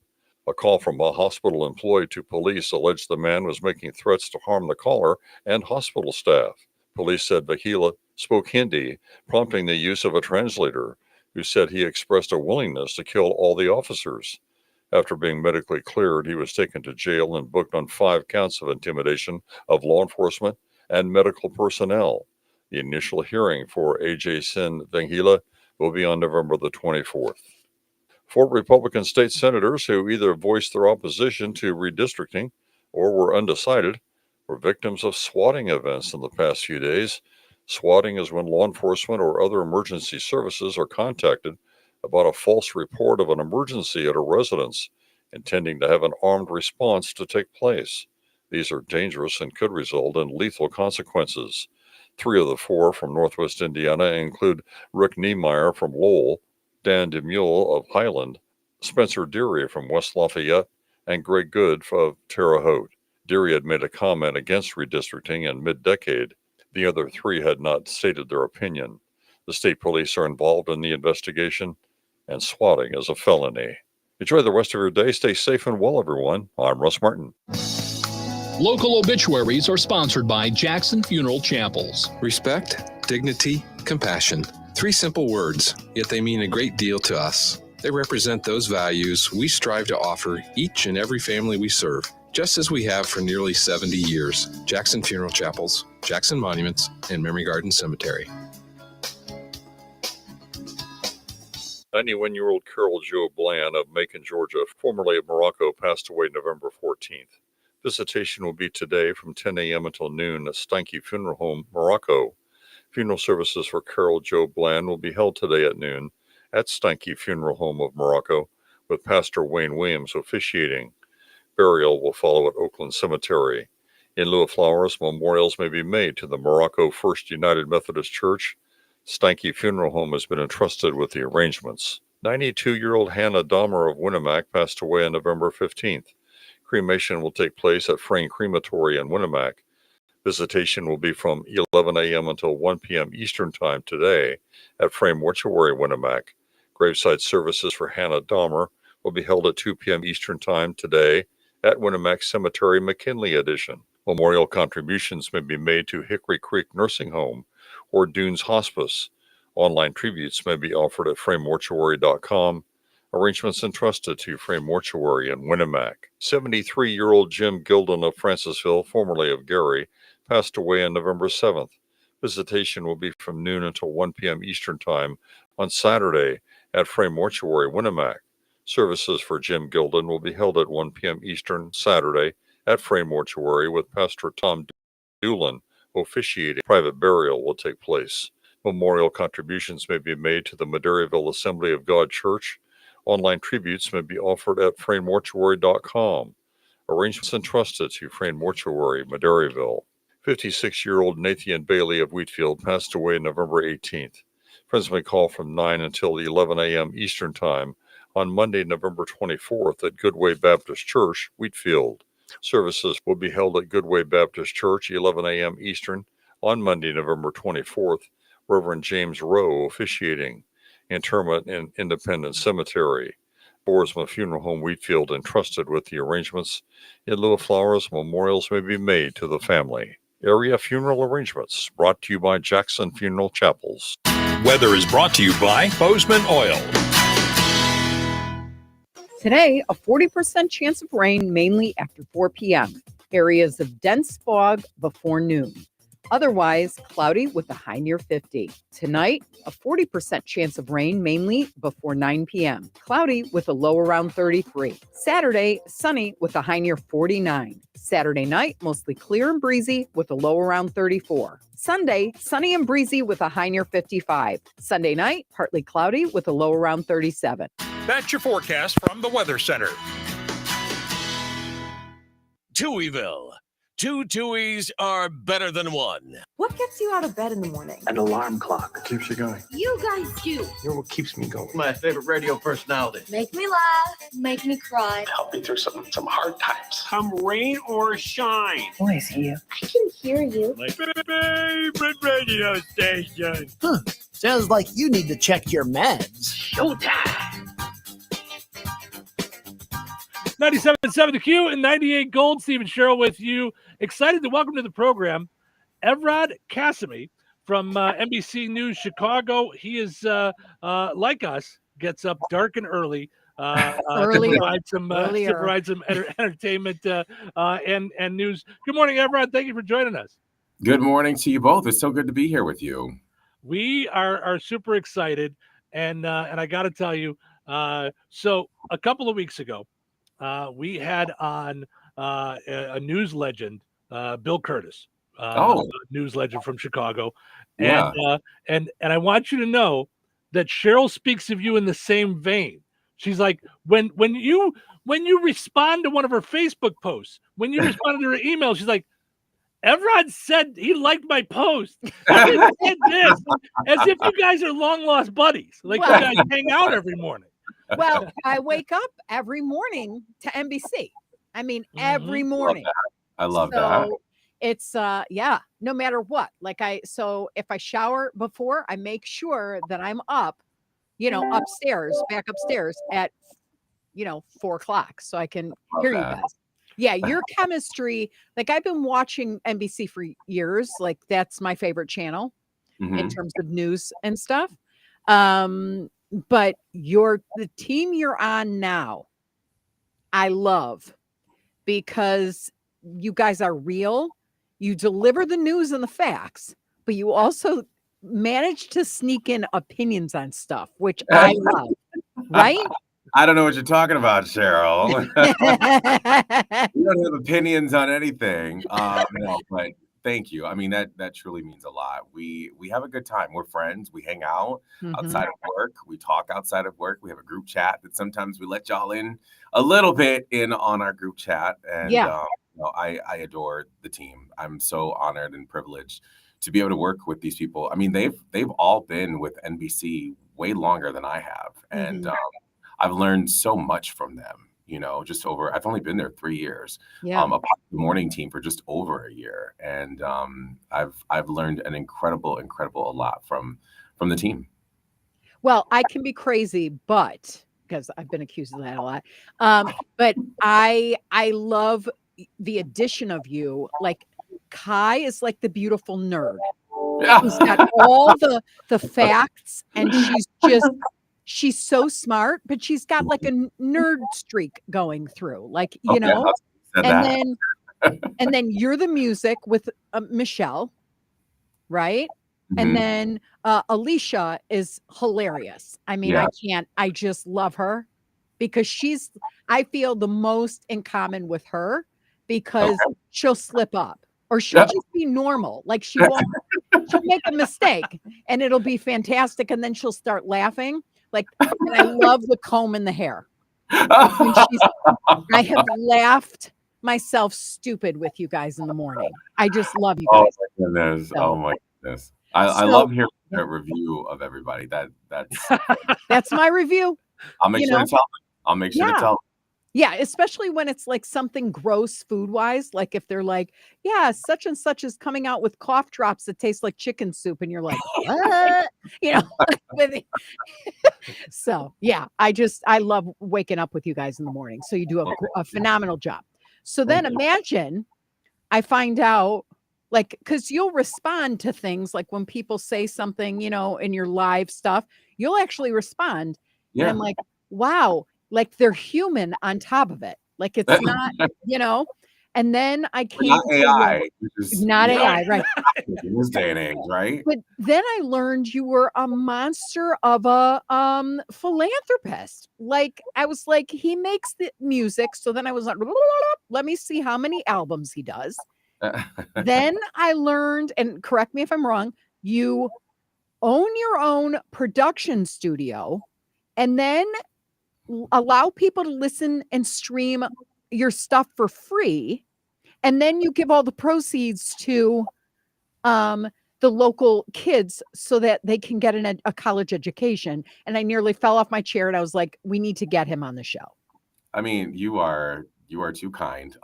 A call from a hospital employee to police alleged the man was making threats to harm the caller and hospital staff. Police said Vakila spoke Hindi, prompting the use of a translator, who said he expressed a willingness to kill all the officers. After being medically cleared, he was taken to jail and booked on 5 counts of intimidation of law enforcement and medical personnel. The initial hearing for A.J. Sin Vengila will be on November the 24th. 4 Republican state senators who either voiced their opposition to redistricting or were undecided were victims of swatting events in the past few days. Swatting is when law enforcement or other emergency services are contacted about a false report of an emergency at a residence, intending to have an armed response to take place. These are dangerous and could result in lethal consequences. 3 of the 4 from Northwest Indiana include Rick Niemeyer from Lowell, Dan DeMule of Highland, Spencer Deary from West Lafayette, and Greg Good of Terre Haute. Deary had made a comment against redistricting in mid-decade. The other 3 had not stated their opinion. The state police are involved in the investigation, and swatting is a felony. Enjoy the rest of your day. Stay safe and well, everyone. I'm Russ Martin. Local obituaries are sponsored by Jackson Funeral Chapels. Respect, dignity, compassion. 3 simple words, yet they mean a great deal to us. They represent those values we strive to offer each and every family we serve, just as we have for nearly 70 years. Jackson Funeral Chapels, Jackson Monuments, and Memory Garden Cemetery. 91-year-old Carol Jo Bland of Macon, Georgia, formerly of Morocco, passed away November 14th. Visitation will be today from 10 a.m. until noon at Steinke Funeral Home, Morocco. Funeral services for Carol Jo Bland will be held today at noon at Steinke Funeral Home of Morocco, with Pastor Wayne Williams officiating. Burial will follow at Oakland Cemetery. In lieu of flowers, memorials may be made to the Morocco First United Methodist Church. Steinke Funeral Home has been entrusted with the arrangements. 92-year-old Hannah Dahmer of Winnemac passed away on November 15th. Cremation will take place at Frayne Crematory in Winnemac. Visitation will be from 11 a.m. until 1 p.m. Eastern Time today at Frayne Mortuary, Winnemac. Graveside services for Hannah Dahmer will be held at 2 p.m. Eastern Time today at Winnemac Cemetery, McKinley Edition. Memorial contributions may be made to Hickory Creek Nursing Home or Dunes Hospice. Online tributes may be offered at fraynemortuary.com. Arrangements entrusted to Frayne Mortuary in Winnemac. 73-year-old Jim Gilden of Francisville, formerly of Gary, passed away on November 7th. Visitation will be from noon until 1 p.m. Eastern Time on Saturday at Frayne Mortuary, Winnemac. Services for Jim Gilden will be held at 1 p.m. Eastern Saturday at Frayne Mortuary, with Pastor Tom Doolin officiating. Private burial will take place. Memorial contributions may be made to the Madeiryville Assembly of God Church. Online tributes may be offered at fraynemortuary.com. Arrangements entrusted to Frayne Mortuary, Madeiryville. 56-year-old Nathan Bailey of Wheatfield passed away November 18th. Friends may call from 9 until 11 a.m. Eastern Time on Monday, November 24th at Goodway Baptist Church, Wheatfield. Services will be held at Goodway Baptist Church, 11 a.m. Eastern, on Monday, November 24th. Reverend James Rowe officiating. Interment in Independence Cemetery. Boersma Funeral Home, Wheatfield, entrusted with the arrangements. In lieu of flowers, memorials may be made to the family. Area funeral arrangements brought to you by Jackson Funeral Chapels. Weather is brought to you by Bozeman Oil. Today, a 40% chance of rain mainly after 4 p.m. Areas of dense fog before noon. Otherwise, cloudy with a high near 50. Tonight, a 40% chance of rain mainly before 9 p.m. Cloudy with a low around 33. Saturday, sunny with a high near 49. Saturday night, mostly clear and breezy with a low around 34. Sunday, sunny and breezy with a high near 55. Sunday night, partly cloudy with a low around 37. That's your forecast from the Weather Center. Touhyville. Two Tuohys are better than one. What gets you out of bed in the morning? An alarm clock keeps you going. You guys do. You're what keeps me going. My favorite radio personality. Make me laugh, make me cry. Help me through some hard times. Come rain or shine. Who is he? I can hear you. My favorite radio station. Sounds like you need to check your meds. Showtime. 97.7 The Q and 98 Gold. Stephen Sherrill with you. Excited to welcome to the program Evrod Cassimy from NBC News Chicago. He is, like us, gets up dark and early to provide some entertainment and news. Good morning, Evrod. Thank you for joining us. Good morning to you both. It's so good to be here with you. We are super excited, and I got to tell you, so a couple of weeks ago, we had on a news legend, Bill Curtis, news legend from Chicago, and I want you to know that Cheryl speaks of you in the same vein. She's like, when you respond to one of her Facebook posts, when you respond to her email, she's like, Evrod said he liked my post. He said this, as if you guys are long lost buddies, like you guys hang out every morning. Well, I wake up every morning to NBC. I mean, every morning. I love that. It's no matter what. So if I shower before, I make sure that I'm up, back upstairs at 4 o'clock so I can hear you guys. Yeah, your chemistry, I've been watching NBC for years. That's my favorite channel in terms of news and stuff. But the team you're on now, I love, because you guys are real. You deliver the news and the facts, but you also manage to sneak in opinions on stuff, which I love. Right? I don't know what you're talking about, Cheryl. We don't have opinions on anything. No, but thank you. I mean, that truly means a lot. We have a good time. We're friends. We hang out outside of work. We talk outside of work. We have a group chat that sometimes we let y'all in a little bit on our group chat. And I adore the team. I'm so honored and privileged to be able to work with these people. I mean, they've all been with NBC way longer than I have, and I've learned so much from them. I've only been there 3 years. A part of the morning team for just over a year, and I've learned an incredible a lot from the team. Well, I can be crazy, but because I've been accused of that a lot. But I love the addition of you. Like Kai is like the beautiful nerd. She's got all the facts, and she's so smart, but she's got like a nerd streak going through, and then you're the music with Michelle, right? And then Alicia is hilarious. I mean, I just love her because I feel the most in common with her because she'll slip up or she'll just be normal. Like she'll make a mistake and it'll be fantastic. And then she'll start laughing. And I love the comb in the hair. I have laughed myself stupid with you guys in the morning. I just love you guys. Oh my goodness. Oh my goodness. I love hearing that review of everybody. That's my review. I'll make You sure know? to tell them. I'll make sure to Yeah. tell them. Yeah, especially when it's like something gross food wise. Like if they're like, yeah, such and such is coming out with cough drops that taste like chicken soup. And you're like, what? You know, with it. So yeah, I love waking up with you guys in the morning. So you do a phenomenal job. So then imagine I find out like, because you'll respond to things like when people say something, you know, in your live stuff, you'll actually respond. And Yeah. I'm like, wow, like they're human on top of it. Like it's not, you know. And then I But came not to learn, AI, which is not AI, right? in this day and age, right? But then I learned you were a monster of a philanthropist. Like I was like, he makes the music. So then I was like, let me see how many albums he does. Then I learned, and correct me if I'm wrong, you own your own production studio and then allow people to listen and stream your stuff for free. And then you give all the proceeds to the local kids so that they can get a college education. And I nearly fell off my chair and I was like, we need to get him on the show. I mean, you are too kind.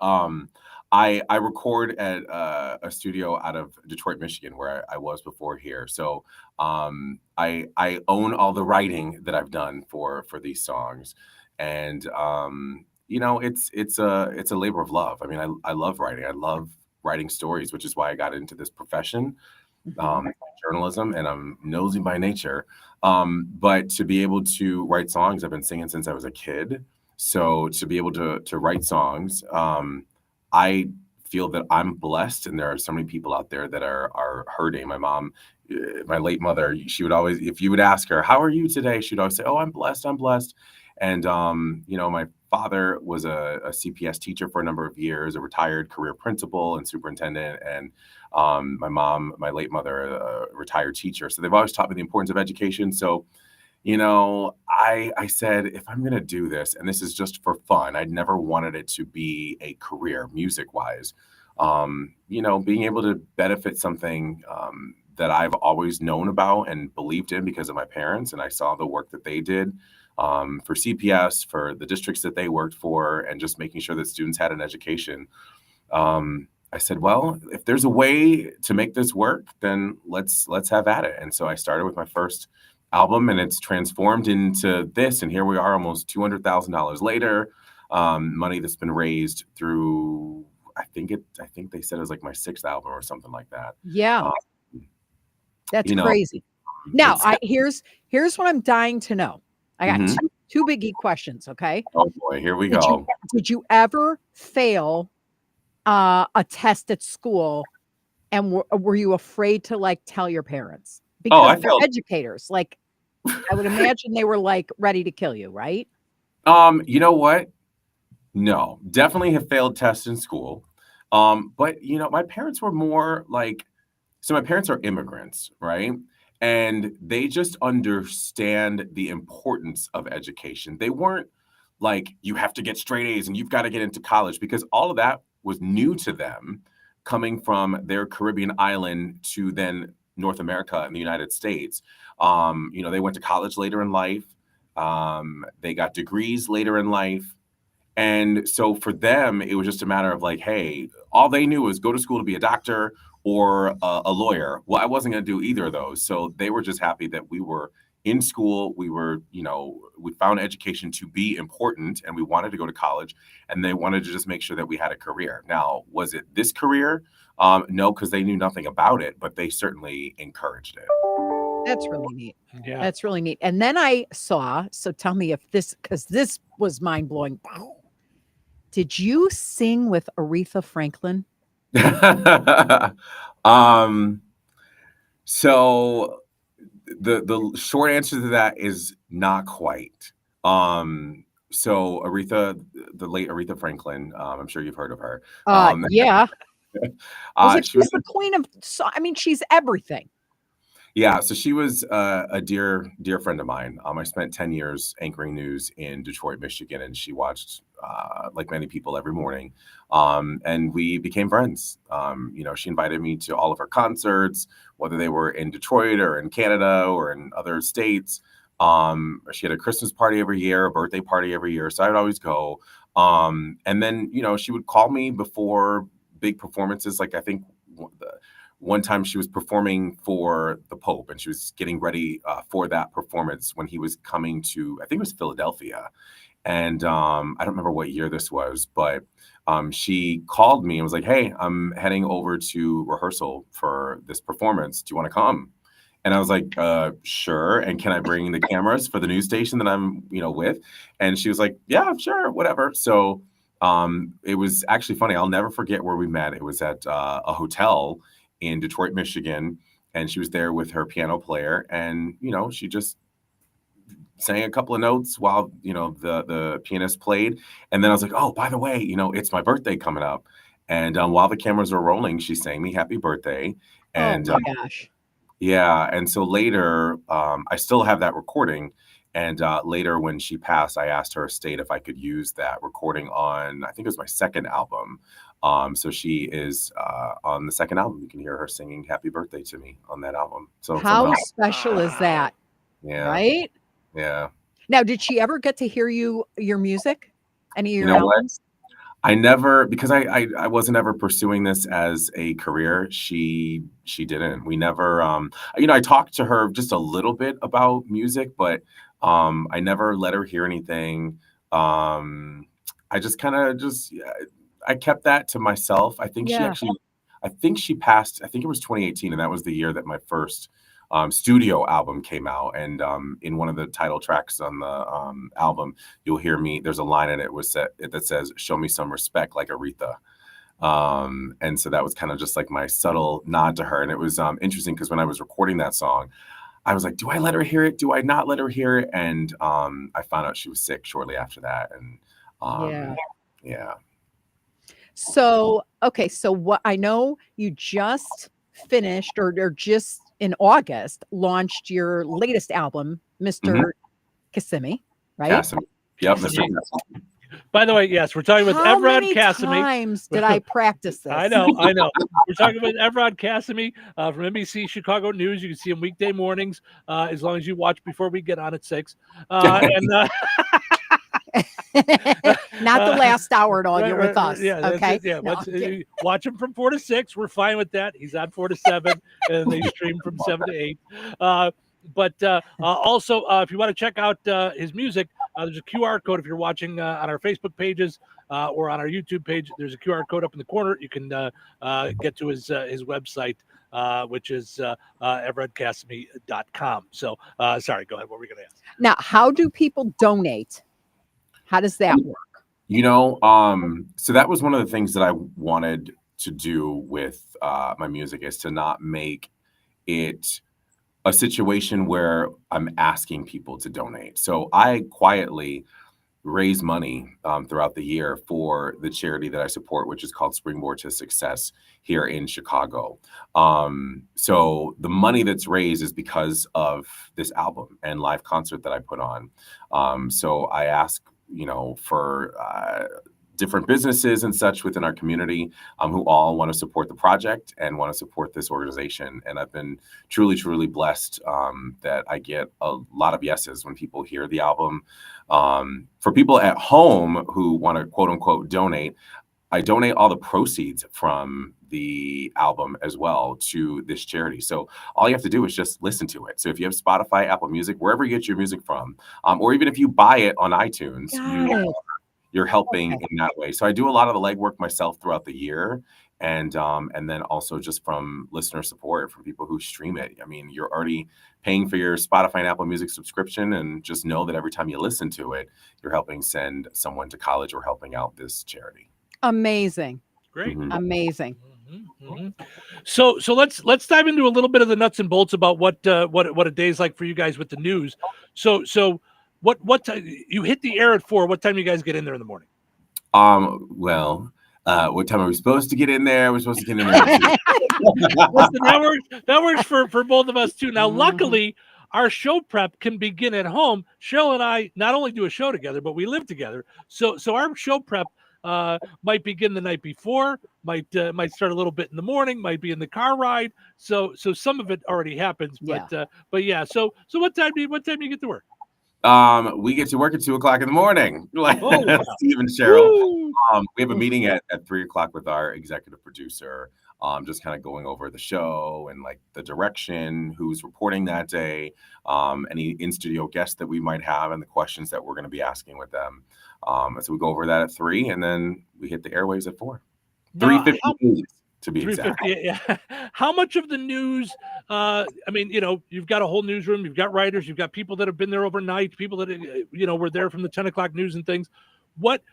I record at a studio out of Detroit, Michigan, where I was before here. So I own all the writing that I've done for these songs, and you know, it's a labor of love. I mean, I love writing. I love writing stories, which is why I got into this profession, journalism, and I'm nosy by nature. But to be able to write songs, I've been singing since I was a kid. So to be able to write songs, I feel that I'm blessed, and there are so many people out there that are hurting. My mom, my late mother, she would always, if you would ask her, "How are you today?" She'd always say, "Oh, I'm blessed. I'm blessed." And you know, my father was a CPS teacher for a number of years, a retired career principal and superintendent, and my mom, my late mother, a retired teacher. So they've always taught me the importance of education. So, you know, I said, if I'm going to do this, and this is just for fun, I'd never wanted it to be a career music wise. You know, being able to benefit something that I've always known about and believed in because of my parents. And I saw the work that they did for CPS, for the districts that they worked for, and just making sure that students had an education. I said, well, if there's a way to make this work, then let's have at it. And so I started with my first album, and it's transformed into this, and here we are almost $200,000 later. Money that's been raised through, I think they said it was like my sixth album or something like that. Yeah. That's you know, crazy. Now here's what I'm dying to know. I got two biggie questions. Okay. Oh boy, here we go. Did you ever fail a test at school, and were you afraid to like tell your parents? Because I they're failed. educators. Like, I would imagine they were like ready to kill you, right? You know what? No, definitely have failed tests in school. But you know, my parents were more like, so my parents are immigrants, right? And they just understand the importance of education. They weren't like, you have to get straight A's and you've got to get into college, because all of that was new to them, coming from their Caribbean island to then North America and the United States. You know, they went to college later in life. They got degrees later in life. And so for them, it was just a matter of like, hey, all they knew was go to school to be a doctor or a lawyer. Well, I wasn't going to do either of those. So they were just happy that we were in school. We were, you know, we found education to be important, and we wanted to go to college, and they wanted to just make sure that we had a career. Now, was it this career? No, because they knew nothing about it, but they certainly encouraged it. That's really neat. Yeah. That's really neat. And then I saw, so tell me if this, because this was mind blowing. Did you sing with Aretha Franklin? So the short answer to that is not quite. So Aretha, the late Aretha Franklin, I'm sure you've heard of her. Yeah. She was the queen of, I mean, she's everything. Yeah, so she was a dear friend of mine. I spent 10 years anchoring news in Detroit, Michigan, and she watched, like many people, every morning. And we became friends. You know, she invited me to all of her concerts, whether they were in Detroit or in Canada or in other states. She had a Christmas party every year, a birthday party every year, so I would always go. And then, she would call me before big performances. Like I think one time she was performing for the Pope, and she was getting ready for that performance when he was coming to, I think it was Philadelphia. And I don't remember what year this was, but she called me and was like, "Hey, I'm heading over to rehearsal for this performance. Do you want to come?" And I was like, "Sure. And can I bring the cameras for the news station that I'm, with?" And she was like, "Yeah, sure, whatever." So it was actually funny. I'll never forget where we met. It was at a hotel in Detroit, Michigan, and she was there with her piano player, and she just sang a couple of notes while the pianist played. And then I was like, "Oh, by the way, it's my birthday coming up." And while the cameras were rolling, she sang me happy birthday. And oh my gosh. yeah, and so later I still have that recording. And later when she passed, I asked her estate if I could use that recording on, I think it was my second album. So she is on the second album. You can hear her singing happy birthday to me on that album. So How special is that? Yeah. Right? Yeah. Now, did she ever get to hear your music? Any of your You know what? albums? I never, because I wasn't ever pursuing this as a career. She didn't. We never, I talked to her just a little bit about music, but I never let her hear anything. I just kind of I kept that to myself. I think Yeah. I think she passed, I think it was 2018, and that was the year that my first studio album came out. And in one of the title tracks on the album, you'll hear me, there's a line in it that says, "Show me some respect like Aretha." And so that was kind of just like my subtle nod to her. And it was interesting because when I was recording that song, I was like, do I let her hear it? Do I not let her hear it? And I found out she was sick shortly after that. And yeah. So, okay. So what I know you just finished or just in August launched your latest album, Mr. Kissimmee, right? Cassimy. Yep. Mr. Cassimy. By the way, yes, we're talking with How Evrod many Cassimy. times did I practice this? I know. We're talking with Evrod Cassimy from NBC Chicago News. You can see him weekday mornings as long as you watch before we get on at 6. Not the last hour at all. You're with us. Yeah, okay. Yeah, No, watch him from 4 to 6. We're fine with that. He's on 4 to 7, and they stream from 7 to 8. But also, if you want to check out his music, there's a QR code if you're watching on our Facebook pages or on our YouTube page. There's a QR code up in the corner. You can get to his website, which is everettcassimy.com. So, sorry, go ahead. What were we going to ask? Now, how do people donate? How does that work? So that was one of the things that I wanted to do with my music, is to not make it a situation where I'm asking people to donate. So I quietly raise money throughout the year for the charity that I support, which is called Springboard to Success here in Chicago. So the money that's raised is because of this album and live concert that I put on. So I ask, for different businesses and such within our community who all want to support the project and want to support this organization. And I've been truly, truly blessed that I get a lot of yeses when people hear the album. For people at home who want to quote unquote donate, I donate all the proceeds from the album as well to this charity. So all you have to do is just listen to it. So if you have Spotify, Apple Music, wherever you get your music from, or even if you buy it on iTunes, you're helping in that way. So I do a lot of the legwork myself throughout the year. And then also just from listener support from people who stream it. I mean, you're already paying for your Spotify and Apple Music subscription, and just know that every time you listen to it, you're helping send someone to college or helping out this charity. Amazing. Great. Mhm. Amazing. So let's dive into a little bit of the nuts and bolts about what a day's like for you guys with the news. So what time you hit the air at 4? What time do you guys get in there in the morning? What time are we supposed to get in there? We're supposed to get in there. Listen, that works for both of us too. Now, luckily, our show prep can begin at home. Cheryl and I not only do a show together, but we live together. So our show prep might begin the night before, might start a little bit in the morning, might be in the car ride. So some of it already happens. But yeah. So what time do you get to work? We get to work at 2:00 in the morning. Like Oh, Steve and Cheryl. Woo! We have a meeting at 3:00 with our executive producer. Just kind of going over the show and like the direction, who's reporting that day, any in-studio guests that we might have, and the questions that we're going to be asking with them. So we go over that at 3, and then we hit the airwaves at 4. 3:50 to be exact. 3:50. Yeah. How much of the news? I mean, you've got a whole newsroom, you've got writers, you've got people that have been there overnight, people that were there from the 10 o'clock news and things. What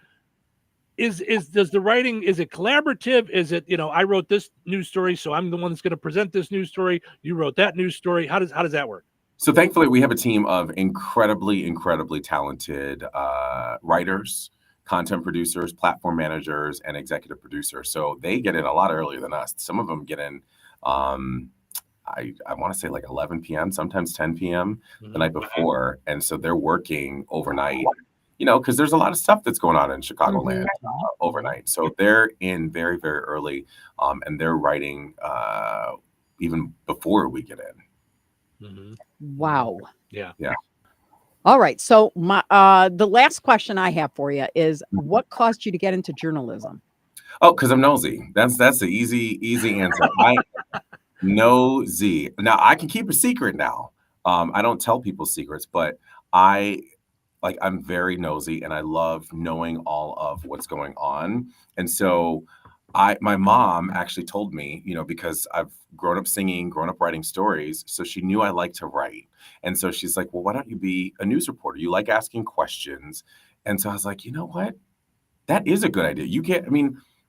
does the writing, is it collaborative? Is it, I wrote this news story, so I'm the one that's going to present this news story. You wrote that news story. How does that work? So thankfully, we have a team of incredibly talented writers, content producers, platform managers, and executive producers. So they get in a lot earlier than us. Some of them get in, I want to say like 11 p.m., sometimes 10 p.m. the night before. And so they're working overnight, because there's a lot of stuff that's going on in Chicagoland overnight. So they're in very, very early, and they're writing even before we get in. Wow. Yeah. All right. So the last question I have for you is, what caused you to get into journalism? Oh, because I'm nosy. That's the easy answer. Nosy. Now I can keep a secret now. I don't tell people secrets, but I'm very nosy, and I love knowing all of what's going on. And so my mom actually told me, because I've grown up singing, grown up writing stories. So she knew I like to write. And so she's like, well, why don't you be a news reporter? You like asking questions. And so I was like, you know what? That is a good idea.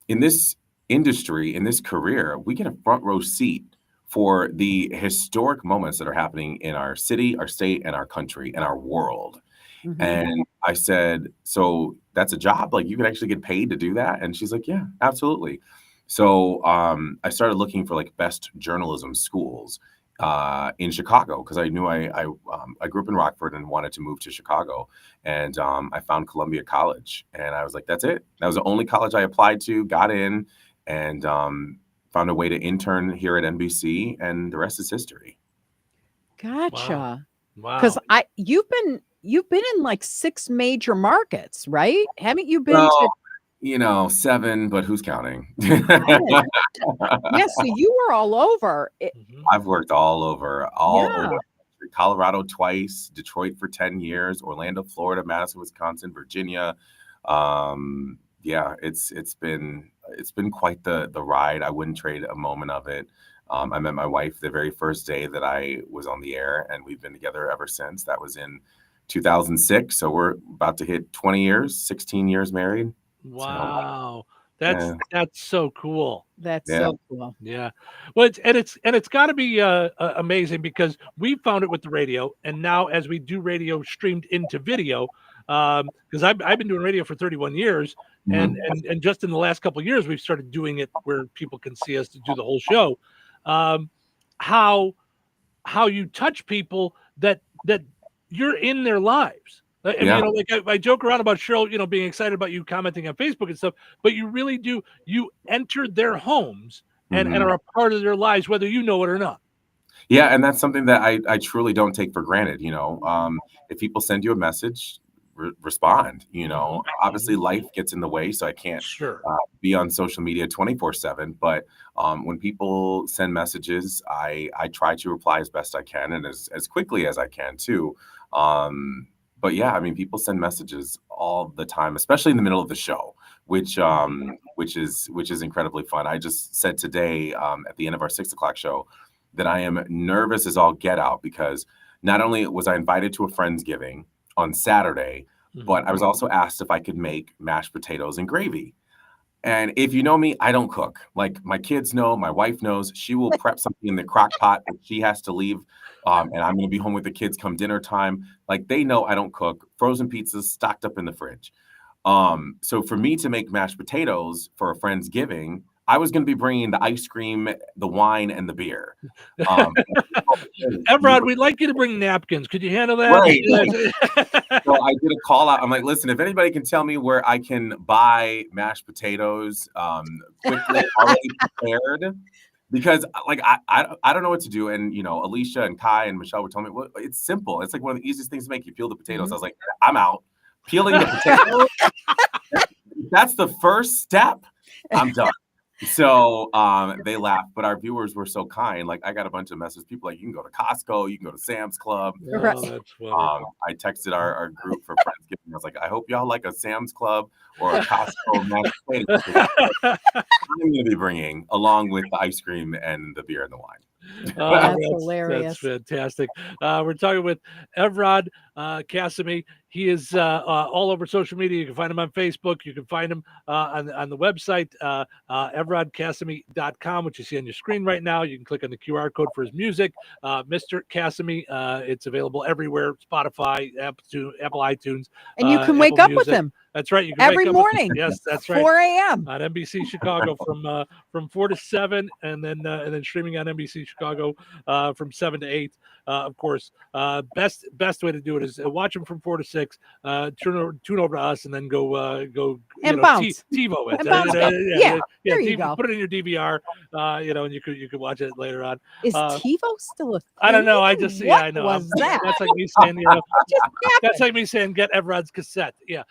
In this industry, in this career, we get a front row seat for the historic moments that are happening in our city, our state, and our country, and our world. And I said, so that's a job? Like, you can actually get paid to do that? And she's like, yeah, absolutely. So I started looking for like best journalism schools in Chicago, because I knew I grew up in Rockford and wanted to move to Chicago. And I found Columbia College, and I was like, that's it. That was the only college I applied to, got in, and found a way to intern here at NBC, and the rest is history. Gotcha. Wow. Because you've been in like 6 major markets, right? Haven't you been to 7, but who's counting? Yeah, so you were all over. I've worked all over. Colorado twice, Detroit for 10 years, Orlando, Florida, Madison, Wisconsin, Virginia. It's been quite the ride. I wouldn't trade a moment of it. I met my wife the very first day that I was on the air, and we've been together ever since. That was in 2006. So we're about to hit 20 years, 16 years married. Wow. That's so cool. That's so cool. Yeah. Well, it's got to be amazing, because we found it with the radio, and now as we do radio streamed into video, because I've been doing radio for 31 years, and just in the last couple of years we've started doing it where people can see us to do the whole show. How you touch people that you're in their lives. I joke around about Cheryl, being excited about you commenting on Facebook and stuff, but you really do. You enter their homes and are a part of their lives, whether you know it or not. Yeah, and that's something that I truly don't take for granted. If people send you a message, respond. Obviously life gets in the way, so I can't be on social media 24/7. But when people send messages, I try to reply as best I can, and as quickly as I can too. But yeah, people send messages all the time, especially in the middle of the show, which is incredibly fun. I just said today at the end of our 6 o'clock show that I am nervous as all get out, because not only was I invited to a Friendsgiving on Saturday, but I was also asked if I could make mashed potatoes and gravy. And if you know me, I don't cook. Like, my kids know, my wife knows. She will prep something in the crock pot that she has to leave. And I'm going to be home with the kids come dinner time. Like, they know I don't cook. Frozen pizzas stocked up in the fridge. So for me to make mashed potatoes for a Friendsgiving, I was going to be bringing the ice cream, the wine, and the beer. Evrod, we'd like you to bring napkins. Could you handle that? Right. So I did a call out. I'm like, listen, if anybody can tell me where I can buy mashed potatoes quickly, already prepared, because like I don't know what to do. And Alicia and Kai and Michelle were telling me, well, it's simple. It's like one of the easiest things to make. You peel the potatoes. I was like, I'm out. Peeling the potatoes. That's the first step. I'm done. So they laughed, but our viewers were so kind. Like I got a bunch of messages. People like, you can go to Costco, you can go to Sam's Club. That's funny. I texted our group for Friendsgiving. I was like, I hope y'all like a Sam's Club or a Costco mashed potato. I'm going to be bringing along with the ice cream and the beer and the wine. That's hilarious. That's fantastic. We're talking with Evrod Cassimy. He is all over social media. You can find him on Facebook. You can find him on the website, evrodcassimy.com, which you see on your screen right now. You can click on the QR code for his music. Mr. Cassimy, it's available everywhere, Spotify, Apple iTunes. And you can wake up with him. That's right. You can every morning. Yes, that's right. 4 a.m. on NBC Chicago from 4 to 7, and then streaming on NBC Chicago from 7 to 8. Of course, best way to do it is watch them from 4 to 6. Tune over to us, and then go and bounce. TiVo it. And bounce. There you go. Put it in your DVR. And you could watch it later on. Is TiVo still a thing? I don't know. I just I know. Was that? That's like me saying that's like me saying get Evrod's cassette. Yeah.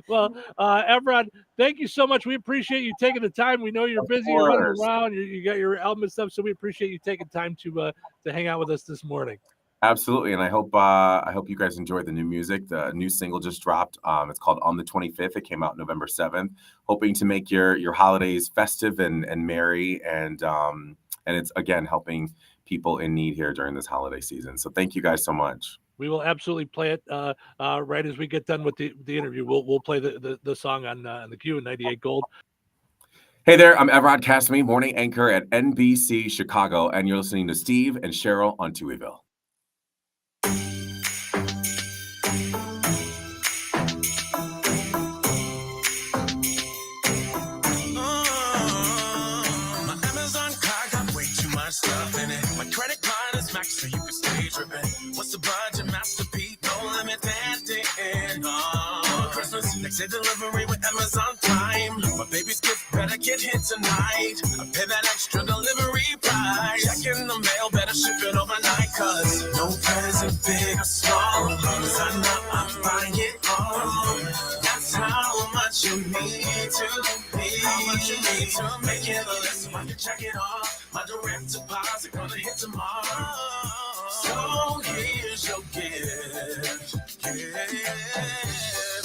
Well, Evrod, thank you so much. We appreciate you taking the time. We know you're busy, you're running around, you got your album and stuff, so we appreciate you taking time to hang out with us this morning. Absolutely, and I hope you guys enjoyed the new music. The new single just dropped. It's called On the 25th. It came out November 7th. Hoping to make your holidays festive and merry, and it's again helping people in need here during this holiday season. So thank you guys so much. We will absolutely play it right as we get done with the interview. We'll play the song on the Q in 98 Gold. Hey there, I'm Evrod Cassimy, morning anchor at NBC Chicago, and you're listening to Steve and Cheryl on Touhyville. My Amazon card got way too much stuff in it. My credit card is maxed so you can stay tripping. What's the budget, Master P? No limit that day. Christmas, next day delivery with Amazon Prime. My baby's gift better get hit tonight. I pay that extra delivery price. Checking the mail, better ship it overnight. Cause no present big or small, cause I know I'm buying it all. That's how much you need to make it a list so I can check it off. My direct deposit gonna hit tomorrow. So here's your gift.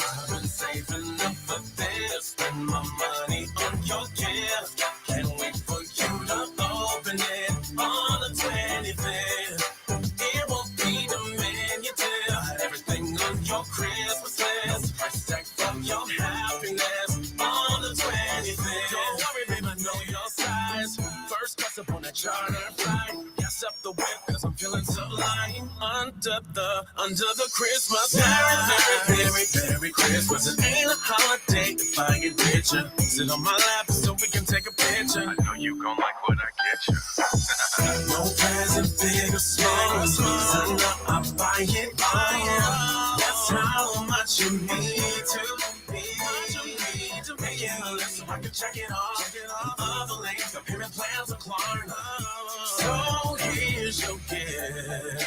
I've been saving up for this. Spend my money on your gift. Can't wait for you to open it on the 25th. It won't be diminutive. Everything on your Christmas list. Price tag from your happiness on the 25th. Don't worry, babe, I know your size. First class up on that charter flight. Gas up the whip, cause I'm feeling sublime. Under the Christmas Merry Christmas. It ain't a holiday if I get richer. Sit on my lap so we can take a picture. I know you gon' like what I get you. No present big or small, I know I'm buying it. That's how much you need to make it a list so I can check it off. Other lanes, the payment plans are Klarna. So here's your gift.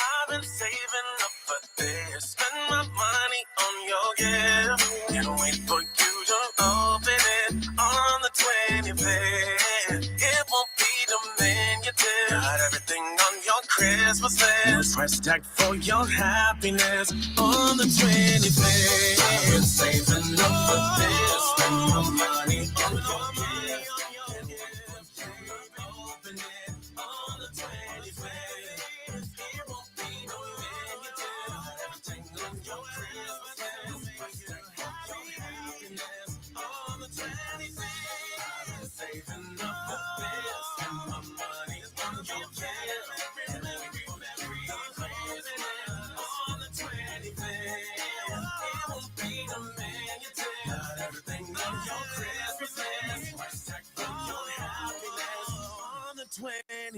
I've been saving up for this. Spend my money on your gift. Can't wait for you to open it on the 25th. It won't be diminutive. Got everything on your Christmas list. Price tag for your happiness on the 25th. I've been saving up for this. Spend my money on your gift. Open it on the 25th.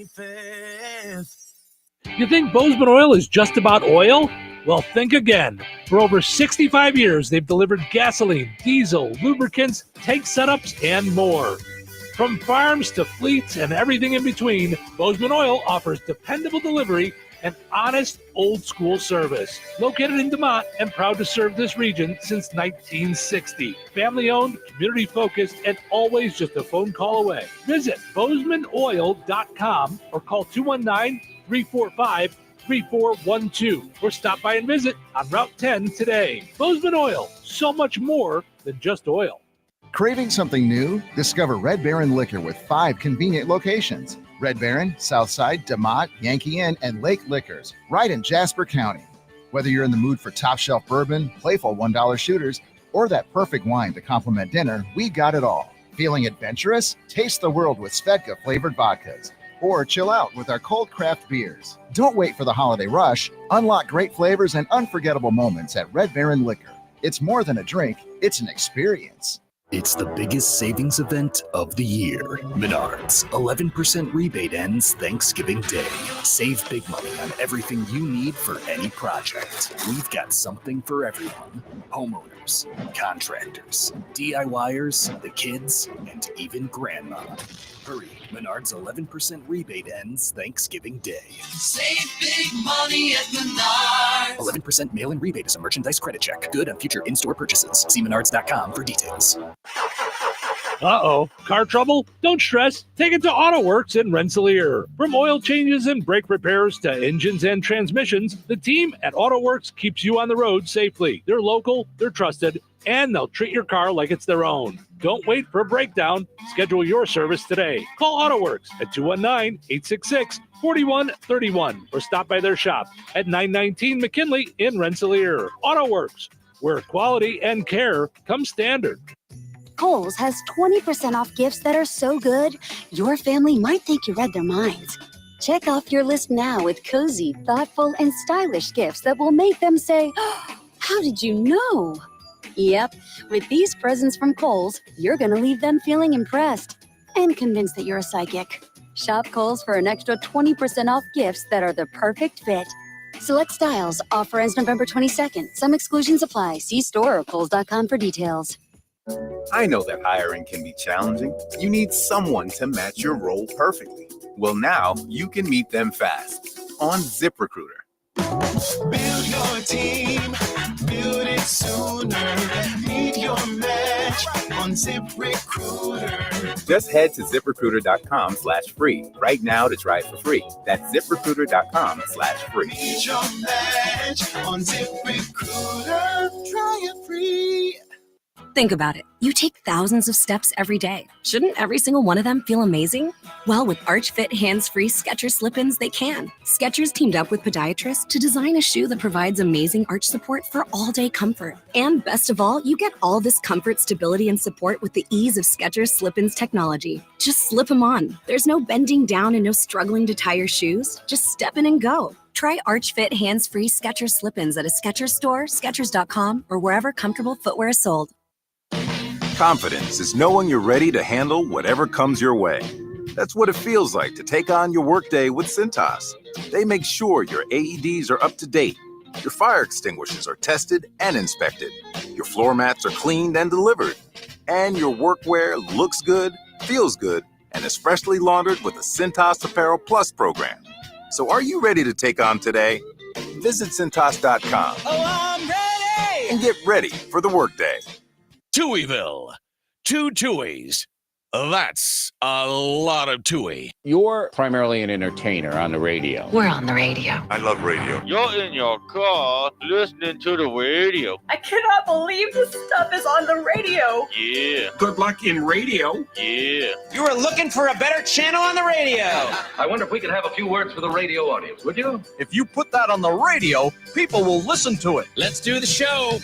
25th. You think Bozeman Oil is just about oil? Well, think again. For over 65 years, they've delivered gasoline, diesel, lubricants, tank setups, and more. From farms to fleets and everything in between, Bozeman Oil offers dependable delivery and honest, old-school service. Located in DeMont and proud to serve this region since 1960. Family-owned, community-focused, and always just a phone call away. Visit BozemanOil.com or call 219-345-3412 or stop by and visit on Route 10 today. Bozeman Oil, so much more than just oil. Craving something new? Discover Red Baron Liquor with 5 convenient locations. Red Baron, Southside, DeMont, Yankee Inn, and Lake Liquors, right in Jasper County. Whether you're in the mood for top shelf bourbon, playful $1 shooters, or that perfect wine to complement dinner, we got it all. Feeling adventurous? Taste the world with Svedka flavored vodkas. Or chill out with our cold craft beers. Don't wait for the holiday rush. Unlock great flavors and unforgettable moments at Red Baron Liquor. It's more than a drink, it's an experience. It's the biggest savings event of the year. Menards, 11% rebate ends Thanksgiving Day. Save big money on everything you need for any project. We've got something for everyone. Homeowners, contractors, DIYers, the kids, and even grandma. Hurry, Menards 11% rebate ends Thanksgiving Day. Save big money at Menards. 11% mail-in rebate is a merchandise credit check. Good on future in-store purchases. See menards.com for details. Uh-oh, car trouble? Don't stress. Take it to AutoWorks in Rensselaer. From oil changes and brake repairs to engines and transmissions, the team at AutoWorks keeps you on the road safely. They're local, they're trusted, and they'll treat your car like it's their own. Don't wait for a breakdown. Schedule your service today. Call AutoWorks at 219-866-4131 or stop by their shop at 919 McKinley in Rensselaer. AutoWorks, where quality and care come standard. Kohl's has 20% off gifts that are so good, your family might think you read their minds. Check off your list now with cozy, thoughtful, and stylish gifts that will make them say, oh, how did you know? Yep, with these presents from Kohl's, you're going to leave them feeling impressed and convinced that you're a psychic. Shop Kohl's for an extra 20% off gifts that are the perfect fit. Select styles. Offer ends November 22nd. Some exclusions apply. See store or kohls.com for details. I know that hiring can be challenging. You need someone to match your role perfectly. Well, now you can meet them fast on ZipRecruiter. Build your team, build it sooner. Meet your match on ZipRecruiter. Just head to ZipRecruiter.com/free right now to try it for free. That's ZipRecruiter.com/free. Meet your match on ZipRecruiter. Try it free. Think about it. You take thousands of steps every day. Shouldn't every single one of them feel amazing? Well, with Arch Fit hands-free Skechers slip-ins, they can. Skechers teamed up with podiatrists to design a shoe that provides amazing arch support for all-day comfort. And best of all, you get all this comfort, stability, and support with the ease of Skechers slip-ins technology. Just slip them on. There's no bending down and no struggling to tie your shoes. Just step in and go. Try Arch Fit hands-free Skechers slip-ins at a Skechers store, Skechers.com, or wherever comfortable footwear is sold. Confidence is knowing you're ready to handle whatever comes your way. That's what it feels like to take on your workday with Cintas. They make sure your AEDs are up to date, your fire extinguishers are tested and inspected, your floor mats are cleaned and delivered, and your workwear looks good, feels good, and is freshly laundered with the Cintas Apparel Plus program. So are you ready to take on today? Visit Cintas.com. Oh, I'm ready! And get ready for the workday. Touhyville. 2 Touhies. That's a lot of Touhy. You're primarily an entertainer on the radio. We're on the radio. I love radio. You're in your car listening to the radio. I cannot believe this stuff is on the radio. Yeah. Good luck in radio. Yeah. You were looking for a better channel on the radio. I wonder if we could have a few words for the radio audience, would you? If you put that on the radio, people will listen to it. Let's do the show.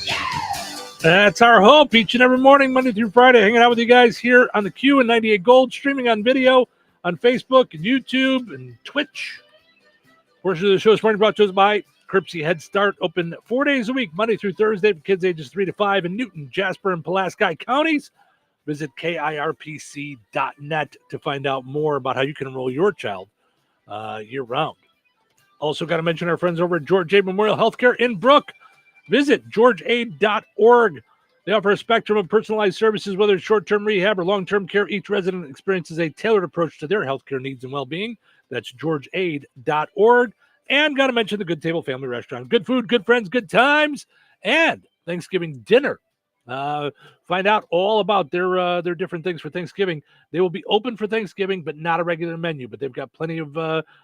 That's our hope each and every morning, Monday through Friday, hanging out with you guys here on the Q and 98 Gold, streaming on video on Facebook and YouTube and Twitch. Portion of the show is brought to us by Cripsy Head Start, open 4 days a week, Monday through Thursday for kids ages 3 to 5 in Newton, Jasper, and Pulaski counties. Visit KIRPC.net to find out more about how you can enroll your child year round. Also got to mention our friends over at George A. Memorial Healthcare in Brook. Visit georgeaid.org. They offer a spectrum of personalized services, whether it's short-term rehab or long-term care. Each resident experiences a tailored approach to their healthcare needs and well-being. That's georgeaid.org. And got to mention the Good Table Family Restaurant. Good food, good friends, good times, and Thanksgiving dinner. Find out all about their different things for Thanksgiving. They will be open for Thanksgiving, but not a regular menu. But they've got plenty of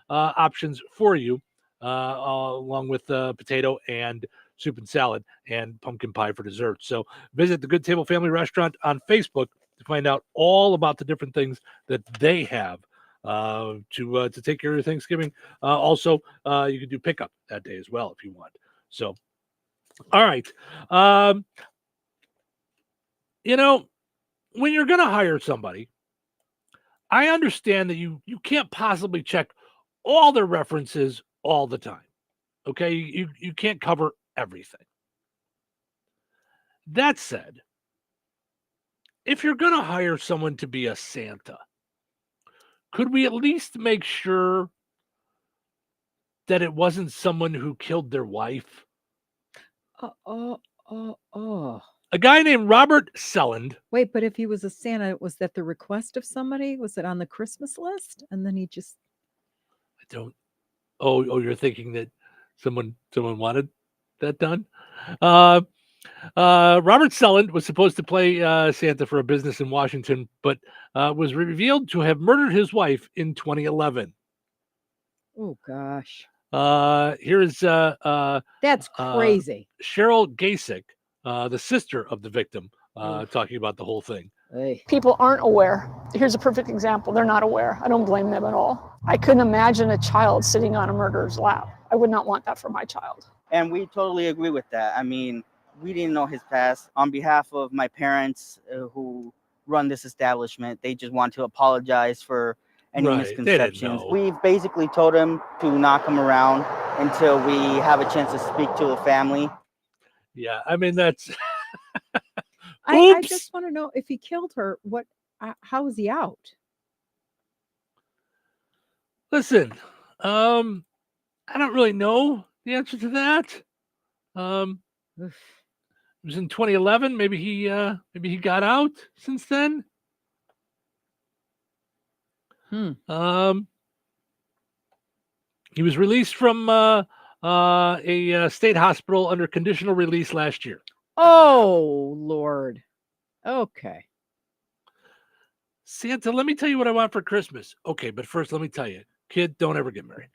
options for you, along with potato and soup and salad and pumpkin pie for dessert. So visit the Good Table Family Restaurant on Facebook to find out all about the different things that they have to take care of your Thanksgiving. Also, you can do pickup that day as well if you want. So, all right. When you're going to hire somebody, I understand that you can't possibly check all their references all the time. Okay, you can't cover everything. That said, if you're going to hire someone to be a Santa, could we at least make sure that it wasn't someone who killed their wife? A guy named Robert Selland. Wait, but if he was a Santa, was that the request of somebody? Was it on the Christmas list? And then he just... I don't... Oh, you're thinking that someone wanted that done? Robert Selland was supposed to play Santa for a business in Washington, but was revealed to have murdered his wife in 2011. Oh, gosh. Here is... That's crazy. Cheryl Gasick, the sister of the victim, talking about the whole thing. People aren't aware. Here's a perfect example. They're not aware. I don't blame them at all. I couldn't imagine a child sitting on a murderer's lap. I would not want that for my child. And we totally agree with that. I mean, we didn't know his past. On behalf of my parents who run this establishment, they just want to apologize for any misconceptions. We've basically told him to not come around until we have a chance to speak to the family. Yeah, I mean, that's... I just want to know, if he killed her, how is he out? Listen, I don't really know the answer to that. It was in 2011. Maybe he got out since then. He was released from a state hospital under conditional release last year. Oh, Lord. Okay. Santa, let me tell you what I want for Christmas. Okay, but first let me tell you, kid, don't ever get married.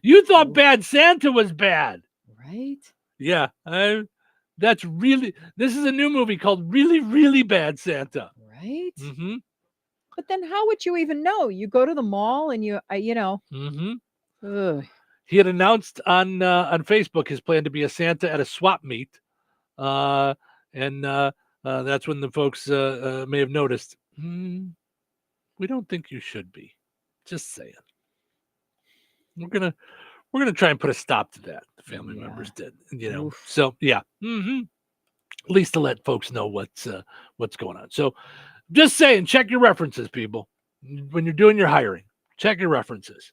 You thought Bad Santa was bad. Right? Yeah. This is a new movie called Really, Really Bad Santa. Right? Mm-hmm. But then how would you even know? You go to the mall and Mm-hmm. Ugh. He had announced on Facebook his plan to be a Santa at a swap meet. And that's when the folks may have noticed, we don't think you should be. Just saying. We're gonna try and put a stop to that. The family members did, Oof. So yeah, at least to let folks know what's going on. So, just saying, check your references, people. When you're doing your hiring, check your references.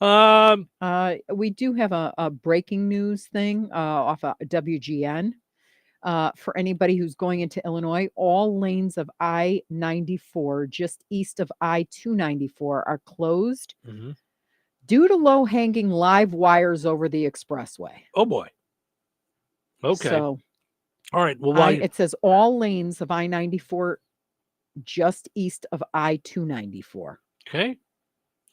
We do have a breaking news thing off of WGN. For anybody who's going into Illinois, all lanes of I-94 just east of I-294 are closed due to low-hanging live wires over the expressway. Oh boy. Okay. So, all right. Well, it says all lanes of I-94 just east of I-294. Okay.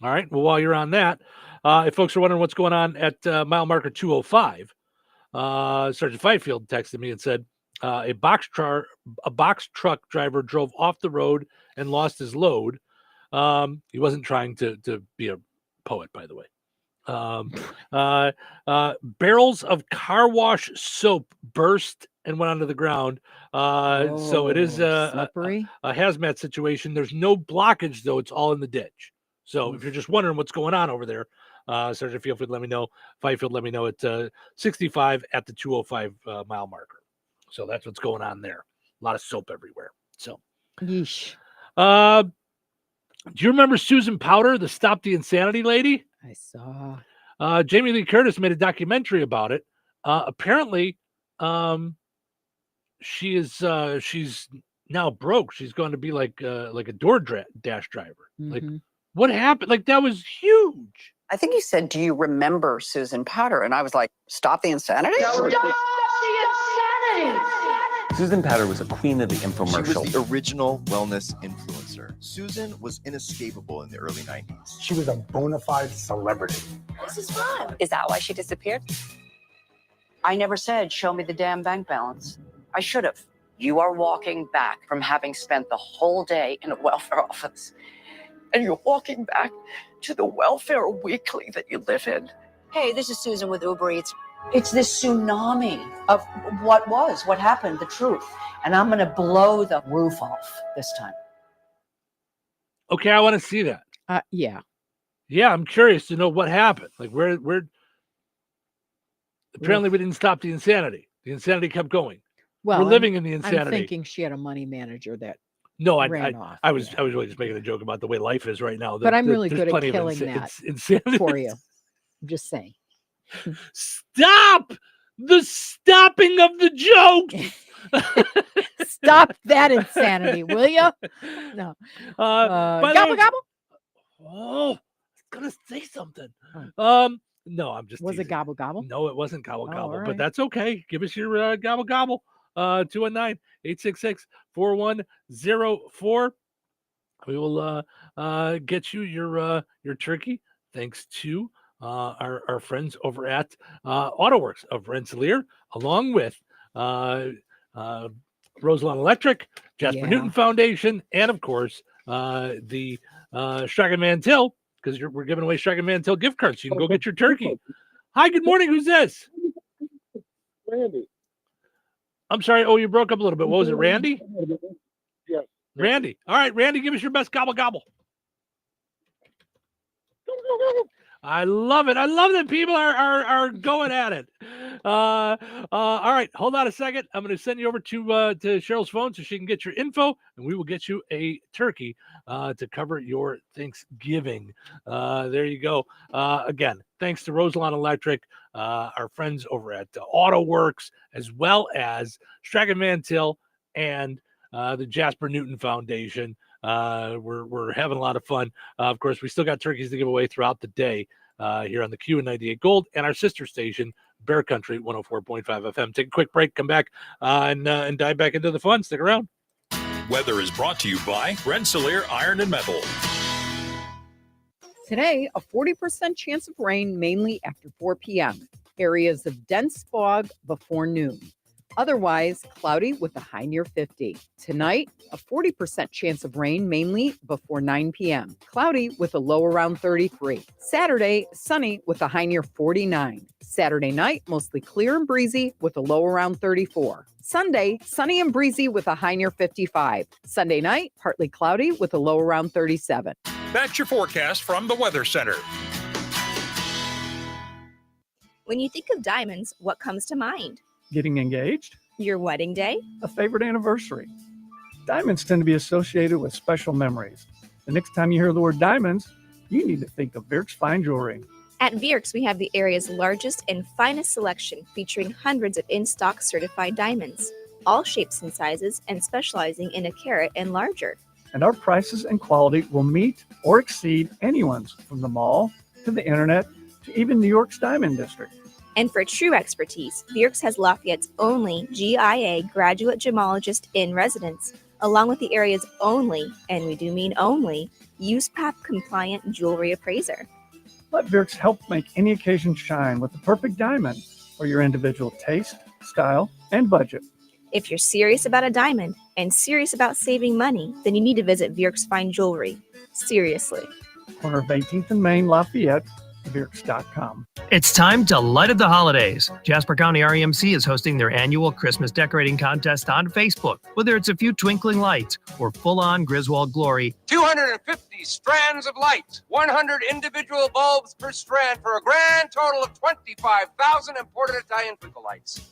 All right. Well, while you're on that, if folks are wondering what's going on at mile marker 205, Sergeant Fifield texted me and said a box truck driver drove off the road and lost his load. He wasn't trying to be a poet, by the way. Barrels of car wash soap burst and went onto the ground. So it is a hazmat situation. There's no blockage, though. It's all in the ditch. So if you're just wondering what's going on over there, Sergeant Fifield, let me know. Fifield, let me know. It's 65 at the 205 mile marker. So that's what's going on there. A lot of soap everywhere. So, yeesh. Do you remember Susan Powder, the Stop the Insanity lady? I saw. Jamie Lee Curtis made a documentary about it. Apparently, she's now broke. She's going to be like a dash driver. Like, what happened? Like, that was huge. I think he said, "Do you remember Susan Powder?" And I was like, "Stop the insanity." Stop the insanity! Susan Powder was a queen of the infomercial. She was the original wellness influencer. Susan was inescapable in the early 90s. She was a bona fide celebrity. This is fun. Is that why she disappeared? I never said, "Show me the damn bank balance." I should have. You are walking back from having spent the whole day in a welfare office. And you're walking back to the welfare weekly that you live in. Hey, this is Susan with Uber Eats. It's this tsunami of what happened, the truth. And I'm going to blow the roof off this time. Okay, I want to see that. Yeah. Yeah, I'm curious to know what happened. Like, where apparently we didn't stop the insanity. The insanity kept going. Well, we're living in the I'm insanity. thinking she had a money manager that No, I ran off. was really just making a joke about the way life is right now. But I'm really There's good at plenty of killing that insanity for you. I'm just saying. Stop the stopping of the jokes. Stop that insanity, will you? No. Gobble gobble. Oh, I was gonna say something. No, I'm just. Was teasing. it gobble gobble? No, it wasn't gobble gobble. all But right. that's okay. Give us your gobble gobble. 219-866-4104. We will get you your turkey thanks to our friends over at AutoWorks of Rensselaer, along with Roselawn Electric, Jasper Newton Foundation, and of course the Strachan Mantel, because we're giving away Strachan Mantel gift cards. So you can go get your turkey. Hi, good morning. Who's this? Randy. I'm sorry. Oh, you broke up a little bit. What was it, Randy? Yes. Randy. All right, Randy, give us your best gobble gobble. I love it. I love that people are going at it. All right, hold on a second. I'm going to send you over to Cheryl's phone so she can get your info, and we will get you a turkey to cover your Thanksgiving. There you go. Again, thanks to Roselawn Electric, our friends over at AutoWorks, as well as Strachan Mantil and the Jasper Newton Foundation. We're having a lot of fun. Of course, we still got turkeys to give away throughout the day here on the Q and 98 Gold and our sister station, Bear Country 104.5 FM. Take a quick break, come back and dive back into the fun. Stick around. Weather is brought to you by Rensselaer Iron and Metal. Today, a 40% chance of rain, mainly after 4 p.m. Areas of dense fog before noon. Otherwise, cloudy with a high near 50. Tonight, a 40% chance of rain, mainly before 9 p.m. Cloudy with a low around 33. Saturday, sunny with a high near 49. Saturday night, mostly clear and breezy with a low around 34. Sunday, sunny and breezy with a high near 55. Sunday night, partly cloudy with a low around 37. That's your forecast from the Weather Center. When you think of diamonds, what comes to mind? Getting engaged, Your wedding day? a favorite anniversary. Diamonds tend to be associated with special memories. The next time you hear the word diamonds, you need to think of Birk's Fine Jewelry. At Vierks, we have the area's largest and finest selection, featuring hundreds of in-stock certified diamonds, all shapes and sizes, and specializing in a carat and larger. And our prices and quality will meet or exceed anyone's, from the mall to the internet to even New York's Diamond District. And for true expertise, Vierks has Lafayette's only GIA graduate gemologist in residence, along with the area's only, and we do mean only, USPAP compliant jewelry appraiser. Let Birk's help make any occasion shine with the perfect diamond for your individual taste, style, and budget. If you're serious about a diamond and serious about saving money, then you need to visit Vierks Fine Jewelry. Seriously. Corner of 18th and Main, Lafayette, Birks.com. It's time to light up the holidays. Jasper County REMC is hosting their annual Christmas decorating contest on Facebook. Whether it's a few twinkling lights or full-on Griswold glory, 250 strands of light, 100 individual bulbs per strand for a grand total of 25,000 imported Italian twinkle lights.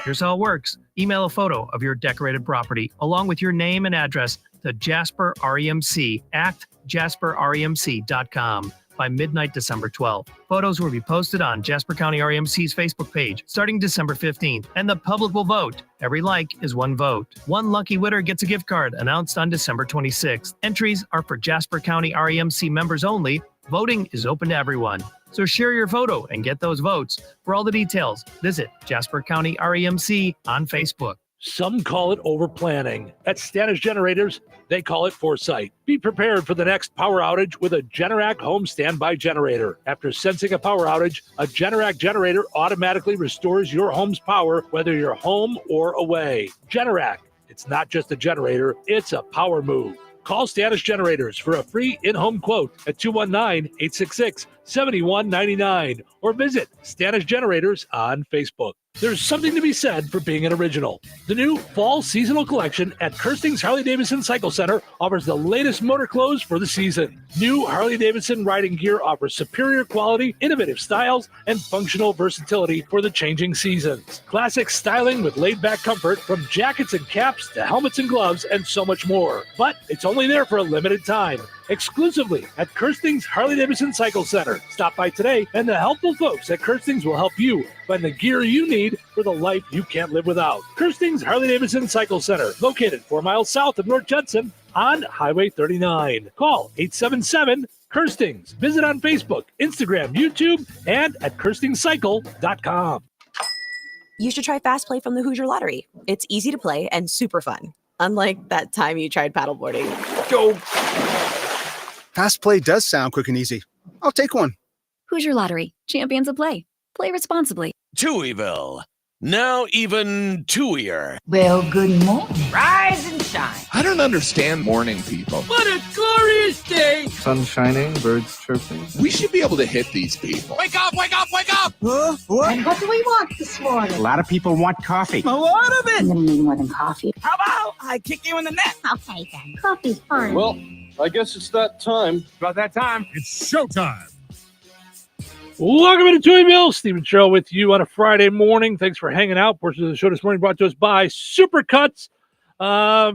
here's how it works. Email a photo of your decorated property along with your name and address to Jasper REMC at jasperremc.com by midnight December 12th. Photos will be posted on Jasper County REMC's Facebook page starting December 15th, and the public will vote. Every like is one vote. One lucky winner gets a gift card announced on December 26th. Entries are for Jasper County REMC members only. Voting is open to everyone. So share your photo and get those votes. For all the details, visit Jasper County REMC on Facebook. Some call it overplanning. At Stanish Generators, they call it foresight. Be prepared for the next power outage with a Generac home standby generator. After sensing a power outage, a Generac generator automatically restores your home's power, whether you're home or away. Generac, it's not just a generator, it's a power move. Call Stanish Generators for a free in-home quote at 219-866-7199 or visit Stanish Generators on Facebook. There's something to be said for being an original. The new fall seasonal collection at Kirsting's Harley-Davidson Cycle Center offers the latest motor clothes for the season. New Harley-Davidson riding gear offers superior quality, innovative styles, and functional versatility for the changing seasons. Classic styling with laid-back comfort from jackets and caps to helmets and gloves and so much more. But it's only there for a limited time. Exclusively at Kirsting's Harley-Davidson Cycle Center. Stop by today, and the helpful folks at Kirsting's will help you find the gear you need for the life you can't live without. Kirsting's Harley-Davidson Cycle Center, located 4 miles south of North Judson on Highway 39. Call 877-KIRSTINGS. Visit on Facebook, Instagram, YouTube, and at KirstingCycle.com. You should try Fast Play from the Hoosier Lottery. It's easy to play and super fun. Unlike that time you tried paddleboarding. Go! Fast Play does sound quick and easy. I'll take one. Hoosier Lottery. Champions of play. Play responsibly. Touhyville. Now even two-ear. Well, good morning. Rise and shine. I don't understand morning people. What a glorious day. Sun shining, birds chirping. We should be able to hit these people. Wake up, wake up, wake up. What? And what do we want this morning? A lot of people want coffee. A lot of it. I'm going to need more than coffee. How about I kick you in the neck? Okay, then. Coffee's fine. Well, I guess it's that time. It's about that time. It's showtime. Welcome to Touhyville. Stephen Show with you on a Friday morning. Thanks for hanging out. Portion of the show this morning brought to us by Supercuts.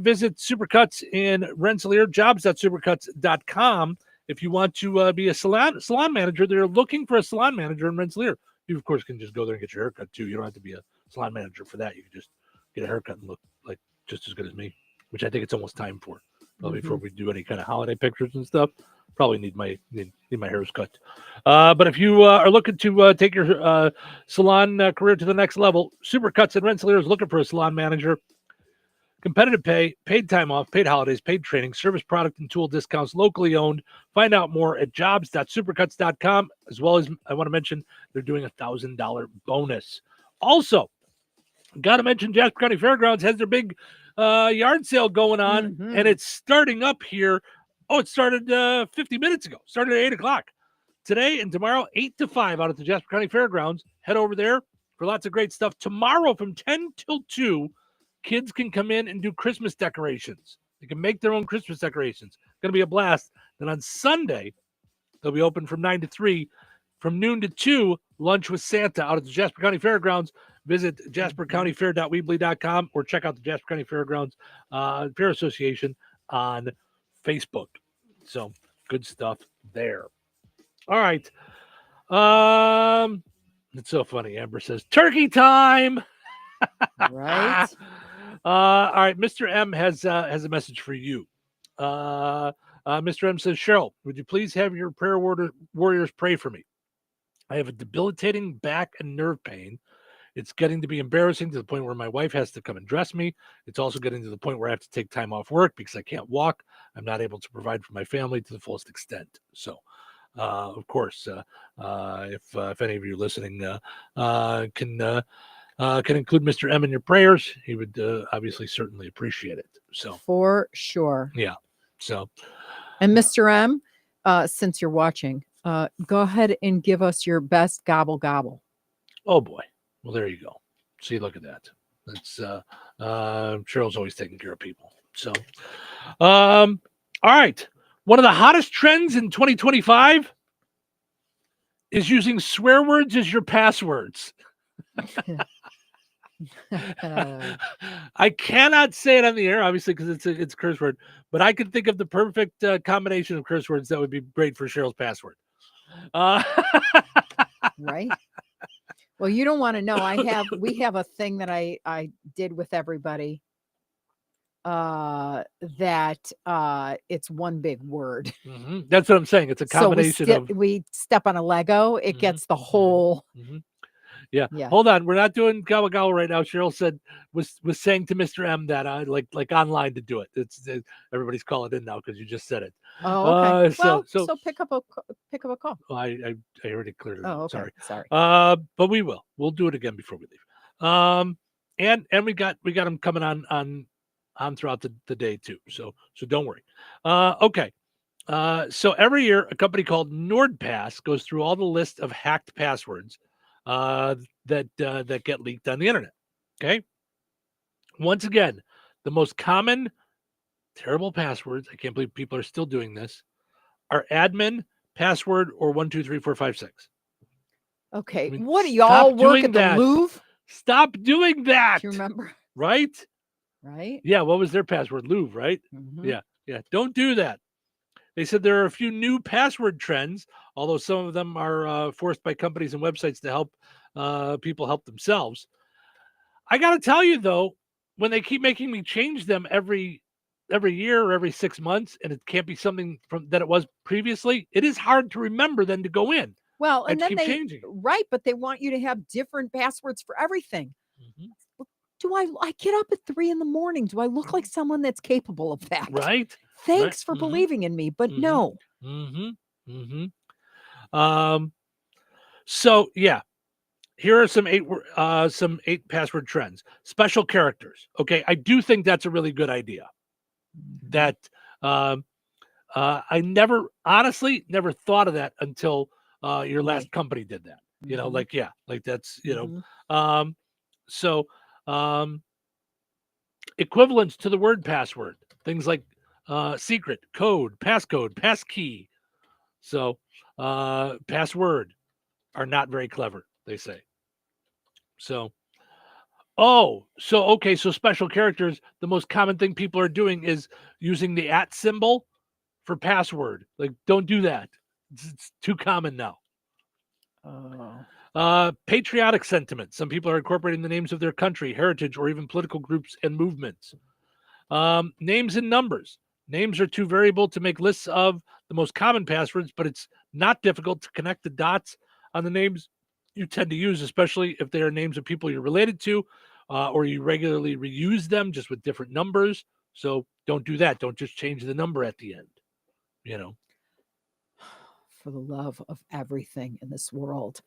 Visit Supercuts in Rensselaer, jobs.supercuts.com. If you want to be a salon manager, they're looking for a salon manager in Rensselaer. You, of course, can just go there and get your haircut, too. You don't have to be a salon manager for that. You can just get a haircut and look like just as good as me, which I think it's almost time for. Probably before we do any kind of holiday pictures and stuff. Probably need my hairs cut. But if you are looking to take your salon career to the next level, Supercuts in Rensselaer is looking for a salon manager. Competitive pay, paid time off, paid holidays, paid training, service product and tool discounts, locally owned. Find out more at jobs.supercuts.com, as well as I want to mention they're doing a $1,000 bonus. Also, got to mention Jasper County Fairgrounds has their big yard sale going on, and it's starting up here. Oh, it started 50 minutes ago. Started at 8 o'clock. Today and tomorrow, 8 to 5 out at the Jasper County Fairgrounds. Head over there for lots of great stuff. Tomorrow from 10 till 2, kids can come in and do Christmas decorations. They can make their own Christmas decorations. It's going to be a blast. Then on Sunday, they'll be open from 9 to 3. From noon to 2, lunch with Santa out at the Jasper County Fairgrounds. Visit jaspercountyfair.weebly.com or check out the Jasper County Fairgrounds Fair Association on Facebook. So good stuff there. All right. It's so funny. Amber says, turkey time. Right. All right. Mr. M has a message for you. Mr. M says, Cheryl, would you please have your prayer warriors pray for me? I have a debilitating back and nerve pain. It's getting to be embarrassing to the point where my wife has to come and dress me. It's also getting to the point where I have to take time off work because I can't walk. I'm not able to provide for my family to the fullest extent. So, of course, if any of you listening can include Mr. M in your prayers, he would obviously certainly appreciate it. So for sure. Yeah. So, and Mr. M, since you're watching, go ahead and give us your best gobble gobble. Oh boy. Well, there you go. See, look at that. That's Cheryl's always taking care of people. So, all right. One of the hottest trends in 2025 is using swear words as your passwords. I cannot say it on the air, obviously, because it's a curse word. But I can think of the perfect combination of curse words that would be great for Cheryl's password. Right. Well, you don't want to know. We have a thing that I did with everybody. That it's one big word. Mm-hmm. That's what I'm saying. It's a combination of. We step on a Lego. It gets the whole. Mm-hmm. Yeah. Hold on. We're not doing Gawa Gawa right now. Cheryl said was saying to Mr. M that like online to do it. It's everybody's calling in now because you just said it. Oh, okay. So pick up a call. Oh, I already cleared it. Oh, okay. Sorry. Sorry. But we'll do it again before we leave. And we got them coming on throughout the day too. So don't worry. Okay. So every year a company called NordPass goes through all the list of hacked passwords that get leaked on the internet. Okay. Once again, the most common terrible passwords, I can't believe people are still doing this, are admin, password, or 123456. Okay. What do y'all work at the Louvre? Stop doing that. Do you remember? Right? Right? Yeah. What was their password? Louvre, right? Mm-hmm. Yeah. Don't do that. They said there are a few new password trends, although some of them are forced by companies and websites to help people help themselves. I got to tell you, though, when they keep making me change them every year or every 6 months, and it can't be something from that it was previously, it is hard to remember then to go in. Well, and then keep changing. Right, but they want you to have different passwords for everything. Mm-hmm. Do I get up at 3 a.m? Do I look like someone that's capable of that? Right. Thanks for believing in me, but no. Mm-hmm. So yeah, here are some eight password trends. Special characters. Okay, I do think that's a really good idea. That I honestly never thought of that until your last company did that. You know, like that's so equivalents to the word password. Things like secret, code, passcode, passkey. So password are not very clever, they say. So so special characters, the most common thing people are doing is using the @ symbol for password. Like, don't do that. It's too common now. Patriotic sentiment. Some people are incorporating the names of their country, heritage, or even political groups and movements. Names and numbers. Names are too variable to make lists of the most common passwords, but it's not difficult to connect the dots on the names you tend to use, especially if they are names of people you're related to, or you regularly reuse them just with different numbers. So don't do that. Don't just change the number at the end. You know. For the love of everything in this world.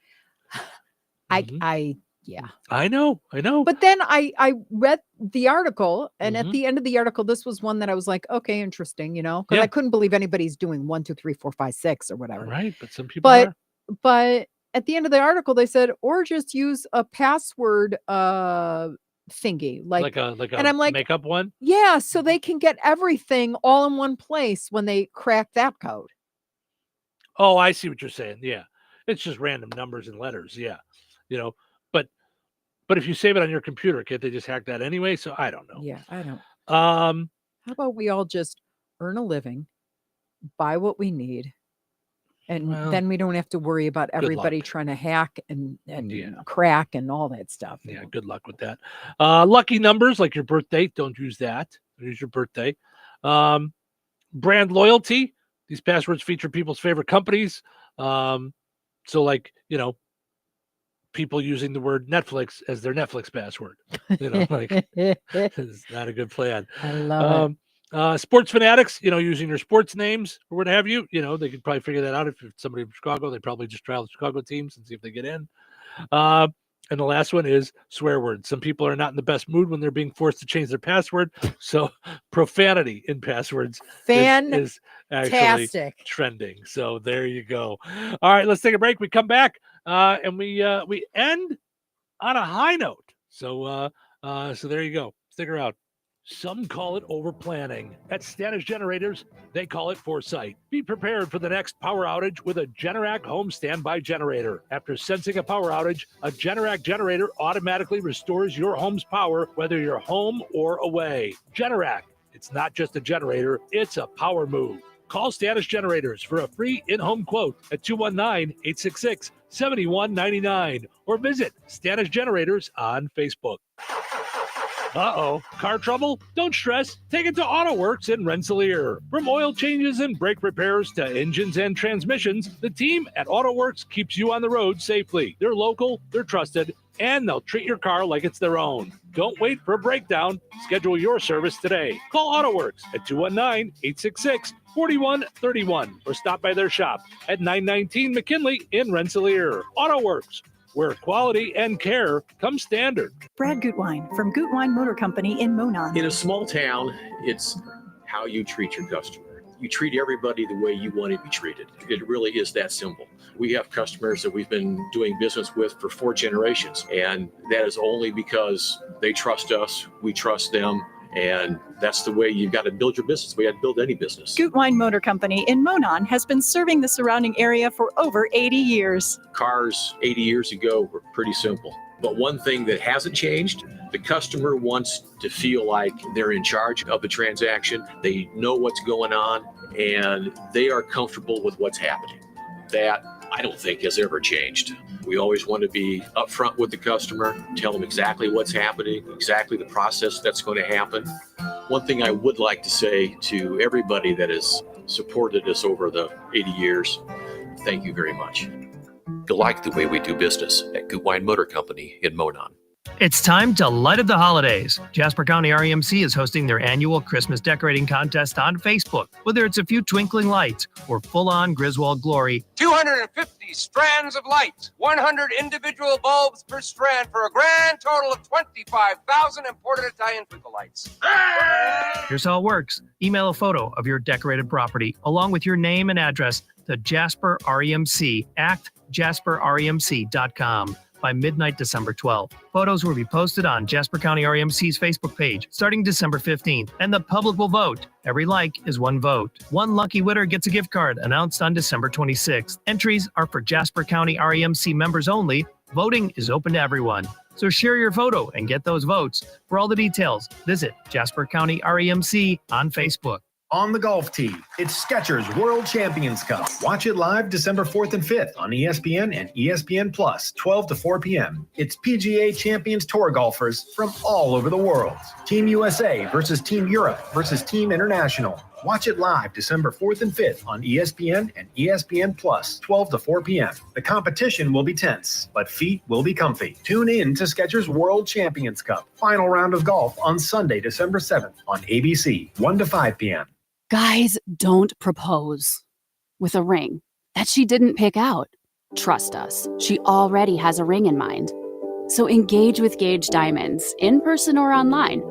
Yeah. I know. But then I read the article, and at the end of the article, this was one that I was like, okay, interesting, because I couldn't believe anybody's doing 1, 2, 3, 4, 5, 6 or whatever. Right, but some people are. But at the end of the article, they said, or just use a password thingy, like a and I'm like, makeup one. Yeah, so they can get everything all in one place when they crack that code. Oh, I see what you're saying. Yeah, it's just random numbers and letters. Yeah, but if you save it on your computer, can't they just hack that anyway? So I don't know. Yeah, I don't. How about we all just earn a living, buy what we need, and then we don't have to worry about everybody trying to hack and crack and all that stuff. Yeah, good luck with that. Lucky numbers like your birthday, don't use that. Use your birthday. Brand loyalty. These passwords feature people's favorite companies. So like, people using the word Netflix as their Netflix password. It's not a good plan. I love it. Sports fanatics, using their sports names or what have you, they could probably figure that out. If it's somebody from Chicago, they probably just trial the Chicago teams and see if they get in. And the last one is swear words. Some people are not in the best mood when they're being forced to change their password. So profanity in passwords is actually trending. So there you go. All right, let's take a break. We come back and we end on a high note. So there you go. Stick around. Some call it over planning. At Stanish Generators, they call it foresight. Be prepared for the next power outage with a Generac home standby generator. After sensing a power outage, a Generac generator automatically restores your home's power, whether you're home or away. Generac, it's not just a generator, it's a power move. Call Stanish Generators for a free in-home quote at 219-866-7199 or visit Stanish Generators on Facebook. Uh-oh, car trouble? Don't stress. Take it to AutoWorks in Rensselaer. From oil changes and brake repairs to engines and transmissions, the team at AutoWorks keeps you on the road safely. They're local, they're trusted, and they'll treat your car like it's their own. Don't wait for a breakdown. Schedule your service today. Call AutoWorks at 219-866-4131 or stop by their shop at 919 McKinley in Rensselaer. AutoWorks, where quality and care come standard. Brad Gutwein from Gutwein Motor Company in Monon. In a small town, it's how you treat your customer. You treat everybody the way you want to be treated. It really is that simple. We have customers that we've been doing business with for 4 generations, and that is only because they trust us, we trust them, and that's the way you've got to build your business. We got to build any business. Gutwein Motor Company in Monon has been serving the surrounding area for over 80 years. Cars 80 years ago were pretty simple. But one thing that hasn't changed, the customer wants to feel like they're in charge of the transaction. They know what's going on, and they are comfortable with what's happening. That, I don't think, has ever changed. We always want to be upfront with the customer, tell them exactly what's happening, exactly the process that's going to happen. One thing I would like to say to everybody that has supported us over the 80 years, thank you very much. You'll like the way we do business at Gutwein Motor Company in Monon. It's time to light up the holidays. Jasper County REMC is hosting their annual Christmas decorating contest on Facebook. Whether it's a few twinkling lights or full-on Griswold glory, 250 strands of light, 100 individual bulbs per strand for a grand total of 25,000 imported Italian twinkle lights. here's how it works. Email a photo of your decorated property along with your name and address to Jasper REMC at jasperremc.com. by midnight December 12th. Photos will be posted on Jasper County REMC's Facebook page starting December 15th, and the public will vote. Every like is one vote. One lucky winner gets a gift card announced on December 26th. Entries are for Jasper County REMC members only. Voting is open to everyone. So share your photo and get those votes. For all the details, visit Jasper County REMC on Facebook. On the golf tee, it's Skechers World Champions Cup. Watch it live December 4th and 5th on ESPN and ESPN Plus, 12 to 4 p.m. It's PGA Champions Tour golfers from all over the world. Team USA versus Team Europe versus Team International. Watch it live December 4th and 5th on ESPN and ESPN Plus, 12 to 4 p.m. The competition will be tense, but feet will be comfy. Tune in to Skechers World Champions Cup. Final round of golf on Sunday, December 7th on ABC, 1 to 5 p.m. Guys, don't propose with a ring that she didn't pick out. Trust us, she already has a ring in mind. So engage with Gage Diamonds, in person or online,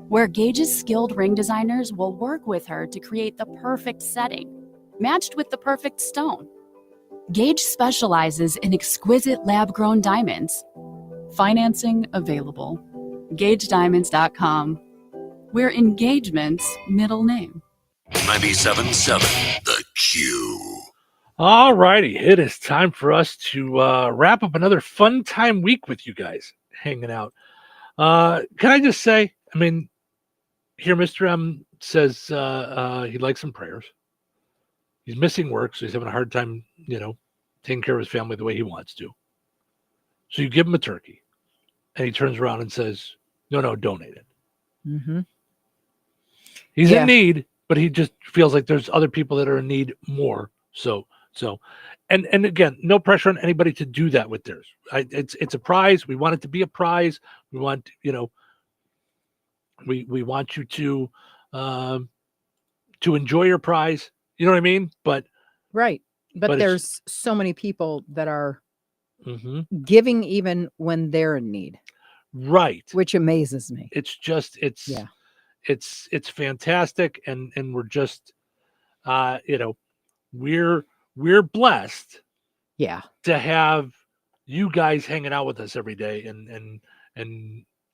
where Gage's skilled ring designers will work with her to create the perfect setting, matched with the perfect stone. Gage specializes in exquisite lab-grown diamonds. Financing available. GageDiamonds.com. We're engagement's middle name. 97.7 The Q. All righty. It is time for us to wrap up another fun time week with you guys hanging out. Can I just say, I mean, here Mr. M says he'd like some prayers. He's missing work, so he's having a hard time, taking care of his family the way he wants to. So you give him a turkey, and he turns around and says, no, donate it. Mm-hmm. He's in need, but he just feels like there's other people that are in need more. So, and again, no pressure on anybody to do that with theirs. It's a prize. We want it to be a prize. We want, we want you to enjoy your prize. You know what I mean? But there's so many people that are giving even when they're in need. Right. Which amazes me. It's just, it's fantastic. And we're just, we're blessed to have you guys hanging out with us every day and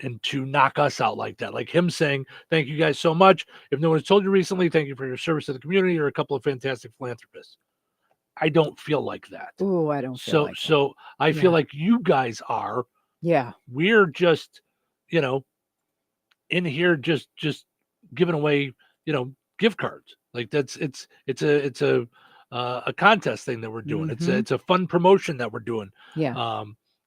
and to knock us out like that. Like him saying, thank you guys so much. If no one has told you recently, thank you for your service to the community. You're a couple of fantastic philanthropists. I don't feel like that. Ooh, I don't feel like that. So I feel like you guys are. Yeah. We're just, in here just giving away, gift cards. Like it's a contest thing that we're doing. It's a fun promotion that we're doing. Yeah.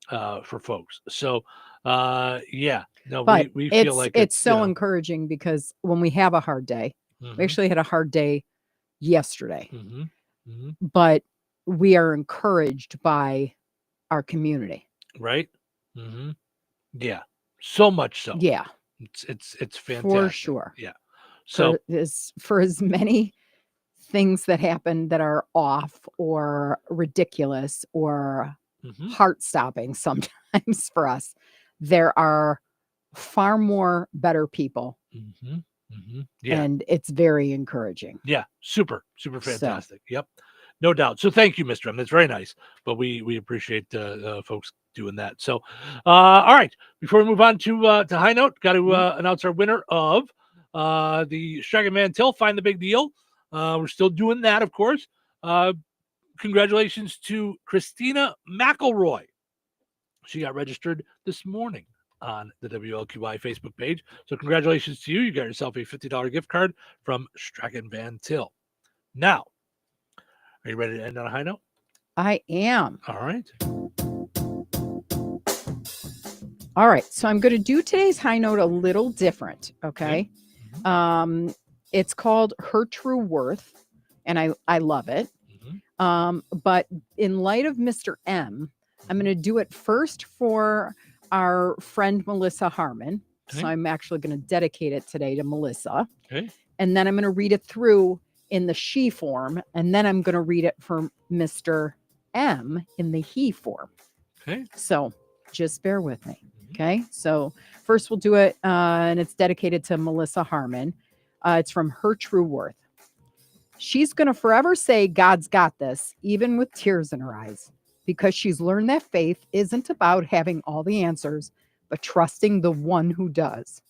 For folks. So yeah. No, But we feel like it's so encouraging because when we have a hard day, we actually had a hard day yesterday. But we are encouraged by our community. Right. Yeah. So much so. Yeah. It's fantastic. For sure. Yeah. So for as many things that happen that are off or ridiculous or heart-stopping sometimes for us, there are far more better people. Yeah. And it's very encouraging. Yeah. Super fantastic. Yep. No doubt. So thank you, Mr. M. That's very nice. But we appreciate folks doing that. So all right. Before we move on to High Note, got to announce our winner of the Striking Van Til Find the Big Deal. We're still doing that, of course. Congratulations to Christina McElroy. She got registered this morning on the WLQI Facebook page. So congratulations to you. You got yourself a $50 gift card from Striking Van Til. Now, are you ready to end on a high note? I am. All right. All right. So I'm going to do today's high note a little different. Okay. It's called Her True Worth, and I love it. But in light of Mr. M, I'm going to do it first for our friend Melissa Harmon. Okay. So I'm actually going to dedicate it today to Melissa. Okay. And then I'm going to read it through in the she form, and then I'm going to read it for Mr. M in the he form. Okay. So just bear with me. Okay. So first we'll do it, and it's dedicated to Melissa Harmon. It's from Her True Worth. She's going to forever say God's got this, even with tears in her eyes, because she's learned that faith isn't about having all the answers, but trusting the one who does.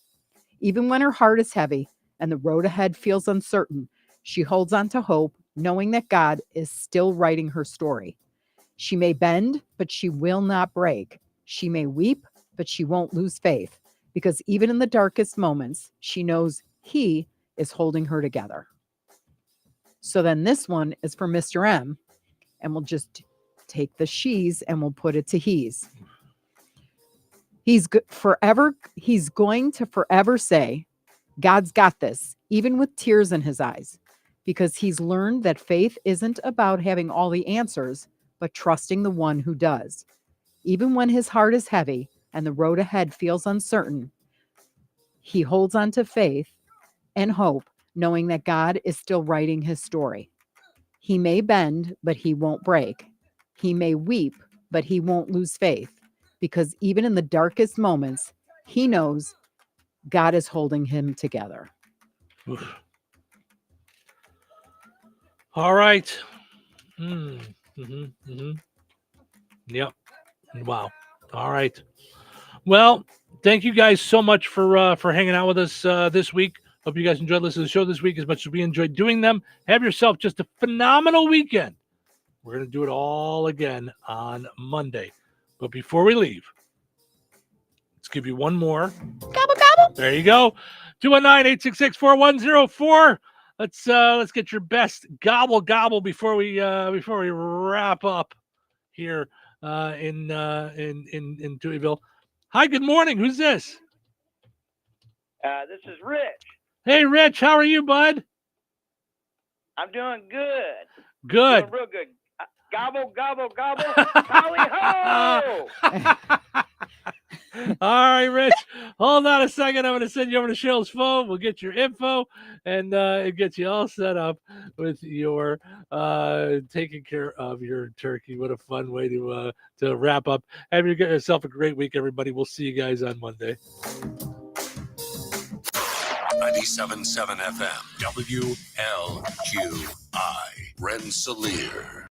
Even when her heart is heavy and the road ahead feels uncertain, she holds on to hope, knowing that God is still writing her story. She may bend, but she will not break. She may weep, but she won't lose faith, because even in the darkest moments, she knows He is holding her together. So then this one is for Mr. M, and we'll just take the she's and we'll put it to he's. He's going to forever say, God's got this, even with tears in his eyes, because he's learned that faith isn't about having all the answers, but trusting the one who does. Even when his heart is heavy and the road ahead feels uncertain, he holds on to faith and hope, knowing that God is still writing his story. He may bend, but he won't break. He may weep, but he won't lose faith, because even in the darkest moments, he knows God is holding him together. Oof. All right. Yep. Wow. All right. Well, thank you guys so much for hanging out with us this week. Hope you guys enjoyed listening to the show this week as much as we enjoyed doing them. Have yourself just a phenomenal weekend. We're going to do it all again on Monday. But before we leave, let's give you one more. Gobble, gobble. There you go. 219-866-4104. Let's get your best gobble gobble before we wrap up here in Touhyville. Hi, good morning. Who's this? This is Rich. Hey, Rich, how are you, bud? I'm doing good. Good. Doing real good. Gobble, gobble, gobble. Tally ho! All right, Rich. Hold on a second. I'm going to send you over to Cheryl's phone. We'll get your info and get you all set up with your taking care of your turkey. What a fun way to wrap up. Have yourself a great week, everybody. We'll see you guys on Monday. 97.7 FM, WLQI, Rensselaer.